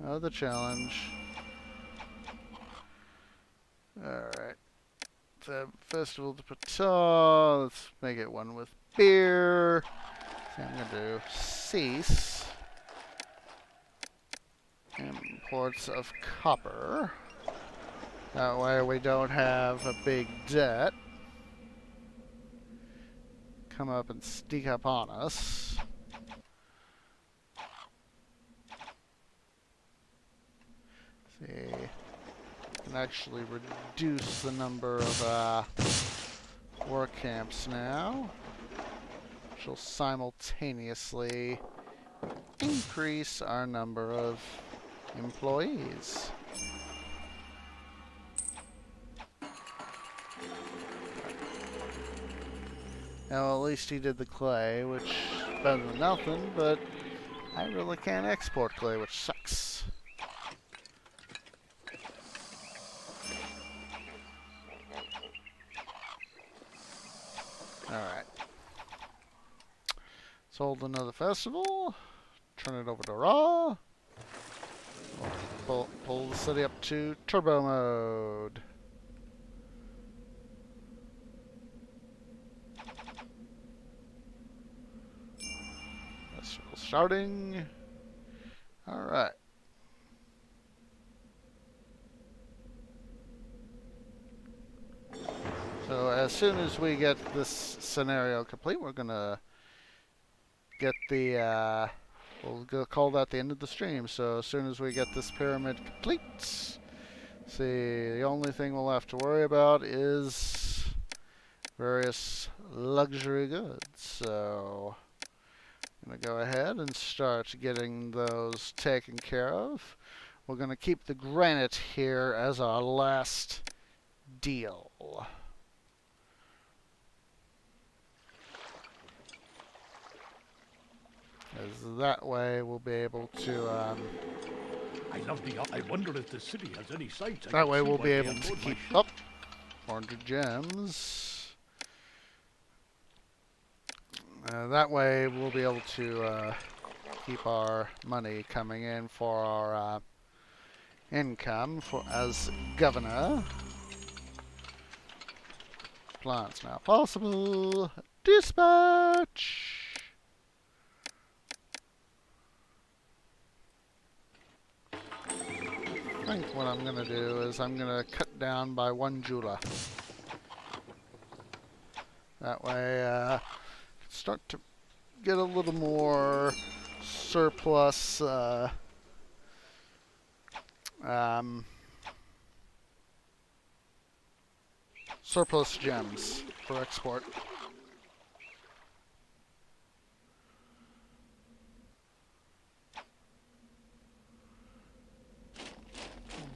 Oh, the challenge. Alright. The Festival de Pata. Let's make it one with beer. So I'm going to do cease imports of copper. That way we don't have a big debt come up and sneak up on us. See, can actually reduce the number of war camps now, which will simultaneously increase our number of employees. Now, at least he did the clay, which is better than nothing, but I really can't export clay, which sucks. Alright. Sold another festival. Turn it over to raw. Pull the city up to turbo mode. Festival starting. Alright. So as soon as we get this scenario complete, we're gonna get the we'll call that the end of the stream. So as soon as we get this pyramid complete, see, the only thing we'll have to worry about is various luxury goods. So I'm gonna go ahead and start getting those taken care of. We're gonna keep the granite here as our last deal. As that way we'll be able to I love the. I wonder if the city has any sights. that way we'll be able to keep up 400 gems. That way we'll be able to keep our money coming in for our income as governor. Plants now possible. Dispatch. I think what I'm going to do is I'm going to cut down by 1 Jula. That way, start to get a little more surplus, surplus gems for export.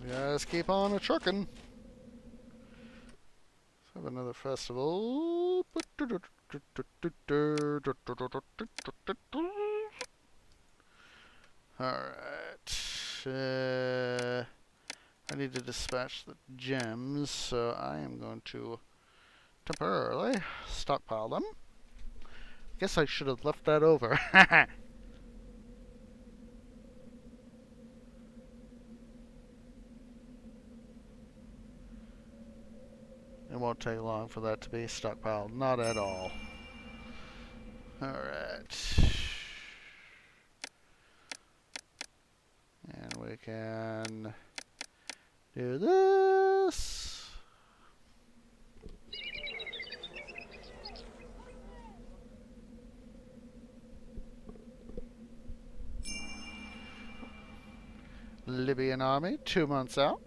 Just keep on a truckin'. Let's have another festival. Alright. I need to dispatch the gems, so I am going to temporarily stockpile them. Guess I should have left that over. It won't take long for that to be stockpiled. Not at all. Alright. And we can do this. Libyan army, 2 months out.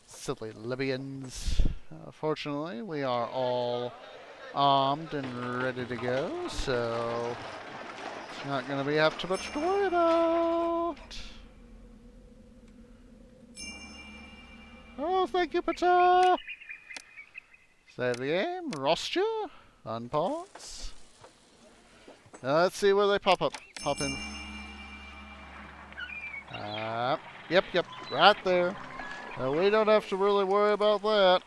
Silly Libyans. Fortunately, we are all armed and ready to go, so it's not going to be have too much to worry about. Oh, thank you, Pata. Save the game. Roster. Unpause. Now let's see where they pop in. Yep, right there. We don't have to really worry about that.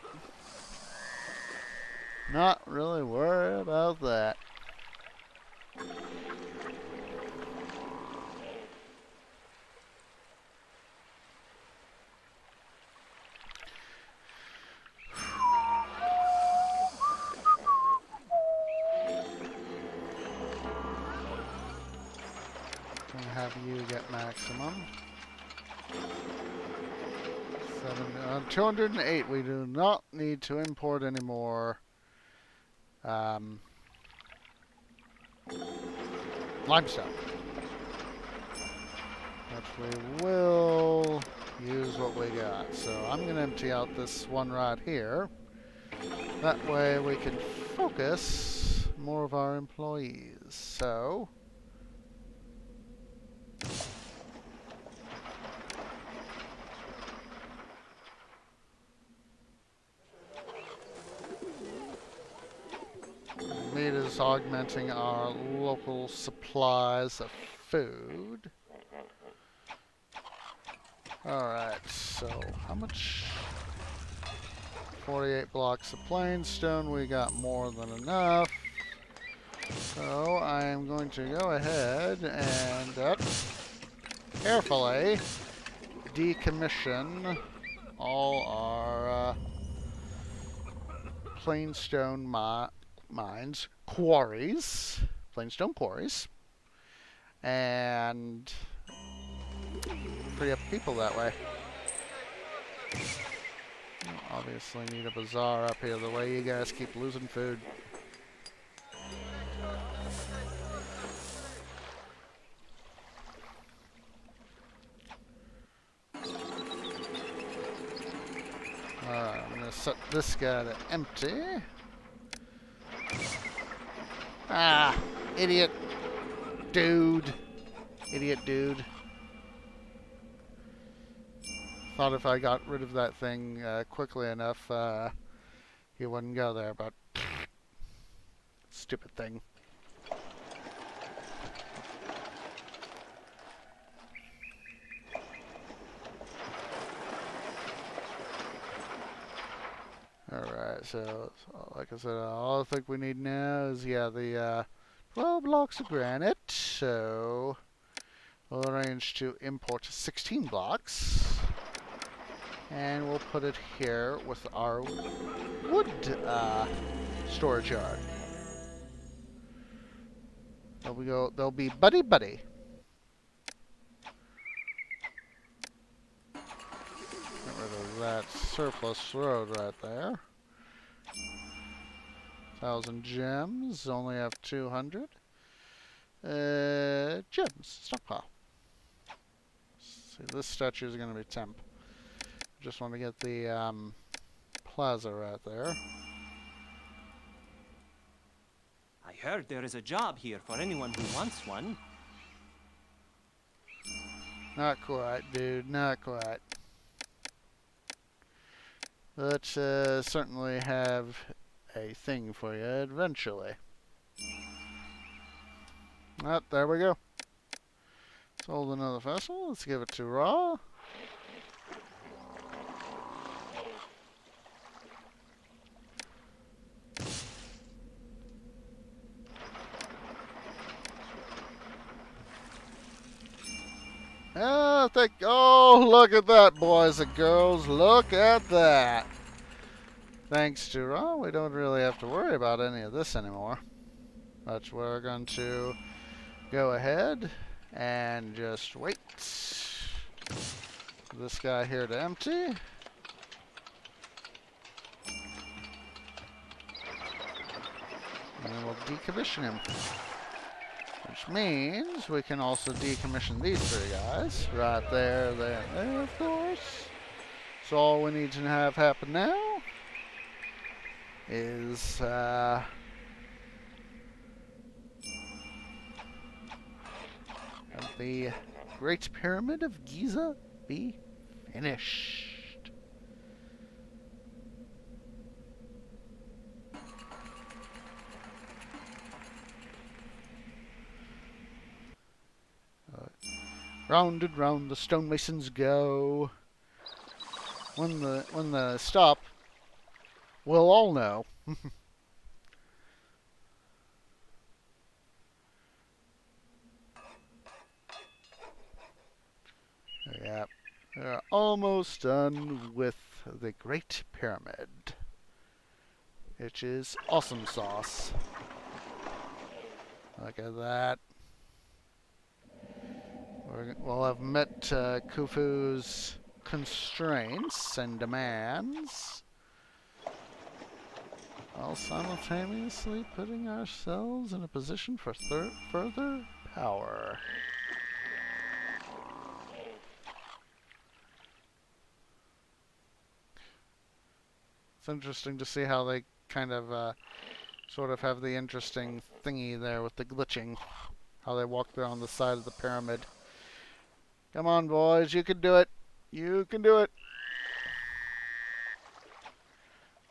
Not really worry about that. 208. We do not need to import any more limestone. But we will use what we got. So I'm going to empty out this one right here. That way we can focus more of our employees. So meat is augmenting our local supplies of food. Alright, so how much? 48 blocks of plain stone. We got more than enough. So I am going to go ahead and carefully decommission all our plainstone mines, quarries, plainstone quarries, and free up people that way. Obviously need a bazaar up here the way you guys keep losing food. Alright, I'm gonna set this guy to empty. Ah, idiot dude. Idiot dude. Thought if I got rid of that thing quickly enough, he wouldn't go there, but stupid thing. Alright, so like I said, all I think we need now is, yeah, the 12 blocks of granite. So we'll arrange to import 16 blocks. And we'll put it here with our wood storage yard. They'll be buddy-buddy. Get rid of that surplus road right there. 1,000 gems, only have 200. Gems, stockpile. See, this statue is going to be temp. Just want to get the plaza right there. I heard there is a job here for anyone who wants one. Not quite, dude, not quite. But certainly have a thing for you eventually. Ah, there we go. Sold another vessel. Let's give it to Ra. Oh, look at that, boys and girls. Look at that. Thanks to Ra, we don't really have to worry about any of this anymore. But we're going to go ahead and just wait for this guy here to empty. And then we'll decommission him. Which means we can also decommission these three guys. Right there, there, and there, of course. So all we need to have happen now is the Great Pyramid of Giza be finished. Round and round the stonemasons go. When the stop, we'll all know. Yep, we're almost done with the Great Pyramid, which is awesome sauce. Look at that. We'll have met Khufu's constraints and demands, while simultaneously putting ourselves in a position for further power. It's interesting to see how they kind of sort of have the interesting thingy there with the glitching. How they walk there on the side of the pyramid. Come on, boys, you can do it. You can do it.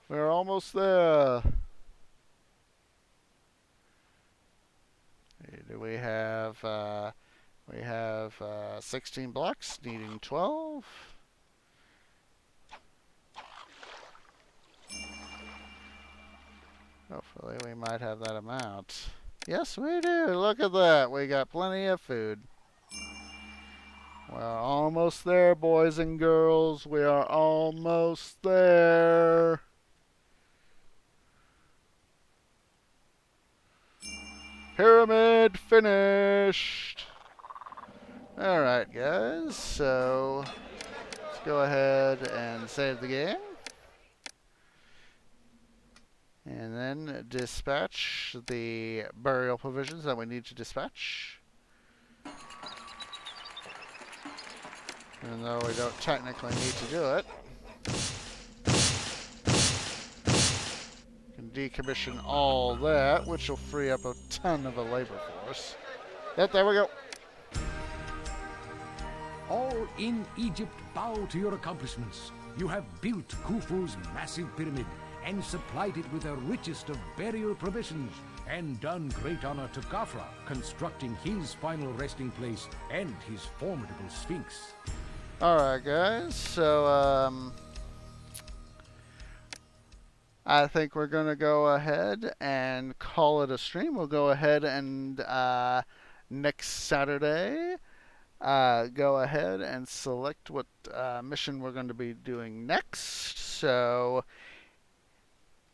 We're almost there. Do we have 16 blocks, needing 12. Hopefully we might have that amount. Yes, we do. Look at that. We got plenty of food. We're almost there, boys and girls. We are almost there. Pyramid finished. Alright, guys. So, let's go ahead and save the game. And then dispatch the burial provisions that we need to dispatch. Even though we don't technically need to do it. Can decommission all that, which will free up a ton of a labor force. Yep, there we go. All in Egypt bow to your accomplishments. You have built Khufu's massive pyramid and supplied it with the richest of burial provisions, and done great honor to Khafra, constructing his final resting place and his formidable sphinx. Alright, guys, so I think we're going to go ahead and call it a stream. We'll go ahead and next Saturday go ahead and select what mission we're going to be doing next. So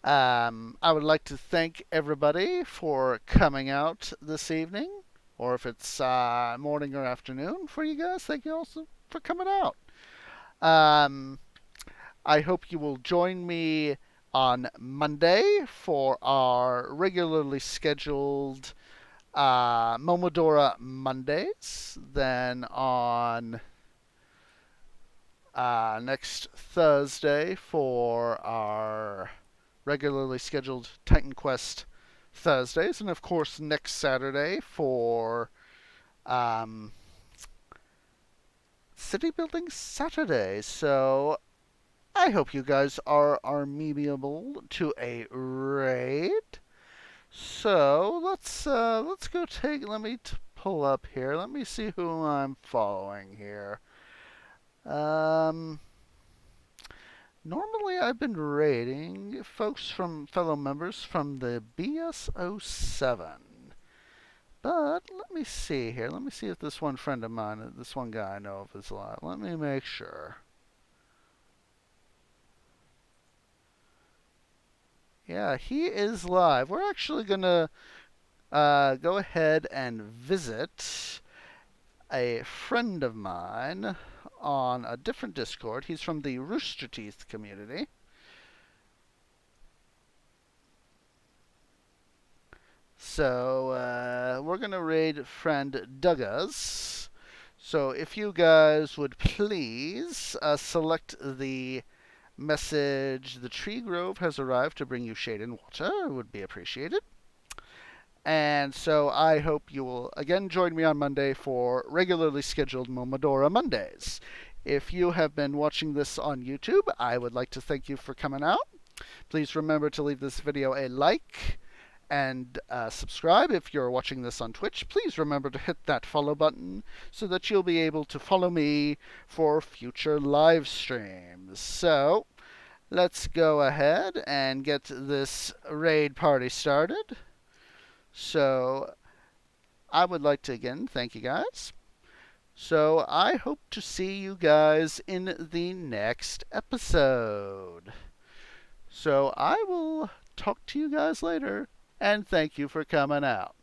I would like to thank everybody for coming out this evening, or if it's morning or afternoon for you guys, thank you also for coming out. I hope you will join me on Monday for our regularly scheduled Momodora Mondays. Then on next Thursday for our regularly scheduled Titan Quest Thursdays. And of course next Saturday for City Building Saturday. So I hope you guys are amenable to a raid. So let's go take. Let me pull up here. Let me see who I'm following here. Normally I've been raiding folks from fellow members from the BS07. But let me see here. Let me see if this one friend of mine, this one guy I know of is live. Let me make sure. Yeah, he is live. We're actually going to go ahead and visit a friend of mine on a different Discord. He's from the Rooster Teeth community. So we're going to raid friend Douglas. So if you guys would please select the message, "The tree grove has arrived to bring you shade and water," would be appreciated. And so I hope you will again join me on Monday for regularly scheduled Momodora Mondays. If you have been watching this on YouTube, I would like to thank you for coming out. Please remember to leave this video a like and subscribe. If you're watching this on Twitch, please remember to hit that follow button so that you'll be able to follow me for future live streams. So let's go ahead and get this raid party started. So I would like to again thank you guys. So I hope to see you guys in the next episode. So I will talk to you guys later, and thank you for coming out.